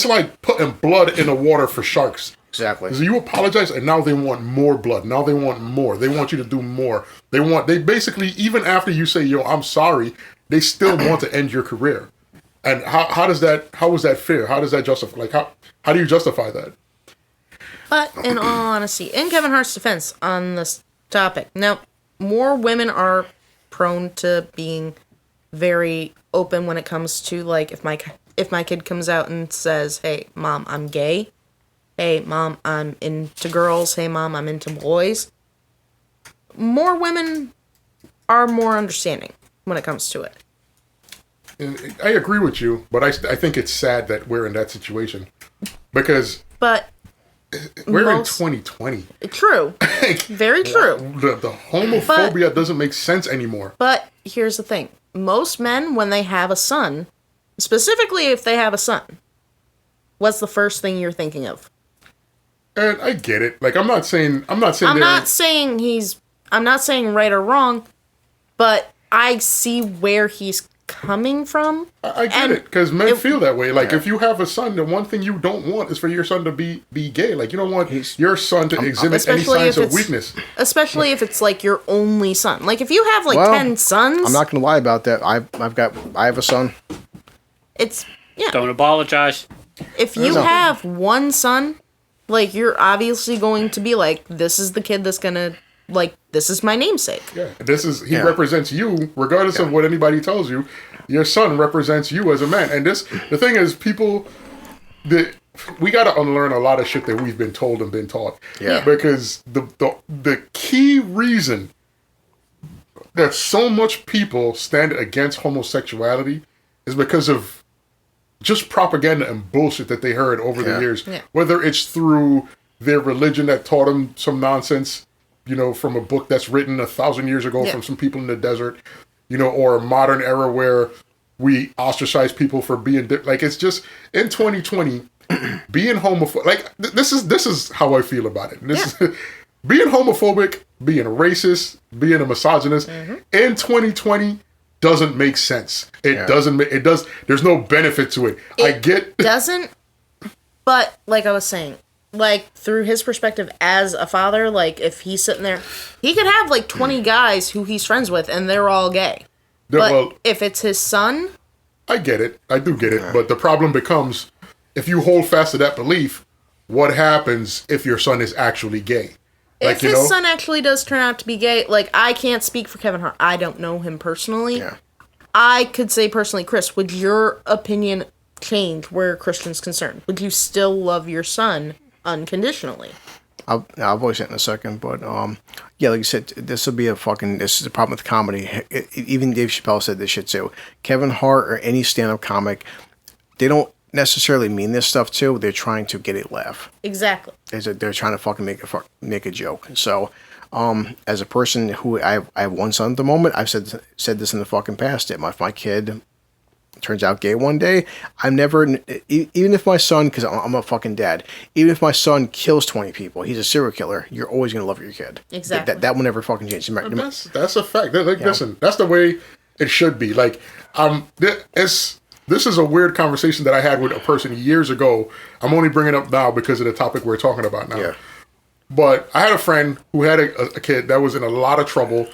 like putting blood in the water for sharks. Exactly. So you apologize, and now they want more blood. Now they want more. They want you to do more. They basically, even after you say, yo, I'm sorry, they still want to end your career. And how is that fair? How does that justify? Like, how do you justify that? But in all honesty, in Kevin Hart's defense on this topic, now, more women are prone to being very open when it comes to, like, if my kid comes out and says, hey, Mom, I'm gay. Hey, Mom, I'm into girls. Hey, Mom, I'm into boys. More women are more understanding when it comes to it. And I agree with you, but I think it's sad that we're in that situation. Because... But... We're in 2020. True. Very true. The homophobia doesn't make sense anymore. But here's the thing. Most men, when they have a son, specifically if they have a son, what's the first thing you're thinking of? And I get it. Like, I'm not saying right or wrong, but I see where he's coming from. I get it, because men feel that way. Like, if you have a son, the one thing you don't want is for your son to be gay. Like, you don't want your son to exhibit any signs of weakness. Especially if it's, like, your only son. Like, if you have, like, 10 sons... I'm not going to lie about that. I have a son. It's... Yeah. Don't apologize. If you have one son, like, you're obviously going to be like, this is the kid that's going to... Like, this is my namesake. Yeah, he represents you, regardless of what anybody tells you. Your son represents you as a man. And the thing is, we got to unlearn a lot of shit that we've been told and been taught. Yeah. Because the key reason that so much people stand against homosexuality is because of just propaganda and bullshit that they heard over the years. Yeah. Whether it's through their religion that taught them some nonsense, from a book that's written 1,000 years ago from some people in the desert, or a modern era where we ostracize people for being like, it's just in 2020, being homophobic. Like, this is how I feel about it. Being homophobic, being a racist, being a misogynist in 2020 doesn't make sense. It does. There's no benefit to it. I get doesn't. But like I was saying, like, through his perspective as a father, like, if he's sitting there, he could have, like, 20 guys who he's friends with, and they're all gay. But if it's his son... I get it. I do get it. But the problem becomes, if you hold fast to that belief, what happens if your son is actually gay? If his son actually does turn out to be gay, like, I can't speak for Kevin Hart. I don't know him personally. Yeah. I could say personally, Chris, would your opinion change where Christian's concerned? Would you still love your son unconditionally? I'll voice it in a second, but yeah, like you said, this is the problem with comedy. Even Dave Chappelle said this shit too. Kevin Hart or any stand-up comic, they don't necessarily mean this stuff too. They're trying to get a laugh. Exactly. They're trying to fucking make a joke. So, as a person who I have one son at the moment, I've said this in the fucking past. If my kid turns out gay one day, I'm never, even if my son, because I'm a fucking dad, even if my son kills 20 people, he's a serial killer, you're always going to love your kid. Exactly. That will never fucking change. That's a fact. Listen, that's the way it should be. Like, this is a weird conversation that I had with a person years ago. I'm only bringing it up now because of the topic we're talking about now. Yeah. But I had a friend who had a kid that was in a lot of trouble,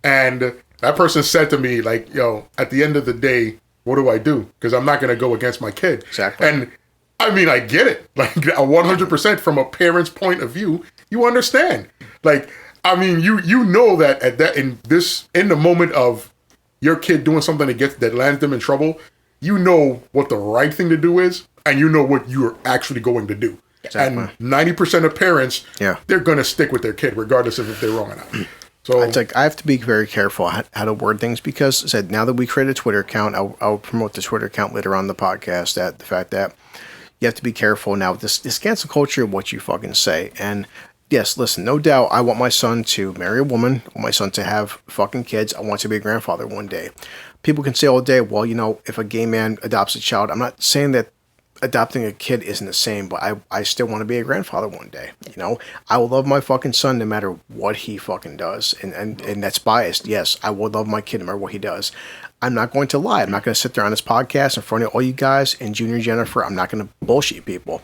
and that person said to me, like, yo, at the end of the day, what do I do? Because I'm not going to go against my kid. Exactly. And I mean, I get it. Like, 100% from a parent's point of view, you understand. Like, I mean, you know that in the moment of your kid doing something that lands them in trouble, you know what the right thing to do is, and you know what you're actually going to do. Exactly. And 90% of parents, they're going to stick with their kid, regardless of if they're wrong or not. So it's like I have to be very careful how to word things because now that we create a Twitter account, I'll promote the Twitter account later on in the podcast. That the fact that you have to be careful now with this cancel culture of what you fucking say. And yes, listen, no doubt, I want my son to marry a woman. I want my son to have fucking kids. I want to be a grandfather one day. People can say all day, well, if a gay man adopts a child, I'm not saying that adopting a kid isn't the same, but I still want to be a grandfather one day. I will love my fucking son no matter what he fucking does. And that's biased. Yes, I will love my kid no matter what he does. I'm not going to lie. I'm not going to sit there on this podcast in front of all you guys and Junior Jennifer. I'm not going to bullshit people.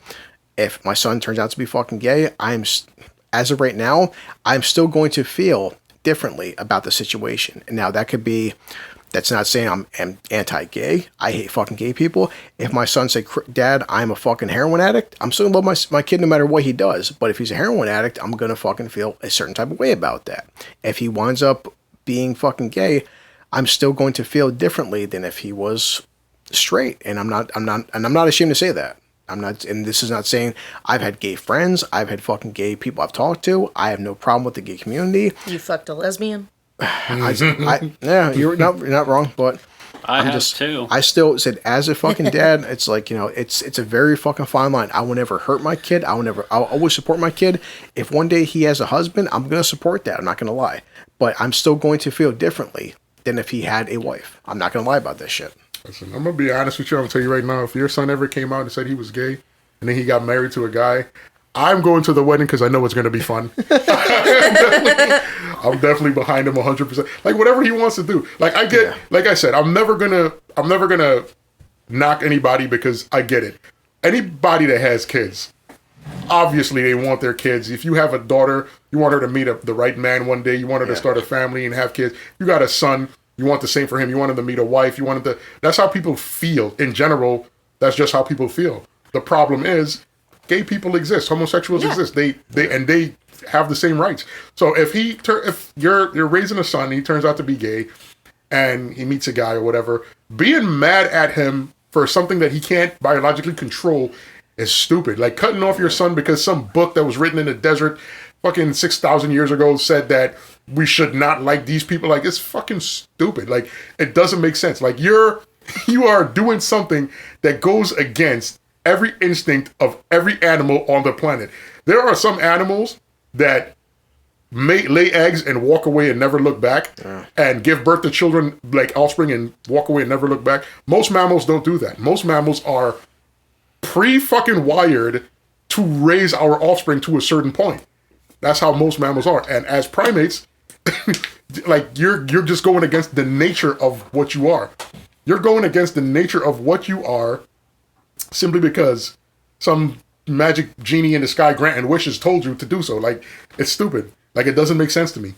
If my son turns out to be fucking gay, as of right now, I'm still going to feel differently about the situation. And now that's not saying I'm anti-gay. I hate fucking gay people. If my son say, Dad, I'm a fucking heroin addict, I'm still going to love my kid no matter what he does. But if he's a heroin addict, I'm going to fucking feel a certain type of way about that. If he winds up being fucking gay, I'm still going to feel differently than if he was straight. And I'm not ashamed to say that. And this is not saying I've had gay friends. I've had fucking gay people I've talked to. I have no problem with the gay community. You fucked a lesbian? Yeah, you're not wrong, but I have too. I still said, as a fucking dad, it's like, it's a very fucking fine line. I will never hurt my kid. I'll always support my kid. If one day he has a husband, I'm going to support that. I'm not going to lie, but I'm still going to feel differently than if he had a wife. I'm not going to lie about this shit. Listen, I'm going to be honest with you. I'm going to tell you right now, if your son ever came out and said he was gay and then he got married to a guy, I'm going to the wedding because I know it's going to be fun. I'm definitely behind him 100%. Like, whatever he wants to do. Like, like I said, I'm never gonna knock anybody because I get it. Anybody that has kids, obviously they want their kids. If you have a daughter, you want her to meet the right man one day. You want her to start a family and have kids. You got a son, you want the same for him. You want him to meet a wife. That's how people feel. In general, that's just how people feel. The problem is, gay people exist. Homosexuals exist. They have the same rights. So if you're raising a son, and he turns out to be gay, and he meets a guy or whatever, being mad at him for something that he can't biologically control is stupid. Like cutting off your son because some book that was written in the desert fucking 6,000 years ago said that we should not like these people. Like, it's fucking stupid. Like, it doesn't make sense. Like, you are doing something that goes against every instinct of every animal on the planet. There are some animals that lay eggs and walk away and never look back, and give birth to children, like offspring, and walk away and never look back. Most mammals don't do that. Most mammals are pre-fucking wired to raise our offspring to a certain point. That's how most mammals are. And as primates, like, you're just going against the nature of what you are. You're going against the nature of what you are simply because some magic genie in the sky granting wishes told you to do so. Like, it's stupid. Like, it doesn't make sense to me.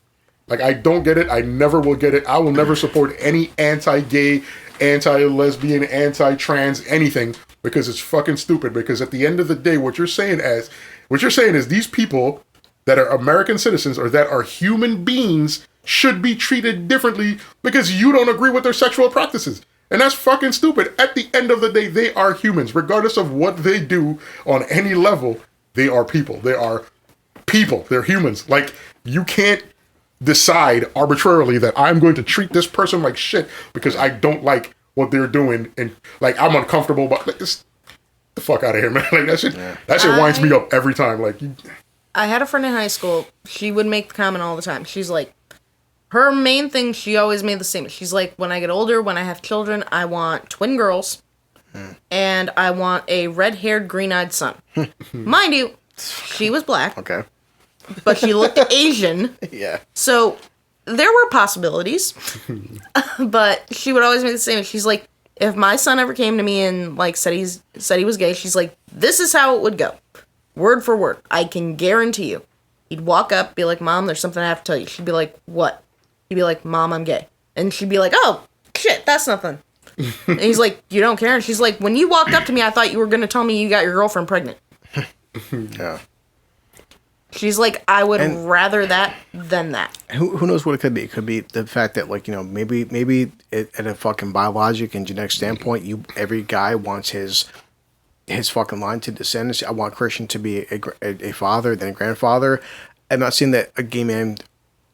Like, I don't get it. I never will get it. I will never support any anti-gay, anti-lesbian, anti-trans, anything, because it's fucking stupid. Because at the end of the day, what you're saying is these people that are American citizens or that are human beings should be treated differently because you don't agree with their sexual practices. And that's fucking stupid. At the end of the day, they are humans. Regardless of what they do on any level, they are people. They are people. They're humans. Like, you can't decide arbitrarily that I'm going to treat this person like shit because I don't like what they're doing and, like, I'm uncomfortable, but like, the fuck out of here, man. Like, that shit winds me up every time. Like, I had a friend in high school. She would make the comment all the time. She's like, her main thing, she always made the same. She's like, when I get older, when I have children, I want twin girls, and I want a red-haired, green-eyed son. Mind you, she was black. Okay. But she looked Asian. Yeah. So there were possibilities. But she would always make the same. She's like, if my son ever came to me and like said he was gay, she's like, this is how it would go. Word for word. I can guarantee you. He'd walk up, be like, Mom, there's something I have to tell you. She'd be like, what? He'd be like, Mom, I'm gay. And she'd be like, oh, shit, that's nothing. And he's like, you don't care? And she's like, when you walked up to me, I thought you were going to tell me you got your girlfriend pregnant. Yeah. She's like, I would rather that than that. Who knows what it could be? It could be the fact that, like, you know, maybe at a fucking biologic and genetic standpoint, every guy wants his fucking line to descend. I want Christian to be a father, then a grandfather. I'm not saying that a gay man,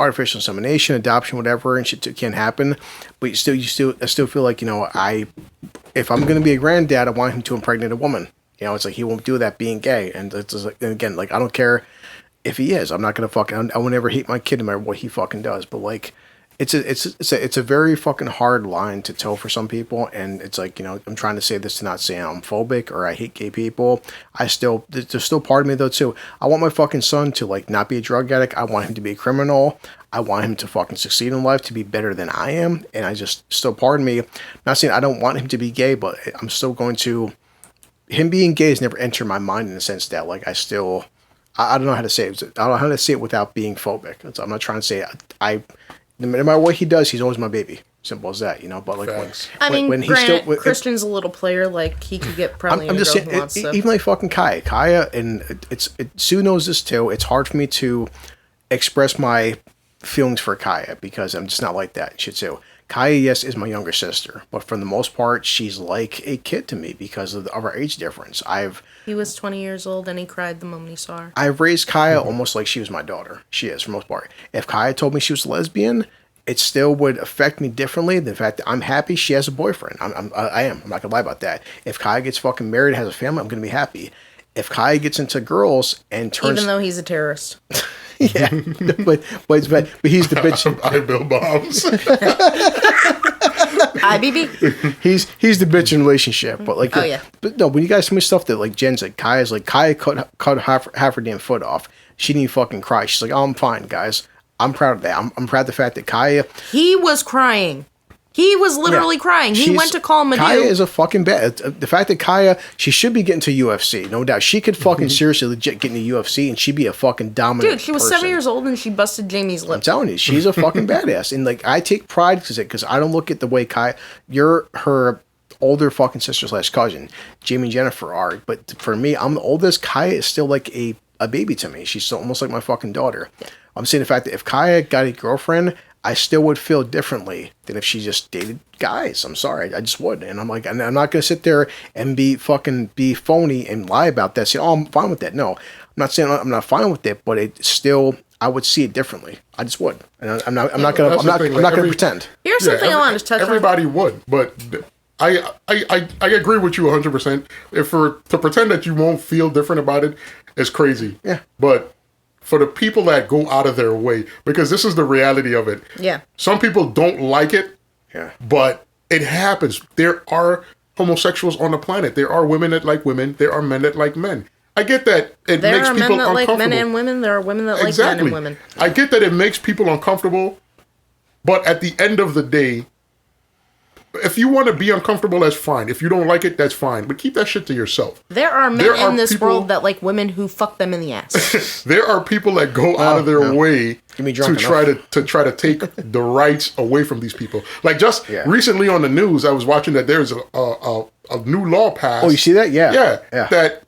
artificial insemination, adoption, whatever, and shit can't happen. But I still feel like, you know, if I'm gonna be a granddad, I want him to impregnate a woman. You know, it's like he won't do that being gay, and it's just like, and again, like, I don't care if he is. I'm not gonna I will never hate my kid no matter what he fucking does. But like, it's a very fucking hard line to toe for some people, and it's like, you know, I'm trying to say this to not say I'm phobic or I hate gay people. There's still part of me though too. I want my fucking son to, like, not be a drug addict. I want him to be a criminal. I want him to fucking succeed in life, to be better than I am. And I just, still part of me, not saying I don't want him to be gay, but I'm still going to, him being gay has never entered my mind in the sense that, like, I don't know how to say it. I don't know how to say it without being phobic. I'm not trying to say no matter what he does, he's always my baby. Simple as that, you know. But like, when he's still, Christian's a little player. Like, he could get probably. I'm just saying, even like fucking Kaya, and Sue knows this too. It's hard for me to express my feelings for Kaya because I'm just not like that. Shit too. Kaya, yes, is my younger sister, but for the most part, she's like a kid to me because of our age difference. He was 20 years old and he cried the moment he saw her. I've raised Kaya almost like she was my daughter. She is, for the most part. If Kaya told me she was lesbian, it still would affect me differently than the fact that I'm happy she has a boyfriend. I am. I'm not gonna lie about that. If Kaya gets fucking married, has a family, I'm gonna be happy. If Kaya gets into girls and turns, even though he's a terrorist. Yeah, but he's the bitch. I build bombs. IBB. He's the bitch in relationship, but like, yeah. But no, when you guys tell me stuff that like Jen's like, Kaya cut half her damn foot off. She didn't even fucking cry. She's like, oh, I'm fine, guys. I'm proud of that. I'm proud of the fact that Kaya. He was crying. He was literally crying. He went to call Madhu. Kaya is a fucking bad. The fact that Kaya, she should be getting to UFC, no doubt. She could fucking seriously legit get into UFC, and she'd be a fucking dominant. Dude, she was 7 years old and she busted Jamie's lip. I'm telling you, she's a fucking badass, and like, I take pride because I don't look at the way Kaya. You're her older fucking sister / cousin. Jamie and Jennifer are, but for me, I'm the oldest. Kaya is still like a baby to me. She's still almost like my fucking daughter. Yeah. I'm saying the fact that if Kaya got a girlfriend, I still would feel differently than if she just dated guys. I'm sorry, I just would. And I'm like, I'm not gonna sit there and be phony and lie about that. Say, oh, I'm fine with that. No, I'm not saying I'm not fine with it, but it still, I would see it differently. I just would, and I'm not gonna pretend. Here's something I wanted to touch on. Everybody would, but I agree with you 100%. To pretend that you won't feel different about it is crazy. Yeah, but for the people that go out of their way, because this is the reality of it. Yeah. Some people don't like it. Yeah. But it happens. There are homosexuals on the planet. There are women that like women. There are men that like men. I get that it makes people uncomfortable. There are men that like men and women. There are women that like men and women. I get that it makes people uncomfortable. But at the end of the day, if you want to be uncomfortable, that's fine. If you don't like it, that's fine. But keep that shit to yourself. There are men in this world that like women who fuck them in the ass. There are people that go out of their way to try to take the rights away from these people. Like just recently on the news, I was watching that there's a new law passed. Oh, you see that? Yeah. Yeah. That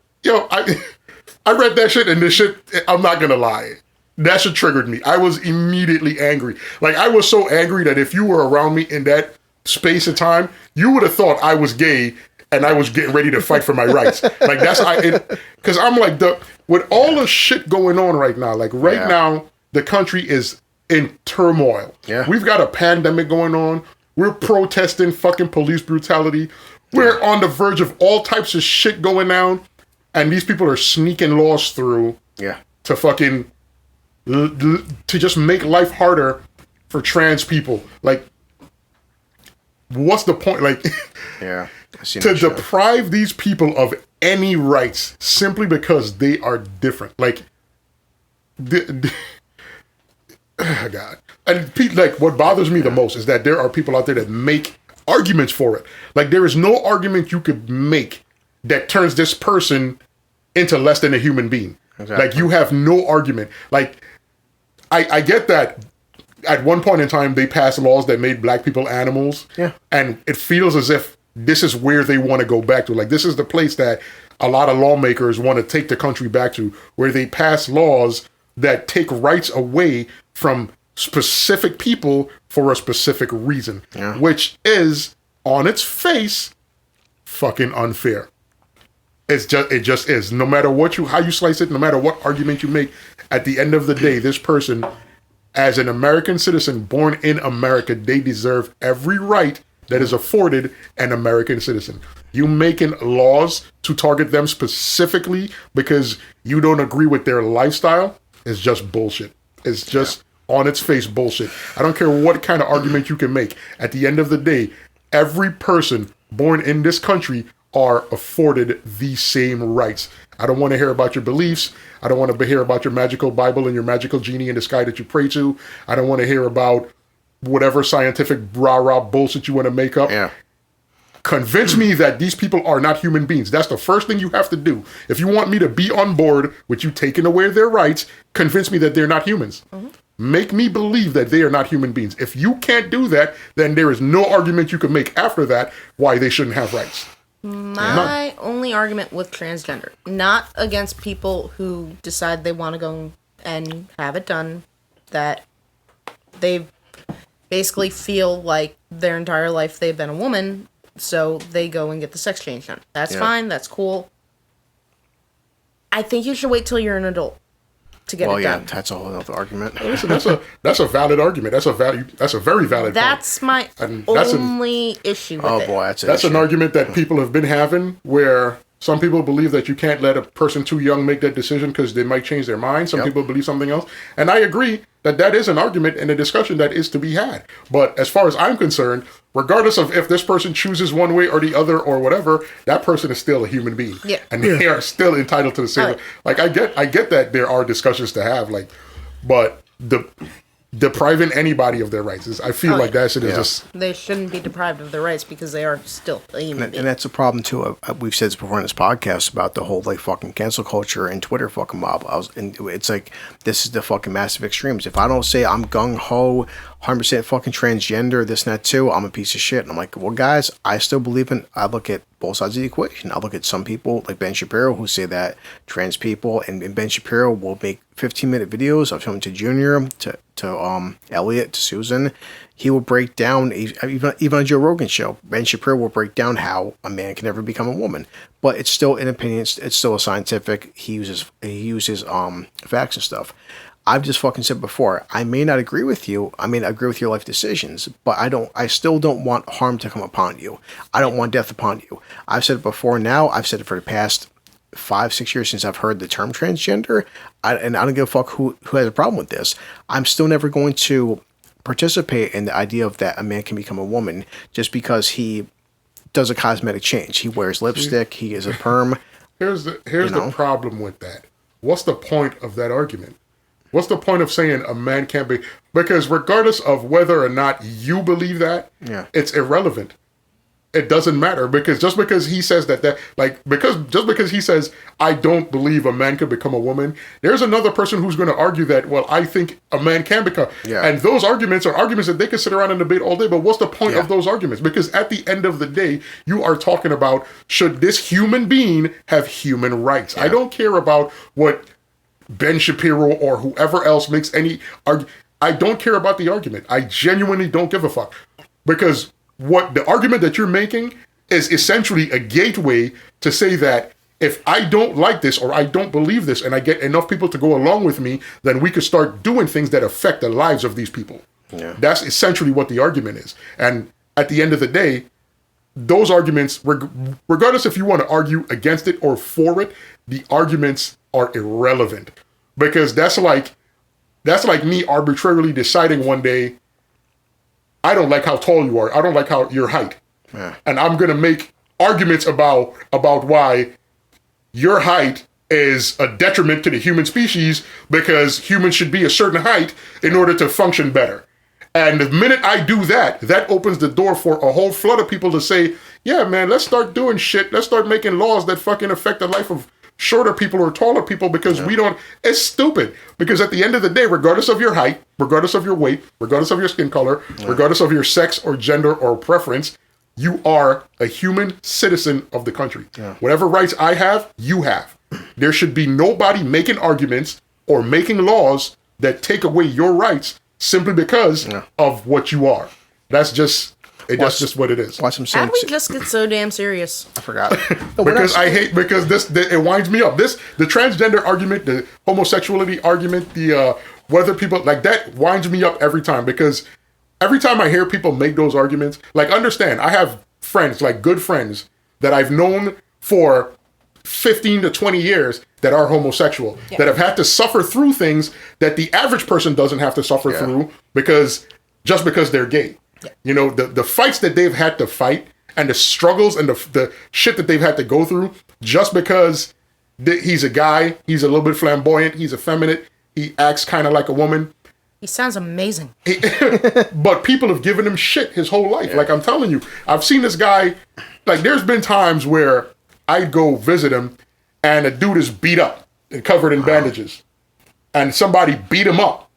I read that shit, and this shit, I'm not gonna lie, that shit triggered me. I was immediately angry. Like I was so angry that if you were around me in that space of time, you would have thought I was gay and I was getting ready to fight for my rights. Like that's because I'm like with all the shit going on right now. Like now, the country is in turmoil. Yeah, we've got a pandemic going on. We're protesting fucking police brutality. We're on the verge of all types of shit going down, and these people are sneaking laws through. To fucking to just make life harder for trans people. Like. What's the point? Like, to deprive these people of any rights simply because they are different. Like, oh God. And like, what bothers me the most is that there are people out there that make arguments for it. Like, there is no argument you could make that turns this person into less than a human being. Exactly. Like, you have no argument. Like, I get that. At one point in time, they passed laws that made black people animals. Yeah. And it feels as if this is where they want to go back to. Like, this is the place that a lot of lawmakers want to take the country back to, where they pass laws that take rights away from specific people for a specific reason, which is, on its face, fucking unfair. It just is. No matter how you slice it, no matter what argument you make, at the end of the day, this person, as an American citizen born in America, they deserve every right that is afforded an American citizen. You making laws to target them specifically because you don't agree with their lifestyle is just bullshit. It's just on its face bullshit. I don't care what kind of argument you can make. At the end of the day, every person born in this country are afforded the same rights. I don't want to hear about your beliefs. I don't want to hear about your magical Bible and your magical genie in the sky that you pray to. I don't want to hear about whatever scientific rah-rah bullshit you want to make up. Convince me that these people are not human beings. That's the first thing you have to do. If you want me to be on board with you taking away their rights, convince me that they're not humans. Make me believe that they are not human beings. If you can't do that, then there is no argument you can make after that why they shouldn't have rights. My only argument with transgender, not against people who decide they want to go and have it done, that they basically feel like their entire life they've been a woman, so they go and get the sex change done. That's fine, that's cool. I think you should wait till you're an adult to get it done. That's a whole other argument. Listen, that's a valid argument. That's a very valid that's point. That's my only issue with it. Boy, that's an argument that people have been having, where some people believe that you can't let a person too young make that decision because they might change their mind. Some people believe something else. And I agree that is an argument and a discussion that is to be had. But as far as I'm concerned, regardless of if this person chooses one way or the other or whatever, that person is still a human being. Yeah. And they are still entitled to the same. Like, I get that there are discussions to have, like, but depriving anybody of their rights I feel like that shit is just... They shouldn't be deprived of their rights because they are still a human being. And that's a problem too. We've said this before in this podcast about the whole like fucking cancel culture and Twitter fucking mob. And it's like, this is the fucking massive extremes. If I don't say I'm gung-ho, 100% fucking transgender, this and that too, I'm a piece of shit. And I'm like, well guys, I still believe I look at both sides of the equation. I look at some people like Ben Shapiro who say that trans people, and Ben Shapiro will make 15-minute videos of him to Junior, to Elliot, to Susan. He will break down, even on Joe Rogan's show, Ben Shapiro will break down how a man can never become a woman. But it's still an opinion, it's still a scientific, he uses facts and stuff. I've just fucking said before, I may not agree with you. I may not agree with your life decisions, but I still don't want harm to come upon you. I don't want death upon you. I've said it before now. I've said it for the past 5-6 years since I've heard the term transgender. And I don't give a fuck who has a problem with this. I'm still never going to participate in the idea of that a man can become a woman just because he does a cosmetic change. He wears lipstick. He is a perm. Here's the problem with that. What's the point of that argument? What's the point of saying a man can't be... Because regardless of whether or not you believe that, it's irrelevant. it doesn't matter, because just because he says because he says I don't believe a man could become a woman, there's another person who's going to argue that, well, I think a man can become. Yeah. And those arguments are arguments that they can sit around and debate all day. But what's the point of those arguments? Because at the end of the day, you are talking about, should this human being have human rights? I don't care about what Ben Shapiro or whoever else makes any argument. I don't care about the argument. I genuinely don't give a fuck. Because what the argument that you're making is essentially a gateway to say that if I don't like this or I don't believe this and I get enough people to go along with me, then we could start doing things that affect the lives of these people. Yeah. That's essentially what the argument is. And at the end of the day, those arguments, regardless if you want to argue against it or for it, the arguments are irrelevant. Because that's like me arbitrarily deciding one day, I don't like how tall you are. I don't like how your height. Yeah. And I'm going to make arguments about why your height is a detriment to the human species, because humans should be a certain height in order to function better. And the minute I do that, that opens the door for a whole flood of people to say, yeah, man, let's start doing shit. Let's start making laws that fucking affect the life of shorter people or taller people, because we don't. It's stupid. Because at the end of the day, regardless of your height, regardless of your weight, regardless of your skin color, regardless of your sex or gender or preference, you are a human citizen of the country. Yeah. Whatever rights I have, you have. There should be nobody making arguments or making laws that take away your rights simply because of what you are. That's just what it is. Watch him How do we just get so damn serious? I forgot. Because it winds me up. The transgender argument, the homosexuality argument, the whether people like that winds me up every time, because every time I hear people make those arguments, like, understand, I have friends, like good friends that I've known for 15 to 20 years that are homosexual, that have had to suffer through things that the average person doesn't have to suffer through because they're gay. You know, the fights that they've had to fight and the struggles and the shit that they've had to go through just because he's a guy, he's a little bit flamboyant, he's effeminate, he acts kind of like a woman. He sounds amazing. But people have given him shit his whole life. Yeah. Like, I'm telling you, I've seen this guy, like, there's been times where I'd go visit him and a dude is beat up and covered in bandages. And somebody beat him up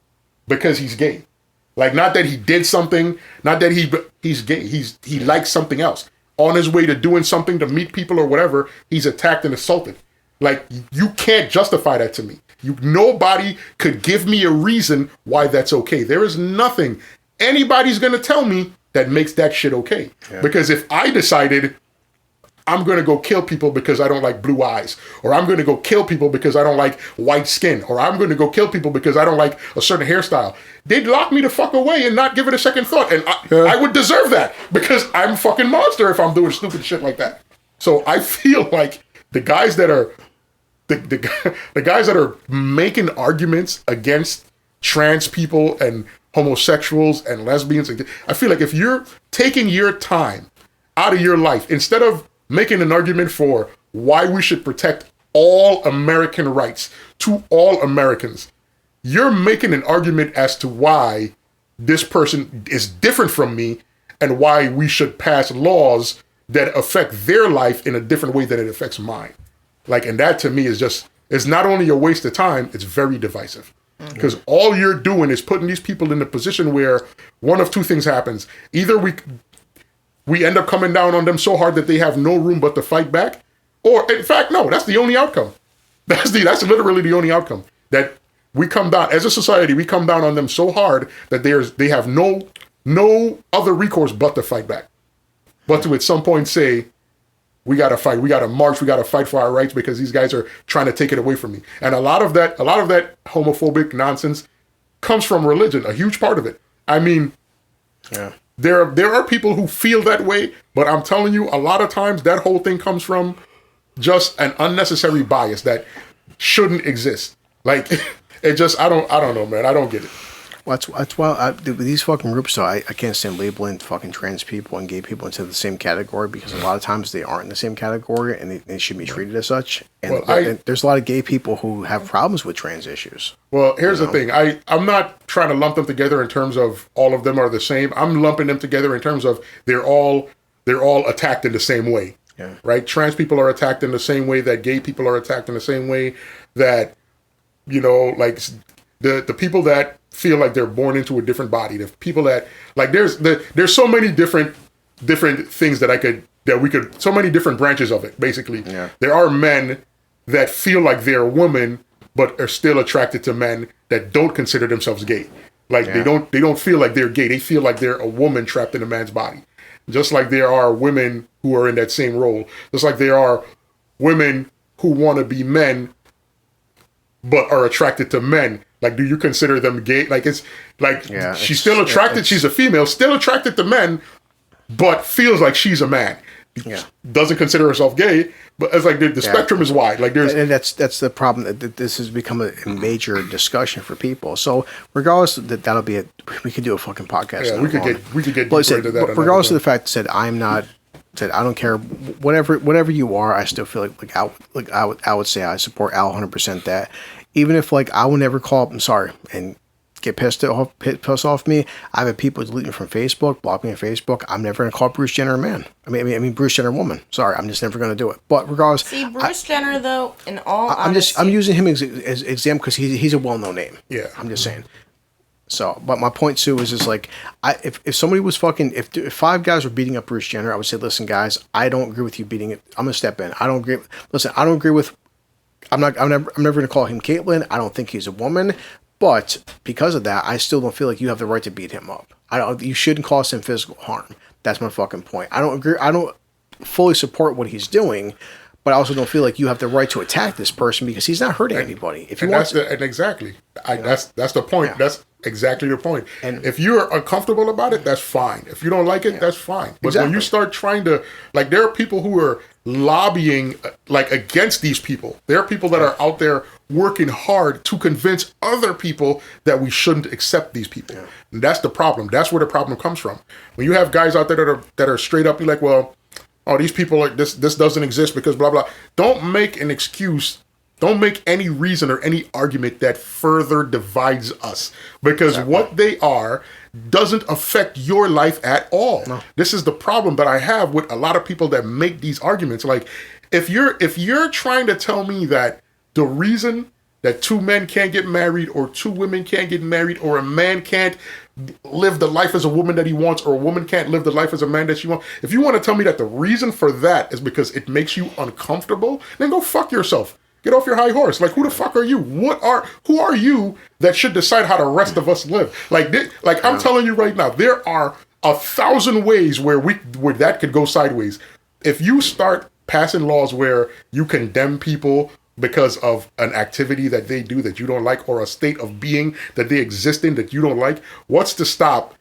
because he's gay. Like, not that he did something, not that he's gay. He likes something else. On his way to doing something to meet people or whatever, he's attacked and assaulted. Like, you can't justify that to me. Nobody could give me a reason why that's okay. There is nothing anybody's going to tell me that makes that shit okay. Yeah. Because if I decided I'm going to go kill people because I don't like blue eyes, or I'm going to go kill people because I don't like white skin, or I'm going to go kill people because I don't like a certain hairstyle, they'd lock me the fuck away and not give it a second thought. And I would deserve that, because I'm a fucking monster if I'm doing stupid shit like that. So I feel like the guys that are the guys that are making arguments against trans people and homosexuals and lesbians, I feel like if you're taking your time out of your life, instead of making an argument for why we should protect all American rights to all Americans, you're making an argument as to why this person is different from me and why we should pass laws that affect their life in a different way than it affects mine. Like, and that to me is not only a waste of time, it's very divisive. Because all you're doing is putting these people in a position where one of two things happens. Either we end up coming down on them so hard that they have no room but to fight back. Or, in fact, no, that's the only outcome. That's literally the only outcome. That we come down, as a society, we come down on them so hard that they have no other recourse but to fight back. But to at some point say, we got to fight, we got to march, we got to fight for our rights because these guys are trying to take it away from me. And a lot of that homophobic nonsense comes from religion, a huge part of it. I mean, there are people who feel that way, but I'm telling you, a lot of times that whole thing comes from just an unnecessary bias that shouldn't exist. Like, it just, I don't know, man. I don't get it. Well, that's why these fucking groups, though, I can't stand labeling fucking trans people and gay people into the same category, because a lot of times they aren't in the same category and they shouldn't be treated as such. And, and there's a lot of gay people who have problems with trans issues. Well, here's the thing. I'm not trying to lump them together in terms of all of them are the same. I'm lumping them together in terms of they're all they're all attacked in the same way. Yeah. Right? Trans people are attacked in the same way that gay people are attacked in the same way that, like the people that feel like they're born into a different body, the people that like there's so many different things that we could so many different branches of it, basically. Yeah. There are men that feel like they're women but are still attracted to men that don't consider themselves gay. Like they don't feel like they're gay. They feel like they're a woman trapped in a man's body. Just like there are women who are in that same role. Just like there are women who want to be men but are attracted to men. Like, do you consider them gay? Like, it's like she's still attracted. She's a female, still attracted to men, but feels like she's a man. Yeah. Doesn't consider herself gay, but it's like the spectrum is wide. Like there's, and that's the problem. That this has become a major discussion for people. So regardless, that'll be it. We could do a fucking podcast. Yeah, we could get but deeper into that. Regardless of the fact that I don't care whatever you are. I still feel I would say I support Al 100%. That even if like I would never call up. I'm sorry and get pissed off me. I've had people delete me from Facebook, block me on Facebook. I'm never going to call Bruce Jenner a man. I mean Bruce Jenner a woman. Sorry, I'm just never going to do it. But regardless, see Bruce Jenner though. In all honesty, I'm using him as example because he's a well-known name. Yeah, I'm just saying. So, but my point too is just like if somebody was fucking if 5 guys were beating up Bruce Jenner, I would say, listen, guys, I don't agree with you beating it. I'm gonna step in. I don't agree. Listen, I don't agree with. I'm never gonna call him Caitlyn. I don't think he's a woman. But because of that, I still don't feel like you have the right to beat him up. You shouldn't cause him physical harm. That's my fucking point. I don't agree. I don't fully support what he's doing, but I also don't feel like you have the right to attack this person because he's not hurting anybody. If you want, exactly, that's the point. Yeah. That's exactly the point. And if you're uncomfortable about it, that's fine. If you don't like it, that's fine. But when you start trying to, like, there are people who are lobbying like against these people. There are people that are out there working hard to convince other people that we shouldn't accept these people. Yeah. And that's the problem. That's where the problem comes from. When you have guys out there that are straight up, you're like, well, oh, these people are this doesn't exist because blah blah. Don't make an excuse. Don't make any reason or any argument that further divides us, because what they are doesn't affect your life at all. No. This is the problem that I have with a lot of people that make these arguments. Like, if you're trying to tell me that the reason that 2 men can't get married, or 2 women can't get married, or a man can't live the life as a woman that he wants, or a woman can't live the life as a man that she wants, if you want to tell me that the reason for that is because it makes you uncomfortable, then go fuck yourself. Get off your high horse. Like, who the fuck are you? Who are you that should decide how the rest of us live? I'm telling you right now, there are 1,000 ways where that could go sideways. If you start passing laws where you condemn people because of an activity that they do that you don't like, or a state of being that they exist in that you don't like, what's to stop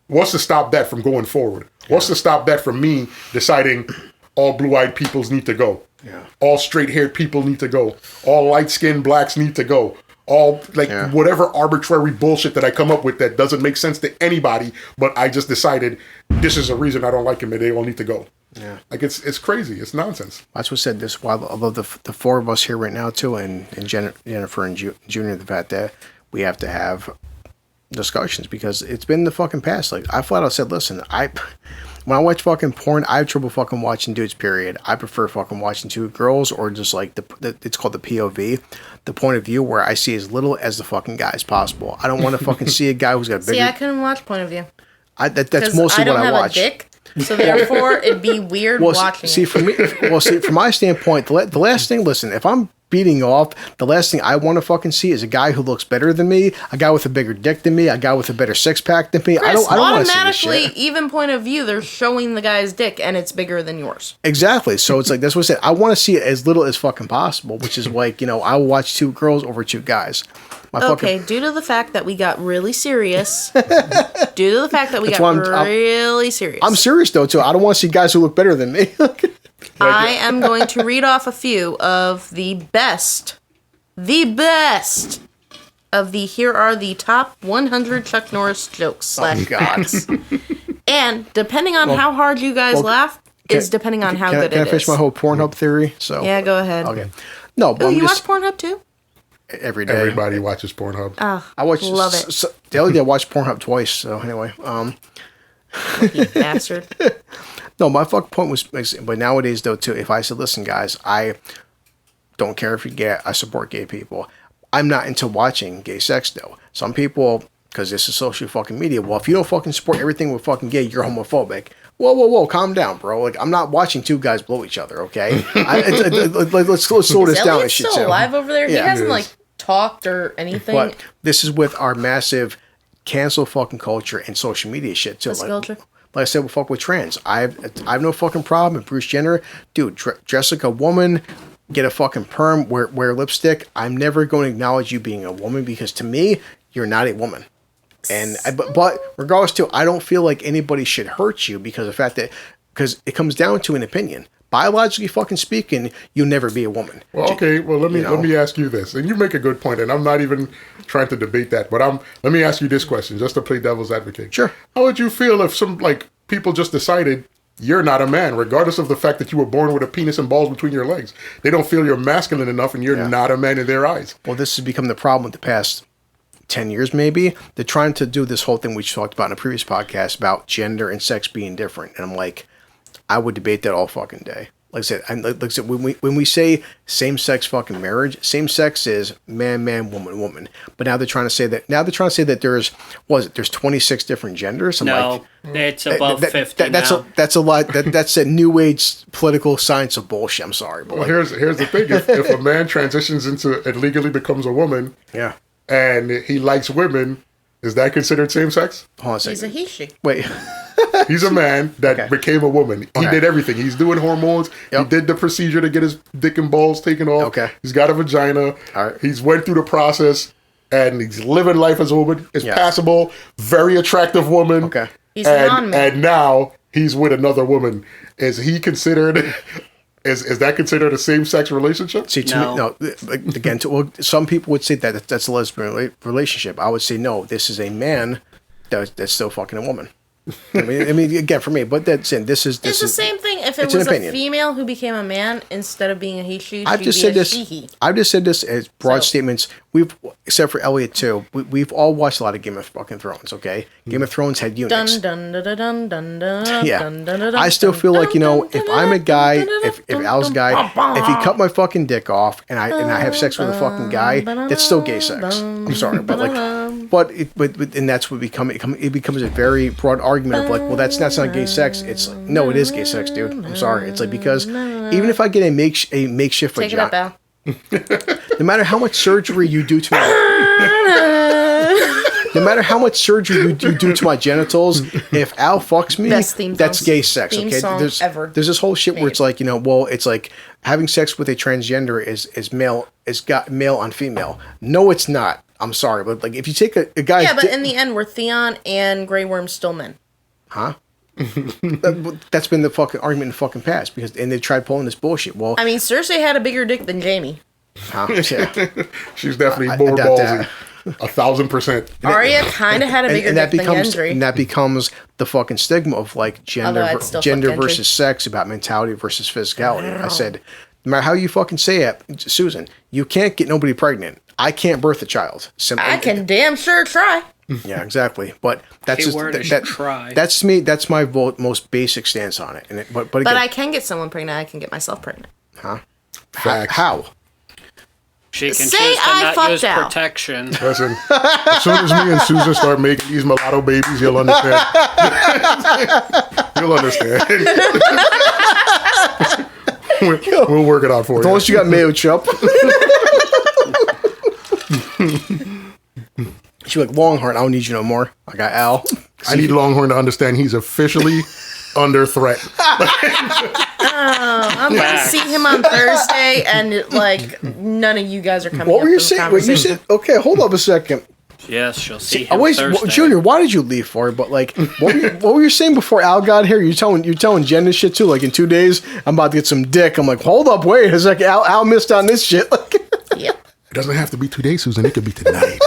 that from going forward? What's to stop that from me deciding all blue-eyed peoples need to go? Yeah. All straight-haired people need to go. All light-skinned blacks need to go. All, whatever arbitrary bullshit that I come up with that doesn't make sense to anybody, but I just decided this is a reason I don't like him and they all need to go. Yeah. Like, it's crazy. It's nonsense. That's what said this. Why I love the 4 of us here right now, too, and Jennifer and Junior, the fact that we have to have discussions, because it's been the fucking past. Like, I flat out said, listen, when I watch fucking porn, I have trouble fucking watching dudes, period. I prefer fucking watching 2 girls, or just like it's called the POV, the point of view, where I see as little as the fucking guy as possible. I don't want to fucking see a guy who's got a bigger... See, I couldn't watch point of view. That's mostly what I watch. I don't have a dick, so therefore it'd be weird watching it. From my standpoint, the last thing, listen, if I'm beating off, the last thing I want to fucking see is a guy who looks better than me, a guy with a bigger dick than me, a guy with a better 6-pack than me. Chris, I don't want to see this shit. Automatically, even point of view, they're showing the guy's dick and it's bigger than yours. Exactly. So it's like, that's what I said. I want to see it as little as fucking possible, which is like, I will watch 2 girls over 2 guys. Due to the fact that we got really serious. Really serious. I'm serious, though, too. I don't want to see guys who look better than me. I am going to read off a few of the best of the here are the top 100 Chuck Norris jokes / gags. And depending on how hard you guys laugh is depending on how good it is. Can I finish my whole Pornhub theory? So yeah, go ahead. Okay. No, but you watch Pornhub too? Every day. Everybody watches Pornhub. I watch. Love it. The other day I watched Pornhub twice. So anyway, you bastard. No, my fuck point was, but nowadays though too, if I said, listen guys, I don't care if you're gay, I support gay people. I'm not into watching gay sex though. Some people, because this is social fucking media, well, if you don't fucking support everything with fucking gay, you're homophobic. Whoa, calm down, bro. Like, I'm not watching two guys blow each other, okay? Let's slow this down and shit still too. alive over there? Yeah. He hasn't like talked or anything. But this is with our massive cancel fucking culture and social media shit too. What's culture? Like I said, fuck with trans. I have no fucking problem with Bruce Jenner. Dude, dress like a woman, get a fucking perm, wear lipstick. I'm never going to acknowledge you being a woman because to me, you're not a woman. And but regardless too, I don't feel like anybody should hurt you because of the fact that because it comes down to an opinion. Biologically fucking speaking, you'll never be a woman. Well, okay. Well, let me ask you this, and you make a good point, and I'm not even trying to debate that, but let me ask you this question just to play devil's advocate. Sure. How would you feel if some like people just decided you're not a man, regardless of the fact that you were born with a penis and balls between your legs? They don't feel you're masculine enough, and you're not a man in their eyes. Well, this has become the problem with the past 10 years maybe. They're trying to do this whole thing we talked about in a previous podcast about gender and sex being different. And I'm like, I would debate that all fucking day. Like I said, when we say same-sex fucking marriage, same-sex is man, woman. But now they're trying to say that there's 26 different genders. I'm No, it's above 50 now. That's a lot. That's a new age political science of bullshit. I'm sorry. But Well, here's the thing. If a man transitions into and legally becomes a woman, yeah. and he likes women, is that considered same-sex? Hold on a second. He's a he, she. Wait. He's a man that became a woman. He did everything. He's doing hormones. Yep. He did the procedure to get his dick and balls taken off. Okay. He's got a vagina. All right. He's went through the process, and he's living life as a woman. It's passable. Very attractive woman. Okay. He's a non-man. And now he's with another woman. Is he considered... Is that considered a same-sex relationship? See, to me, no. Again, some people would say that that's a lesbian relationship. I would say no. This is a man that's still fucking a woman. I mean, again, for me, but that's in this is It's the same thing if it it's was an a opinion. female who became a man instead of being a he, she. I've just said this. I've just said this as broad statements. We've, except for Elliot too. We've all watched a lot of Game of fucking Thrones. Okay, Game of Thrones had eunuchs. Dun dun dun dun dun. Yeah, Dun, dun, dun, I still feel like if I'm a guy, if dun, Al's a guy, if he cut my fucking dick off and I have sex with a fucking guy, that's still gay sex. I'm sorry, but and that's what it becomes a very broad argument of like, well, that's not gay sex. It's like, no, it is gay sex, dude. I'm sorry. It's like because even if I get a makeshift Take it up, vagina, Al. no matter how much surgery you do to no matter how much surgery you do to my genitals, if Al fucks me, Best theme that's songs. gay sex. Theme Okay, song ever there's this whole shit where it's like well, it's like having sex with a transgender is male, it's got male on female. No, it's not. I'm sorry, but like if you take a guy's Yeah, but in the end, were Theon and Grey Worm still men? huh? That's been the fucking argument in the fucking past and they tried pulling this bullshit. Well, I mean, Cersei had a bigger dick than Jaime. huh? Yeah. She's definitely I more doubt ballsy. that. 1,000%. Arya kind of had a bigger dick than Gendry. and that becomes the fucking stigma of like gender Although I'd still fuck gender Gendry. versus sex about mentality versus physicality. I said, no matter how you fucking say it, Susan, you can't get nobody pregnant. I can't birth a child. I can damn sure try. Yeah, exactly. But that's just Keyword is try. That's me. That's my most basic stance on it. And but again, But I can get someone pregnant. I can get myself pregnant. Facts. how? She can Say choose to I not fucked use out. protection. Listen, as soon as me and Susan start making these mulatto babies, you'll understand. You'll understand. We'll work it out for As you. long as you got mayo chop. She's like, Longhorn, I don't need you no more. I got Al. I need Longhorn to understand he's officially under threat. I'm gonna see him on Thursday, and like none of you guys are coming. What up were you with a saying? Wait, you conversation. said, okay, hold up a second. Yes, she'll see him Wait, Thursday. Junior, why did you leave for? But like, what were you saying before Al got here? You're telling Jen this shit too. Like in 2 days, I'm about to get some dick. I'm like, hold up, wait a second. Al missed on this shit. Like, Yep. It doesn't have to be 2 days, Susan. It could be tonight.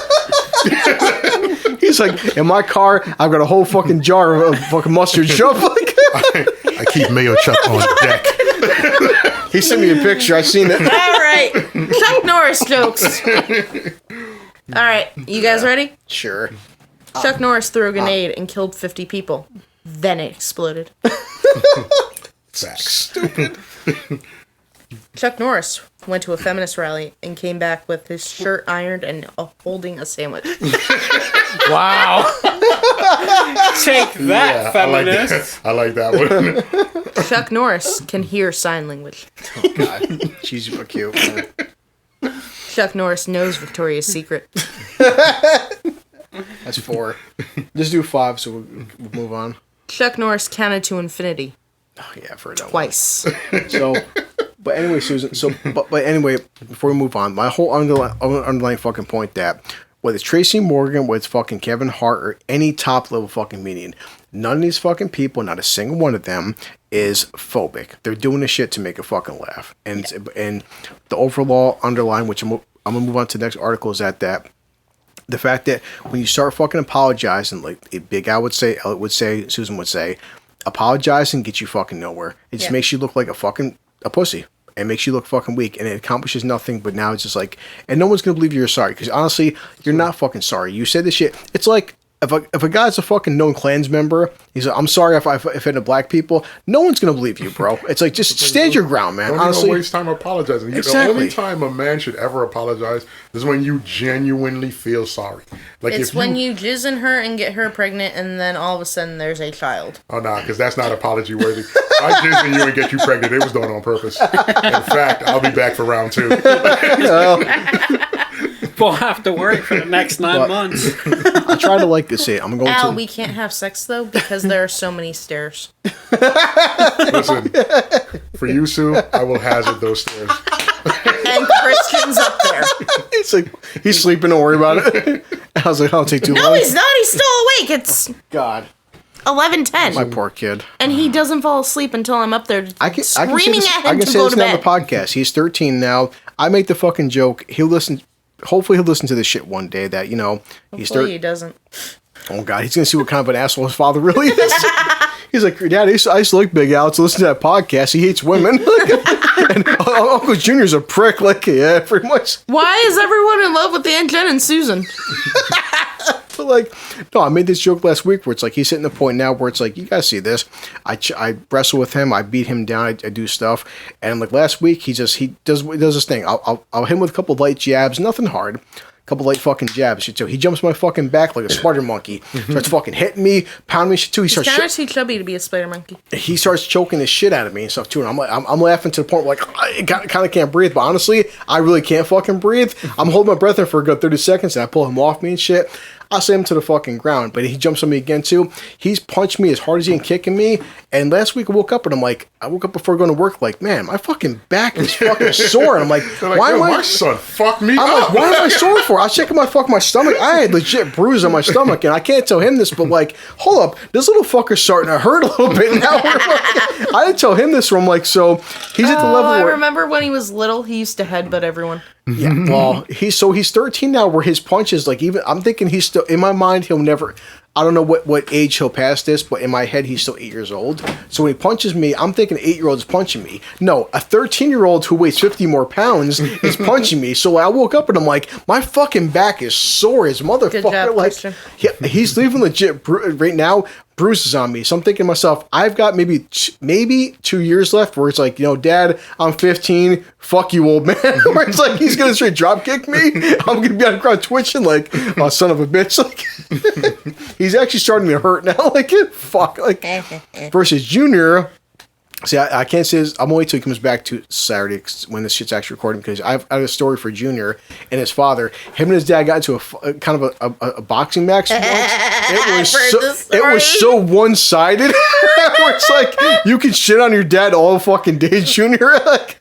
he's like, in my car, I've got a whole fucking jar of fucking mustard shove. Like, I keep mayo chuck on deck. he sent me a picture. I seen it. All right, Chuck Norris jokes. All right, you guys ready? Sure. Chuck Norris threw a grenade and killed 50 people. Then it exploded. Facts. Stupid. Chuck Norris went to a feminist rally and came back with his shirt ironed and holding a sandwich. Wow. Take that, Yeah, feminist. I like that one. Chuck Norris can hear sign language. Oh, God. She's super cute. Man. Chuck Norris knows Victoria's Secret. That's 4. Just do 5 so we'll move on. Chuck Norris counted to infinity Oh, yeah, I've heard that one. twice. So, but anyway, Susan. So, but anyway, before we move on, my whole underlying fucking point that whether it's Tracy Morgan, whether it's fucking Kevin Hart, or any top level fucking meeting, none of these fucking people, not a single one of them, is phobic. They're doing this shit to make a fucking laugh. And the overall underline, which I'm gonna move on to the next article, is that the fact that when you start fucking apologizing, like Big Al would say, Elliot would say, Susan would say, apologizing gets you fucking nowhere. It just makes you look like a pussy. It makes you look fucking weak, and it accomplishes nothing. But now it's just like, and no one's gonna believe you're sorry, because honestly, you're not fucking sorry. You said this shit. It's like if a guy's a fucking known Klans member, he's like, I'm sorry if I offended black people. No one's gonna believe you, bro. It's like, just stand your ground, man. Don't Honestly, waste time apologizing. Exactly. The only time a man should ever apologize is when you genuinely feel sorry. Like It's when you jizz in her and get her pregnant, and then all of a sudden there's a child. Oh, nah, because that's not apology worthy. I jizz in you and get you pregnant. It was done on purpose. In fact, I'll be back for round 2. We'll have to work for the next 9 months. I try to like this. I'm going Al, to. we can't have sex though because there are so many stairs. Listen, for you, Sue, I will hazard those stairs. And Christian's up there. It's like he's sleeping. Don't worry about it. I was like, I'll take too long. No, he's not. He's still awake. It's God, 11:10. my poor kid. And he doesn't fall asleep until I'm up there screaming at him to go to now on the bed. podcast. He's 13 now. I make the fucking joke. He'll listen. Hopefully, he'll listen to this shit one day. That he's Hopefully 13. he doesn't. Oh God, he's gonna see what kind of an asshole his father really is. He's like, Dad, I used to like Big Al to listen to that podcast. He hates women. And Uncle Junior's a prick. Like, yeah, pretty much. Why is everyone in love with Aunt Jen and Susan? But like, no, I made this joke last week where it's like he's hitting the point now where it's like, you guys see this. I wrestle with him. I beat him down. I do stuff. And like last week, he does this thing. I'll hit him with a couple light jabs, nothing hard. Couple light fucking jabs. So he jumps my fucking back like a spider monkey. Starts fucking hitting me, pounding me shit too. He's kind of too chubby to be a spider monkey. He starts choking the shit out of me and stuff too. And I'm laughing to the point where like I kind of can't breathe. But honestly, I really can't fucking breathe. I'm holding my breath in for a good 30 seconds and I pull him off me and shit. I send him to the fucking ground, but he jumps on me again too. He's punched me as hard as he can, kicking me. And last week I woke up and I woke up before going to work like, man, my fucking back is fucking sore. And I'm like, why am I? My son fucked me I'm up. like, why am I sore for? I was checking my stomach. I had legit bruises on my stomach, and I can't tell him this, but like, hold up, this little fucker's starting to hurt a little bit now. I didn't tell him this, so I'm like, so he's at the level I where remember when he was little, he used to headbutt everyone. yeah, well, he's 13 now, where his punches, like, even I'm thinking he's still in my mind. He'll never. I don't know what age he'll pass this, but in my head, he's still 8 years old. So when he punches me, I'm thinking an 8-year-old is punching me. No, a 13-year-old who weighs 50 more pounds is punching me. So I woke up and I'm like, my fucking back is sore as motherfucker. Good job, like, Christian. he's leaving legit right now. Bruises on me. So I'm thinking to myself, I've got maybe 2 years left where it's like, Dad, I'm 15. Fuck you, old man. Where it's like he's gonna straight drop kick me. I'm gonna be on the ground twitching like, oh, son of a bitch. Like, he's actually starting to hurt now. Like, fuck. Like, versus Junior. See, I can't say this. I'm gonna wait till he comes back to Saturday when this shit's actually recording, because I have a story for Junior and his father. Him and his dad got into a kind of a boxing match once. It was so one-sided where it's like you can shit on your dad all fucking day, Junior. Like,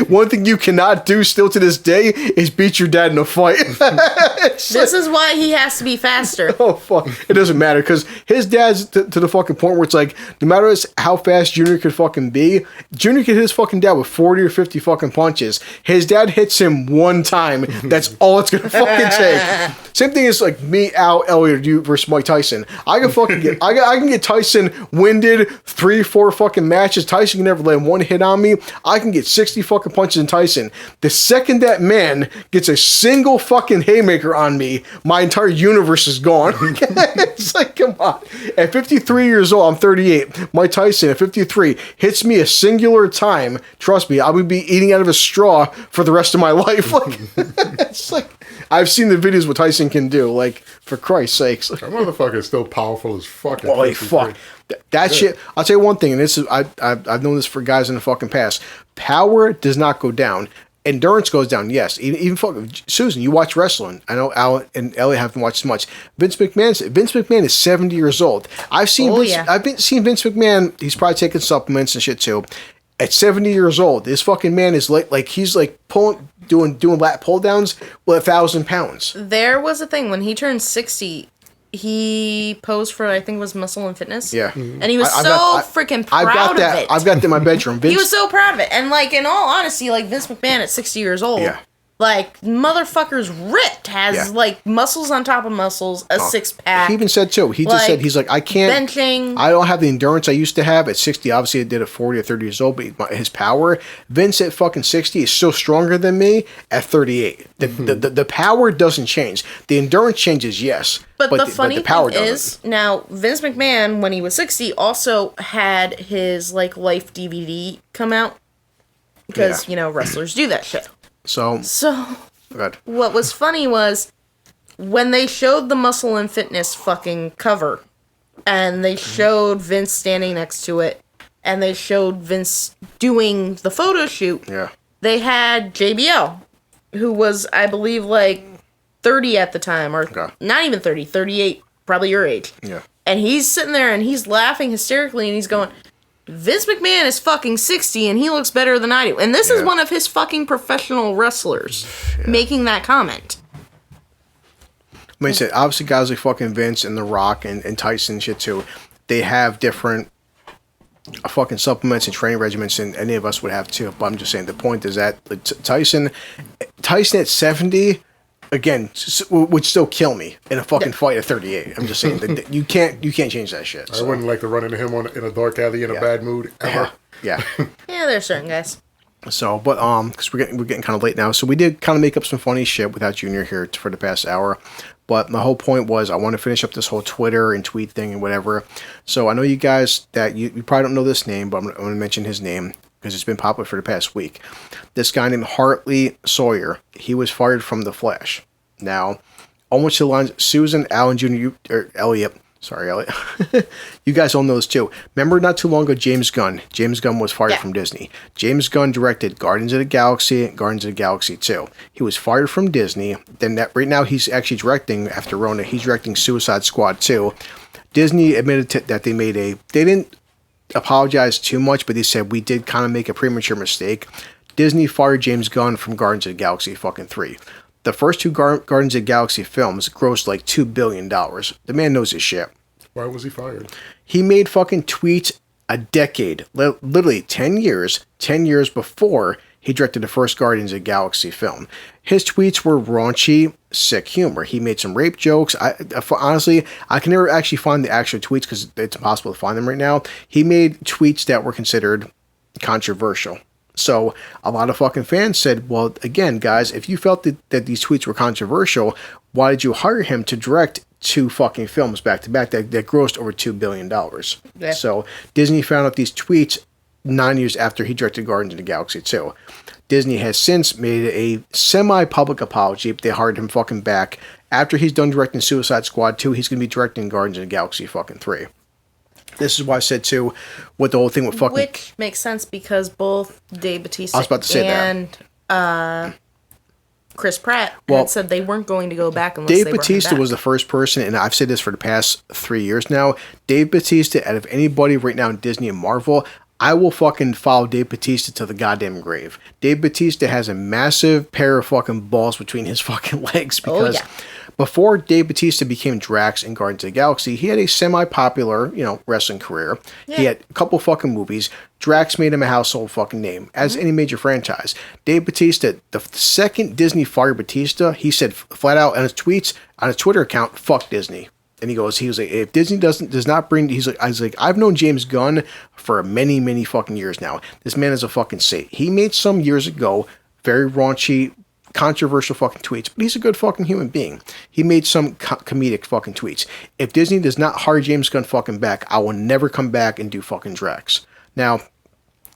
one thing you cannot do still to this day is beat your dad in a fight. This is why he has to be faster. Oh, fuck. It doesn't matter, because his dad's to the fucking point where it's like, no matter how fast Junior could fucking be, Junior could hit his fucking dad with 40 or 50 fucking punches. His dad hits him one time. That's all it's gonna fucking take. Same thing as like me, Al, Elliot, you versus Mike Tyson. I can get Tyson winded 3-4 fucking matches. Tyson can never land one hit on me. I can get 60 60 fucking punches in Tyson. The second that man gets a single fucking haymaker on me, my entire universe is gone. It's like, come on. At 53 years old, I'm 38. Mike Tyson at 53 hits me a singular time. Trust me, I would be eating out of a straw for the rest of my life. Like, it's like, I've seen the videos what Tyson can do. Like, for Christ's sakes. That motherfucker is still powerful as fuck. Holy fuck. That shit, I'll tell you one thing, and this is, I've known this for guys in the fucking past. Power does not go down. Endurance goes down, yes. Even fucking, Susan, you watch wrestling. I know Al and Ellie haven't watched much. Vince McMahon is 70 years old. I've seen seen Vince McMahon, he's probably taking supplements and shit too. At 70 years old, this fucking man is like he's like doing lat pull downs with 1,000 pounds. There was a thing when he turned 60. He posed for, I think it was Muscle and Fitness. Yeah. And he was freaking proud of it. I've got that in my bedroom. He was so proud of it. And, like, in all honesty, like, Vince McMahon at 60 years old, like, motherfucker's ripped, has, like, muscles on top of muscles, a six-pack. He even said, too, he just said, he's like, I can't, benching. I don't have the endurance I used to have at 60. Obviously, I did at 40 or 30 years old, but his power, Vince at fucking 60 is still stronger than me at 38. The power doesn't change. The endurance changes, yes. But the funny the power thing is, now, Vince McMahon, when he was 60, also had his, like, Life DVD come out. Because, you know, wrestlers do that shit. So, what was funny was, when they showed the Muscle and Fitness fucking cover, and they showed Vince standing next to it, and they showed Vince doing the photo shoot, they had JBL, who was, I believe, like, 30 at the time, or not even 30, 38, probably your age. Yeah. And he's sitting there and he's laughing hysterically and he's going, Vince McMahon is fucking 60 and he looks better than I do. And this is one of his fucking professional wrestlers making that comment. I mean, obviously guys like fucking Vince and The Rock and Tyson and shit too, they have different fucking supplements and training regimens than any of us would have too. But I'm just saying, the point is that Tyson at 70... again, would still kill me in a fucking fight at 38. I'm just saying that you can't change that shit. So. I wouldn't like to run into him in a dark alley in a bad mood ever. Yeah. Yeah, there's certain guys. So, but because we're getting kind of late now, so we did kind of make up some funny shit without Junior here for the past hour. But my whole point was I want to finish up this whole Twitter and tweet thing and whatever. So I know you guys that you probably don't know this name, but I'm going to mention his name because it's been popular for the past week. This guy named Hartley Sawyer, he was fired from The Flash. Now, almost to the lines, Susan, Alan Jr., Elliot, sorry, Elliot, you guys all know this too. Remember not too long ago, James Gunn was fired from Disney. James Gunn directed Guardians of the Galaxy and Guardians of the Galaxy 2. He was fired from Disney. Then right now he's actually directing, after Rona, he's directing Suicide Squad 2. Disney admitted that they didn't apologize too much, but they said we did kind of make a premature mistake. Disney fired James Gunn from Guardians of the Galaxy fucking 3. The first two Guardians of the Galaxy films grossed like $2 billion. The man knows his shit. Why was he fired? He made fucking tweets a decade, literally 10 years before he directed the first Guardians of the Galaxy film. His tweets were raunchy, sick humor. He made some rape jokes. Honestly, I can never actually find the actual tweets because it's impossible to find them right now. He made tweets that were considered controversial. So a lot of fucking fans said, well, again, guys, if you felt that these tweets were controversial, why did you hire him to direct 2 fucking films back to back that grossed over $2 billion? Yeah. So Disney found out these tweets 9 years after he directed Guardians of the Galaxy 2. Disney has since made a semi-public apology. They hired him fucking back. After he's done directing Suicide Squad 2, he's going to be directing Guardians of the Galaxy fucking 3. This is why I said, too, what the whole thing with fucking... Which makes sense because both Dave Bautista and Chris Pratt had said they weren't going to go back unless Dave they were Bautista was the first person, and I've said this for the past 3 years now, Dave Bautista, out of anybody right now in Disney and Marvel, I will fucking follow Dave Bautista to the goddamn grave. Dave Bautista has a massive pair of fucking balls between his fucking legs because... Before Dave Bautista became Drax in Guardians of the Galaxy, he had a semi-popular, wrestling career. Yeah. He had a couple fucking movies. Drax made him a household fucking name, as any major franchise. Dave Bautista, the second Disney fired Bautista, he said flat out on his tweets, on his Twitter account, fuck Disney. And he was like, if Disney does not bring, I was like, I've known James Gunn for many, many fucking years now. This man is a fucking saint. He made some years ago very raunchy, controversial fucking tweets, but he's a good fucking human being. He made some comedic fucking tweets. If Disney does not hire James Gunn fucking back, I will never come back and do fucking Drax. Now,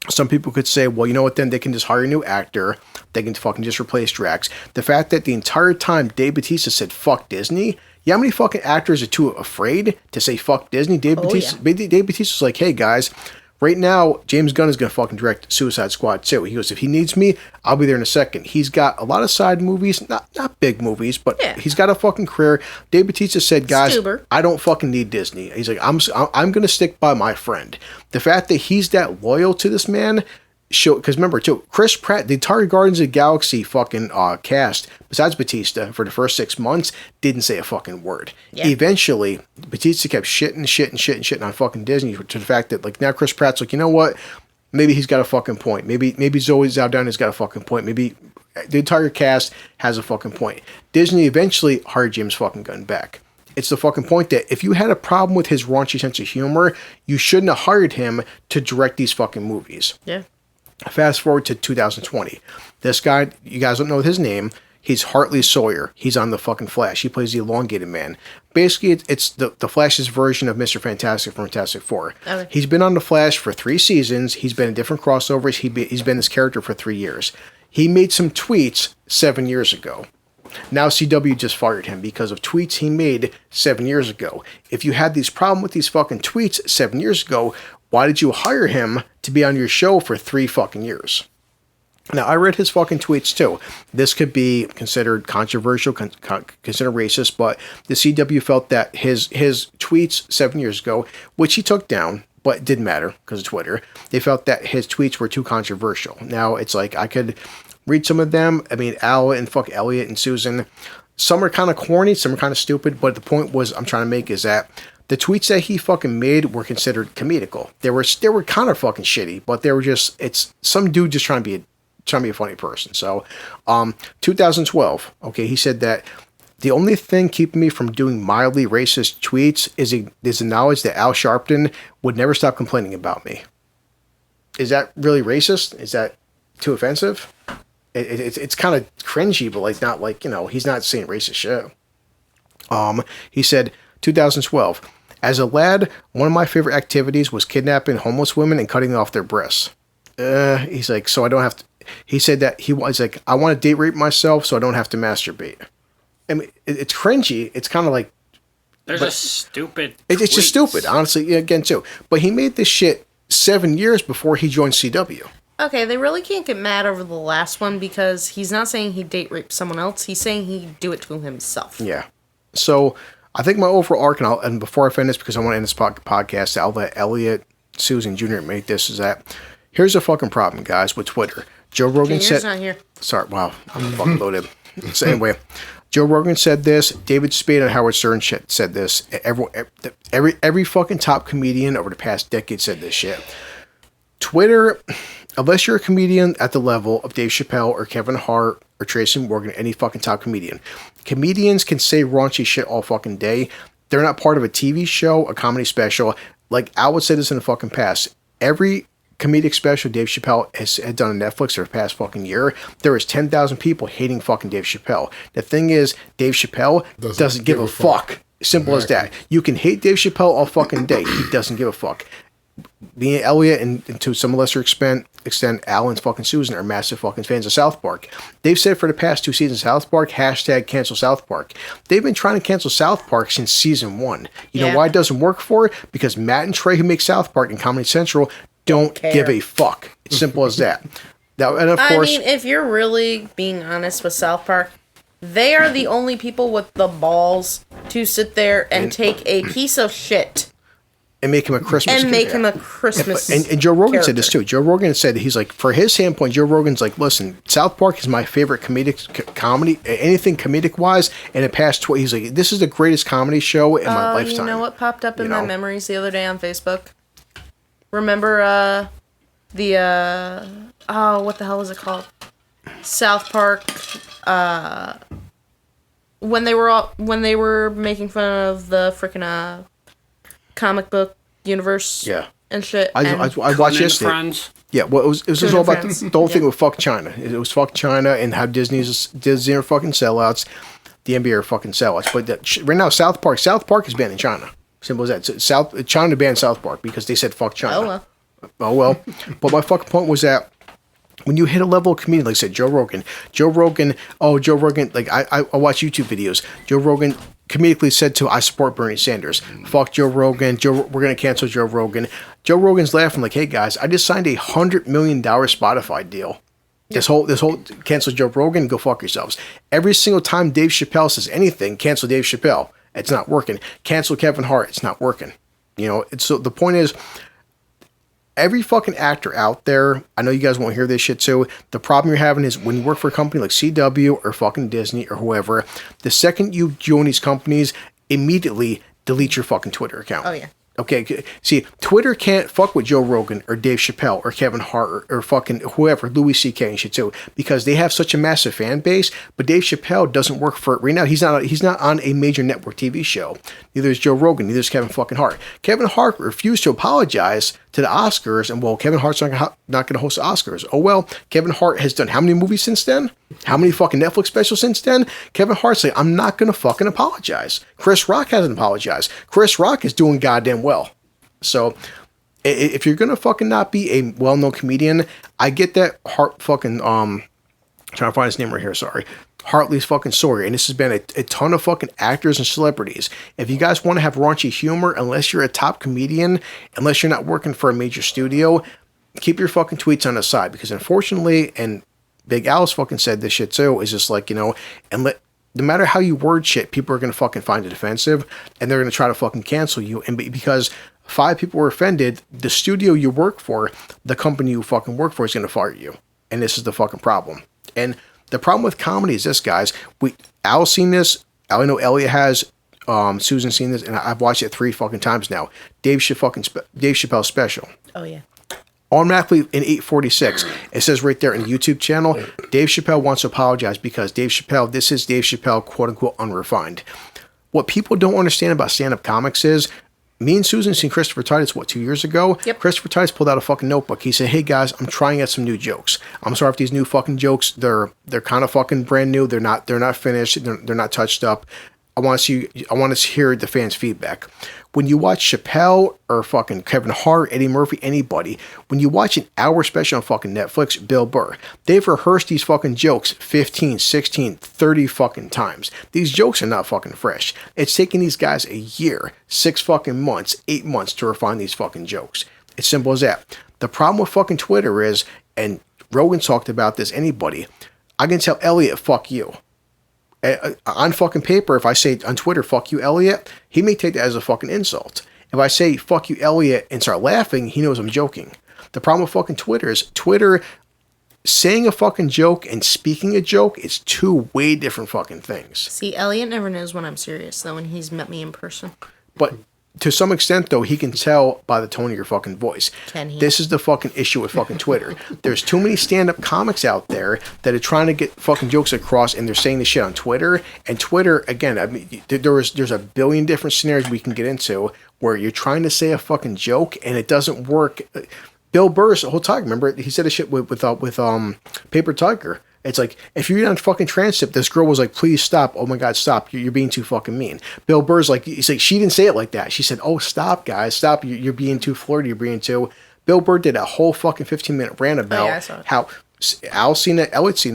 some people could say, well, you know what, then they can just hire a new actor. They can fucking just replace Drax. The fact that the entire time Dave Bautista said, fuck Disney, you know how many fucking actors are too afraid to say fuck Disney? Dave Bautista's like, hey guys, right now, James Gunn is going to fucking direct Suicide Squad 2. He goes, if he needs me, I'll be there in a second. He's got a lot of side movies, not big movies, but he's got a fucking career. Dave Bautista said, guys, I don't fucking need Disney. He's like, I'm going to stick by my friend. The fact that he's that loyal to this man, because remember too, Chris Pratt, the entire Guardians of the Galaxy fucking cast, besides Bautista, for the first 6 months, didn't say a fucking word. Yeah. Eventually, Bautista kept shitting on fucking Disney, to the fact that like now Chris Pratt's like, you know what? Maybe he's got a fucking point. Maybe Zoe Saldana's got a fucking point. Maybe the entire cast has a fucking point. Disney eventually hired James fucking Gunn back. It's the fucking point that if you had a problem with his raunchy sense of humor, you shouldn't have hired him to direct these fucking movies. Yeah. Fast forward to 2020. This guy, you guys don't know his name. He's Hartley Sawyer. He's on the fucking Flash. He plays the elongated man. Basically, it's the Flash's version of Mr. Fantastic from Fantastic Four. Okay. He's been on the Flash for 3 seasons. He's been in different crossovers. He's been this character for 3 years. He made some tweets 7 years ago. Now CW just fired him because of tweets he made 7 years ago. If you had these problem with these fucking tweets 7 years ago, why did you hire him to be on your show for 3 fucking years? Now, I read his fucking tweets too. This could be considered controversial, considered racist, but the CW felt that his tweets 7 years ago, which he took down, but it didn't matter because of Twitter, they felt that his tweets were too controversial. Now, it's like I could read some of them. I mean, Al and fuck Elliot and Susan, some are kind of corny, some are kind of stupid, but the point I'm trying to make is that the tweets that he fucking made were considered comedical. They were kind of fucking shitty, but they were just, it's some dude just trying to be a funny person. So, 2012, okay, he said that the only thing keeping me from doing mildly racist tweets is the knowledge that Al Sharpton would never stop complaining about me. Is that really racist? Is that too offensive? It's kind of cringy, but like not like, you know, he's not saying racist shit. He said, 2012. As a lad, one of my favorite activities was kidnapping homeless women and cutting off their breasts. He's like, so I don't have to. He said that he was like, I want to date rape myself so I don't have to masturbate. I mean, it's cringy. It's kind of like. There's a stupid. It's just stupid, honestly, again, too. But he made this shit 7 years before he joined CW. Okay, they really can't get mad over the last one because he's not saying he date raped someone else. He's saying he'd do it to himself. Yeah. So I think my overall arc, and before I finish, because I want to end this podcast, I'll let Elliot, Susan Jr. make this, is that here's the fucking problem, guys, with Twitter. Joe Rogan said... not here. Sorry, wow, I'm fucking loaded. So anyway, Joe Rogan said this. David Spade and Howard Stern said this. Every fucking top comedian over the past decade said this shit. Twitter, unless you're a comedian at the level of Dave Chappelle or Kevin Hart or Tracy Morgan, any fucking top comedian, comedians can say raunchy shit all fucking day. They're not part of a TV show, a comedy special. Like, I would say this in the fucking past. Every comedic special Dave Chappelle has done on Netflix for the past fucking year, there is 10,000 people hating fucking Dave Chappelle. The thing is, Dave Chappelle doesn't give a fuck. Simple as that. You can hate Dave Chappelle all fucking day. He doesn't give a fuck. Me and Elliot, and to some lesser extent, Al and fucking Susan are massive fucking fans of South Park. They've said for the past 2 seasons, South Park, hashtag cancel South Park. They've been trying to cancel South Park since season 1. You know why it doesn't work for? Because Matt and Trey, who make South Park and Comedy Central, don't give a fuck. It's simple as that. Now, and of course, I mean, if you're really being honest with South Park, they are the only people with the balls to sit there and take a piece of shit and make him a Christmas and make him a Christmas and Joe Rogan character. said this too. Joe Rogan said, he's like, for his standpoint, Joe Rogan's like, listen, South Park is my favorite comedic comedy, anything comedic wise, and it passed he's like, this is the greatest comedy show in my lifetime. You know what popped up in my memories the other day on Facebook? Remember what the hell was it called? South Park when they were making fun of the freaking comic book universe. Yeah. And shit. I watched yesterday. Friends. Yeah, well, it was just all about Friends. the whole thing with fuck China. It was fuck China and how Disney are fucking sellouts. The NBA are fucking sellouts. But right now, South Park is banned in China. Simple as that. So China banned South Park because they said fuck China. Oh well. But my fucking point was that when you hit a level of comedian, like I said, Joe Rogan, like I watch YouTube videos. Joe Rogan comedically said to, I support Bernie Sanders. Fuck Joe Rogan. We're going to cancel Joe Rogan. Joe Rogan's laughing like, hey guys, I just signed a $100 million Spotify deal. This whole cancel Joe Rogan, go fuck yourselves. Every single time Dave Chappelle says anything, cancel Dave Chappelle. It's not working. Cancel Kevin Hart. It's not working. You know, so the point is, every fucking actor out there, I know you guys won't hear this shit too. The problem you're having is when you work for a company like CW or fucking Disney or whoever, the second you join these companies, immediately delete your fucking Twitter account. Oh, yeah. Okay, see, Twitter can't fuck with Joe Rogan or Dave Chappelle or Kevin Hart or fucking whoever, Louis C.K. and shit too, because they have such a massive fan base. But Dave Chappelle doesn't work for it right now. He's not on a major network TV show. Neither is Joe Rogan. Neither is Kevin fucking Hart. Kevin Hart refused to apologize to the Oscars, and well, Kevin Hart's not going to host the Oscars. Oh well, Kevin Hart has done how many movies since then? How many fucking Netflix specials since then? Kevin Hart's like, I'm not going to fucking apologize. Chris Rock hasn't apologized. Chris Rock is doing goddamn well. So, if you're going to fucking not be a well-known comedian, I get that Hart fucking, trying to find his name right here, sorry. Hartley's fucking story, and this has been a ton of fucking actors and celebrities. If you guys want to have raunchy humor, unless you're a top comedian, unless you're not working for a major studio, keep your fucking tweets on the side, because unfortunately, and Big Al's fucking said this shit too, is just like, you know, no matter how you word shit, people are going to fucking find it offensive, and they're going to try to fucking cancel you, and because 5 people were offended, the studio you work for, the company you fucking work for is going to fire you, and this is the fucking problem. And the problem with comedy is this, guys. Al's seen this. I know Elliot has. Susan's seen this, and I've watched it 3 fucking times now. Dave Chappelle's special. Oh yeah. Automatically in 846, it says right there in the YouTube channel, Dave Chappelle wants to apologize because this is Dave Chappelle, quote unquote, unrefined. What people don't understand about stand-up comics is, me and Susan seen Christopher Titus, 2 years ago? Yep. Christopher Titus pulled out a fucking notebook. He said, hey guys, I'm trying out some new jokes. I'm sorry if these new fucking jokes, they're kind of fucking brand new. They're not finished. They're not touched up. I want to hear the fans' feedback. When you watch Chappelle or fucking Kevin Hart, Eddie Murphy, anybody, when you watch an hour special on fucking Netflix, Bill Burr, they've rehearsed these fucking jokes 15, 16, 30 fucking times. These jokes are not fucking fresh. It's taking these guys a year, 6 fucking months, 8 months to refine these fucking jokes. It's simple as that. The problem with fucking Twitter is, and Rogan talked about this, anybody, I can tell Elliot, fuck you. On fucking paper, if I say on Twitter, fuck you, Elliot, he may take that as a fucking insult. If I say, fuck you, Elliot, and start laughing, he knows I'm joking. The problem with fucking Twitter is, Twitter, saying a fucking joke and speaking a joke is 2 way different fucking things. See, Elliot never knows when I'm serious, though, when he's met me in person. But to some extent, though, he can tell by the tone of your fucking voice. Can he? This is the fucking issue with fucking Twitter. There's too many stand-up comics out there that are trying to get fucking jokes across, and they're saying this shit on Twitter. And Twitter, again, I mean, there's a billion different scenarios we can get into where you're trying to say a fucking joke and it doesn't work. Bill Burr's the whole time, remember, he said a shit with Paper Tiger. It's like, if you read on fucking transcript, this girl was like, please stop. Oh my God, stop. You're being too fucking mean. Bill Burr's like, he's like, she didn't say it like that. She said, oh, stop, guys. Stop. You're being too flirty. You're being too. Bill Burr did a whole fucking 15-minute rant about how Al's seen it, Elliot's seen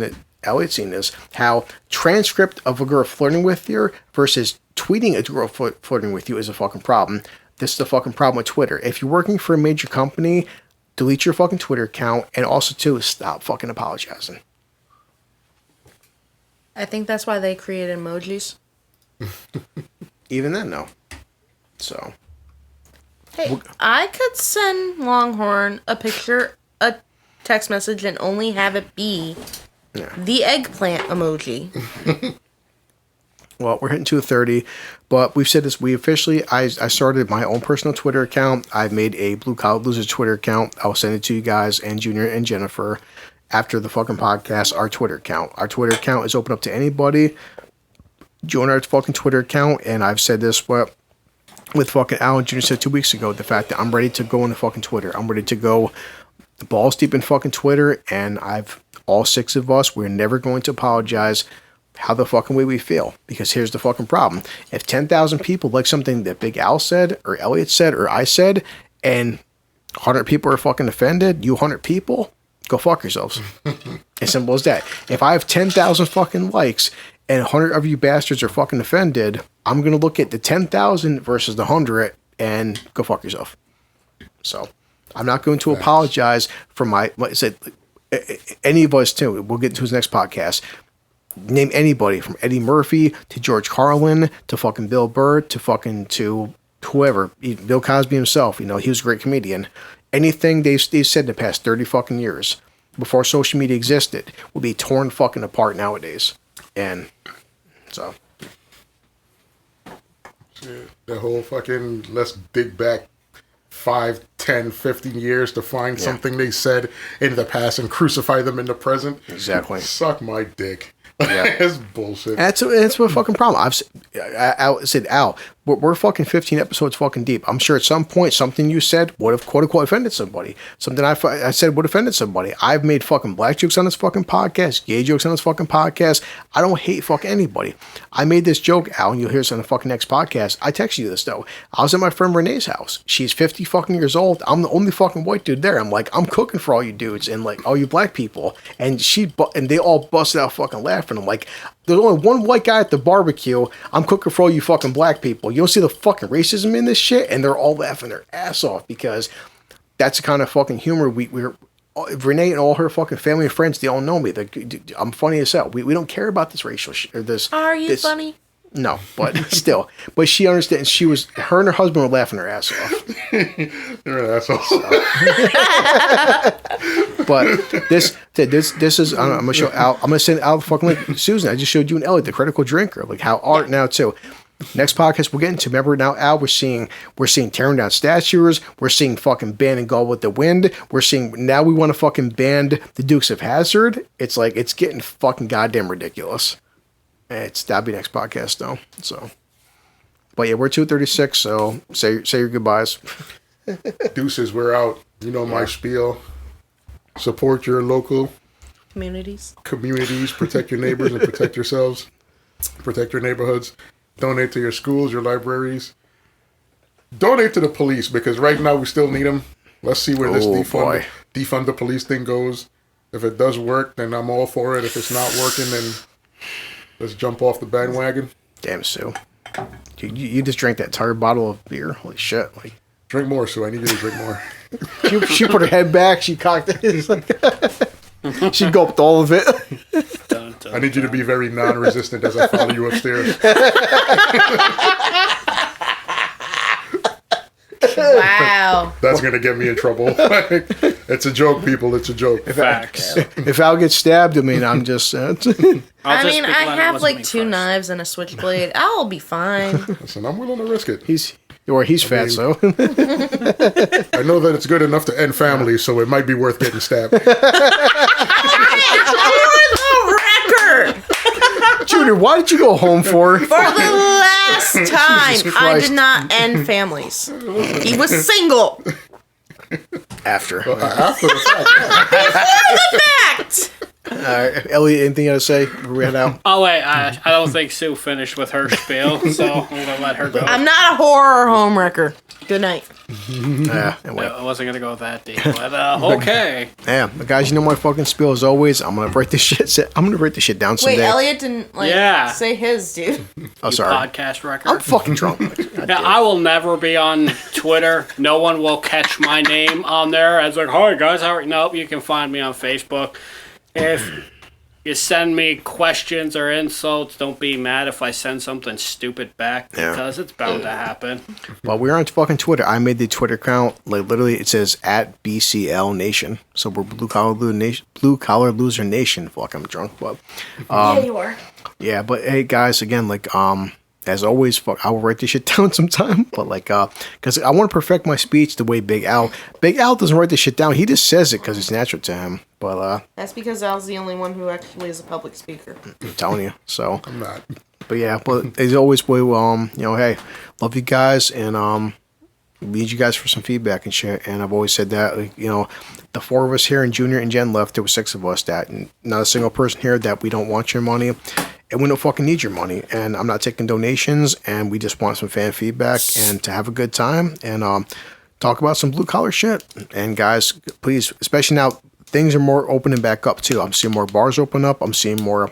this, how transcript of a girl flirting with you versus tweeting a girl flirting with you is a fucking problem. This is the fucking problem with Twitter. If you're working for a major company, delete your fucking Twitter account, and also, too, stop fucking apologizing. I think that's why they created emojis. Even then, no. So. Hey, I could send Longhorn a picture, a text message, and only have it be the eggplant emoji. Well, we're hitting 2:30, but we've said this. I started my own personal Twitter account. I've made a Blue Collar Losers Twitter account. I'll send it to you guys and Junior and Jennifer after the fucking podcast. Our Twitter account is open up to anybody. join our fucking Twitter account, and I've said this with fucking Alan Jr. said 2 weeks ago, the fact that I'm ready to go into fucking Twitter. I'm ready to go balls deep in fucking Twitter, and all 6 of us, we're never going to apologize how the fucking way we feel. Because here's the fucking problem. If 10,000 people like something that Big Al said, or Elliot said, or I said, and 100 people are fucking offended, you 100 people, go fuck yourselves. As simple as that. If I have 10,000 fucking likes and 100 of you bastards are fucking offended, I'm going to look at the 10,000 versus the 100 and go fuck yourself. So, I'm not going to apologize for like I said, any of us too. We'll get to his next podcast. Name anybody from Eddie Murphy to George Carlin to fucking Bill Burr to whoever, even Bill Cosby himself. He was a great comedian. Anything they've said in the past 30 fucking years before social media existed would be torn fucking apart nowadays. And so the whole fucking let's dig back 5, 10, 15 years to find something they said in the past and crucify them in the present. Exactly. Suck my dick. Yeah. It's bullshit. That's what fucking problem. I said, Al, we're fucking 15 episodes fucking deep. I'm sure at some point something you said would have quote unquote offended somebody. Something I said would have offended somebody. I've made fucking black jokes on this fucking podcast, gay jokes on this fucking podcast. I don't hate fucking anybody. I made this joke, Al, and you'll hear this on the fucking next podcast. I texted you this though. I was at my friend Renee's house. She's 50 fucking years old. I'm the only fucking white dude there. I'm like, I'm cooking for all you dudes and like all you black people. And they all busted out fucking laughing. I'm like, there's only one white guy at the barbecue. I'm cooking for all you fucking black people. You don't see the fucking racism in this shit, and they're all laughing their ass off because that's the kind of fucking humor we're. Renee and all her fucking family and friends, they all know me. I'm funny as hell. We don't care about this racial shit or this. Are you funny? No, but still. But she understands. Her and her husband were laughing their ass off. You're an asshole. But this is. I'm gonna show Al. I'm gonna send Al fucking link. Susan, I just showed you and Elliot, the critical drinker. Like how art now too. Next podcast we'll get into. Remember now, Al, we're seeing tearing down statues. We're seeing fucking banning Gone with the Wind. We're seeing now we want to fucking ban the Dukes of Hazzard. It's like it's getting fucking goddamn ridiculous. That'll be next podcast though. So, but yeah, we're 2:36. So say your goodbyes. Deuces, we're out. You know my spiel. Support your local Communities. Protect your neighbors and protect yourselves. Protect your neighborhoods. Donate to your schools, your libraries. Donate to the police because right now we still need them. Let's see where this defund the police thing goes. If it does work, then I'm all for it. If it's not working, then let's jump off the bandwagon. Damn, Sue. You just drank that entire bottle of beer? Holy shit. Like, drink more, Sue. I need you to drink more. She put her head back. She cocked it. She gulped all of it. I need you to be very non-resistant as I follow you upstairs. Wow. That's going to get me in trouble. It's a joke, people. It's a joke. Facts. If Al gets stabbed, I mean, I'm just... I have like 2 knives and a switchblade. I'll be fine. Listen, I'm willing to risk it. He's fat, so... I know that it's good enough to end families, so it might be worth getting stabbed. Junior, why did you go home for? For the last time, I did not end families. He was single. After the fact. Before the fact. Elliot, anything you got to say before we head out? Oh wait, I don't think Sue finished with her spiel, so I'm gonna let her go. I'm not a horror homewrecker. Good night. I wasn't gonna go that deep, but okay. Yeah, guys, you know my fucking spiel as always. I'm gonna break this shit down someday. Wait, Elliot didn't say his, dude. Oh, sorry. Podcast record. I'm fucking drunk. Yeah, I will never be on Twitter. No one will catch my name on there as like, hi guys, how are you? Nope, you can find me on Facebook. If you send me questions or insults, don't be mad if I send something stupid back because it's bound to happen. Well, we're on fucking Twitter. I made the Twitter account. Like literally, it says @BCL Nation. So we're Blue Collar Loser Nation. Fuck, I'm drunk, but yeah, you are. Yeah, but hey, guys, again, like as always, I will write this shit down sometime. But like, because I want to perfect my speech the way Big Al doesn't write this shit down. He just says it because it's natural to him. But that's because Al's the only one who actually is a public speaker. I'm telling you. So I'm not. But yeah, but as always, we hey, love you guys, and need you guys for some feedback and shit. And I've always said that, like, the 4 of us here, and Junior and Jen left. There were 6 of us that, and not a single person here that we don't want your money, and we don't fucking need your money. And I'm not taking donations, and we just want some fan feedback and to have a good time and talk about some blue collar shit. And guys, please, especially now, things are more opening back up too. I'm seeing more bars open up. I'm seeing more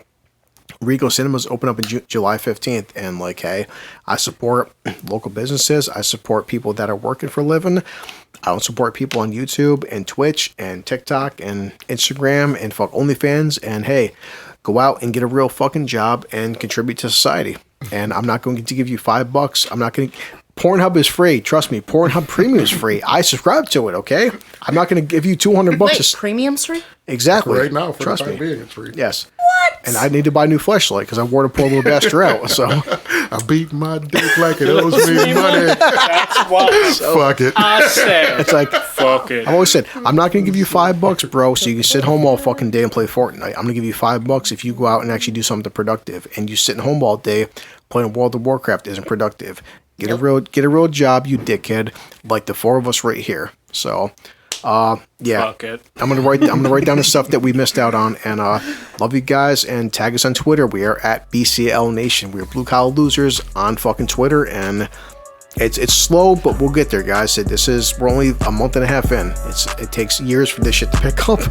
Regal Cinemas open up in July 15th. And like, hey, I support local businesses. I support people that are working for a living. I don't support people on YouTube and Twitch and TikTok and Instagram and fuck OnlyFans. And hey, go out and get a real fucking job and contribute to society. And I'm not going to give you $5. I'm not going to. Pornhub is free. Trust me. Pornhub Premium is free. I subscribe to it, okay? I'm not going to give you $200. Wait, premium's free? Exactly. Right now, for Trust the time me. being, it's free. Yes. What? And I need to buy a new fleshlight because I wore to pull a little bastard out. So I beat my dick like it owes me money. That's what Fuck it. I said. it's like, Fuck it. I've always said, I'm not going to give you $5, bro, so you can sit home all fucking day and play Fortnite. I'm going to give you $5 if you go out and actually do something productive. And you sitting home all day playing World of Warcraft isn't productive. Get a real job, you dickhead, like the 4 of us right here. So, yeah, Fuck it. I'm gonna write down the stuff that we missed out on, and love you guys, and tag us on Twitter. We are at BCL Nation. We are Blue Collar Losers on fucking Twitter, and it's slow, but we'll get there, guys. We're only a month and a half in. It takes years for this shit to pick up.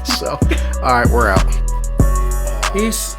So, all right, we're out. Peace.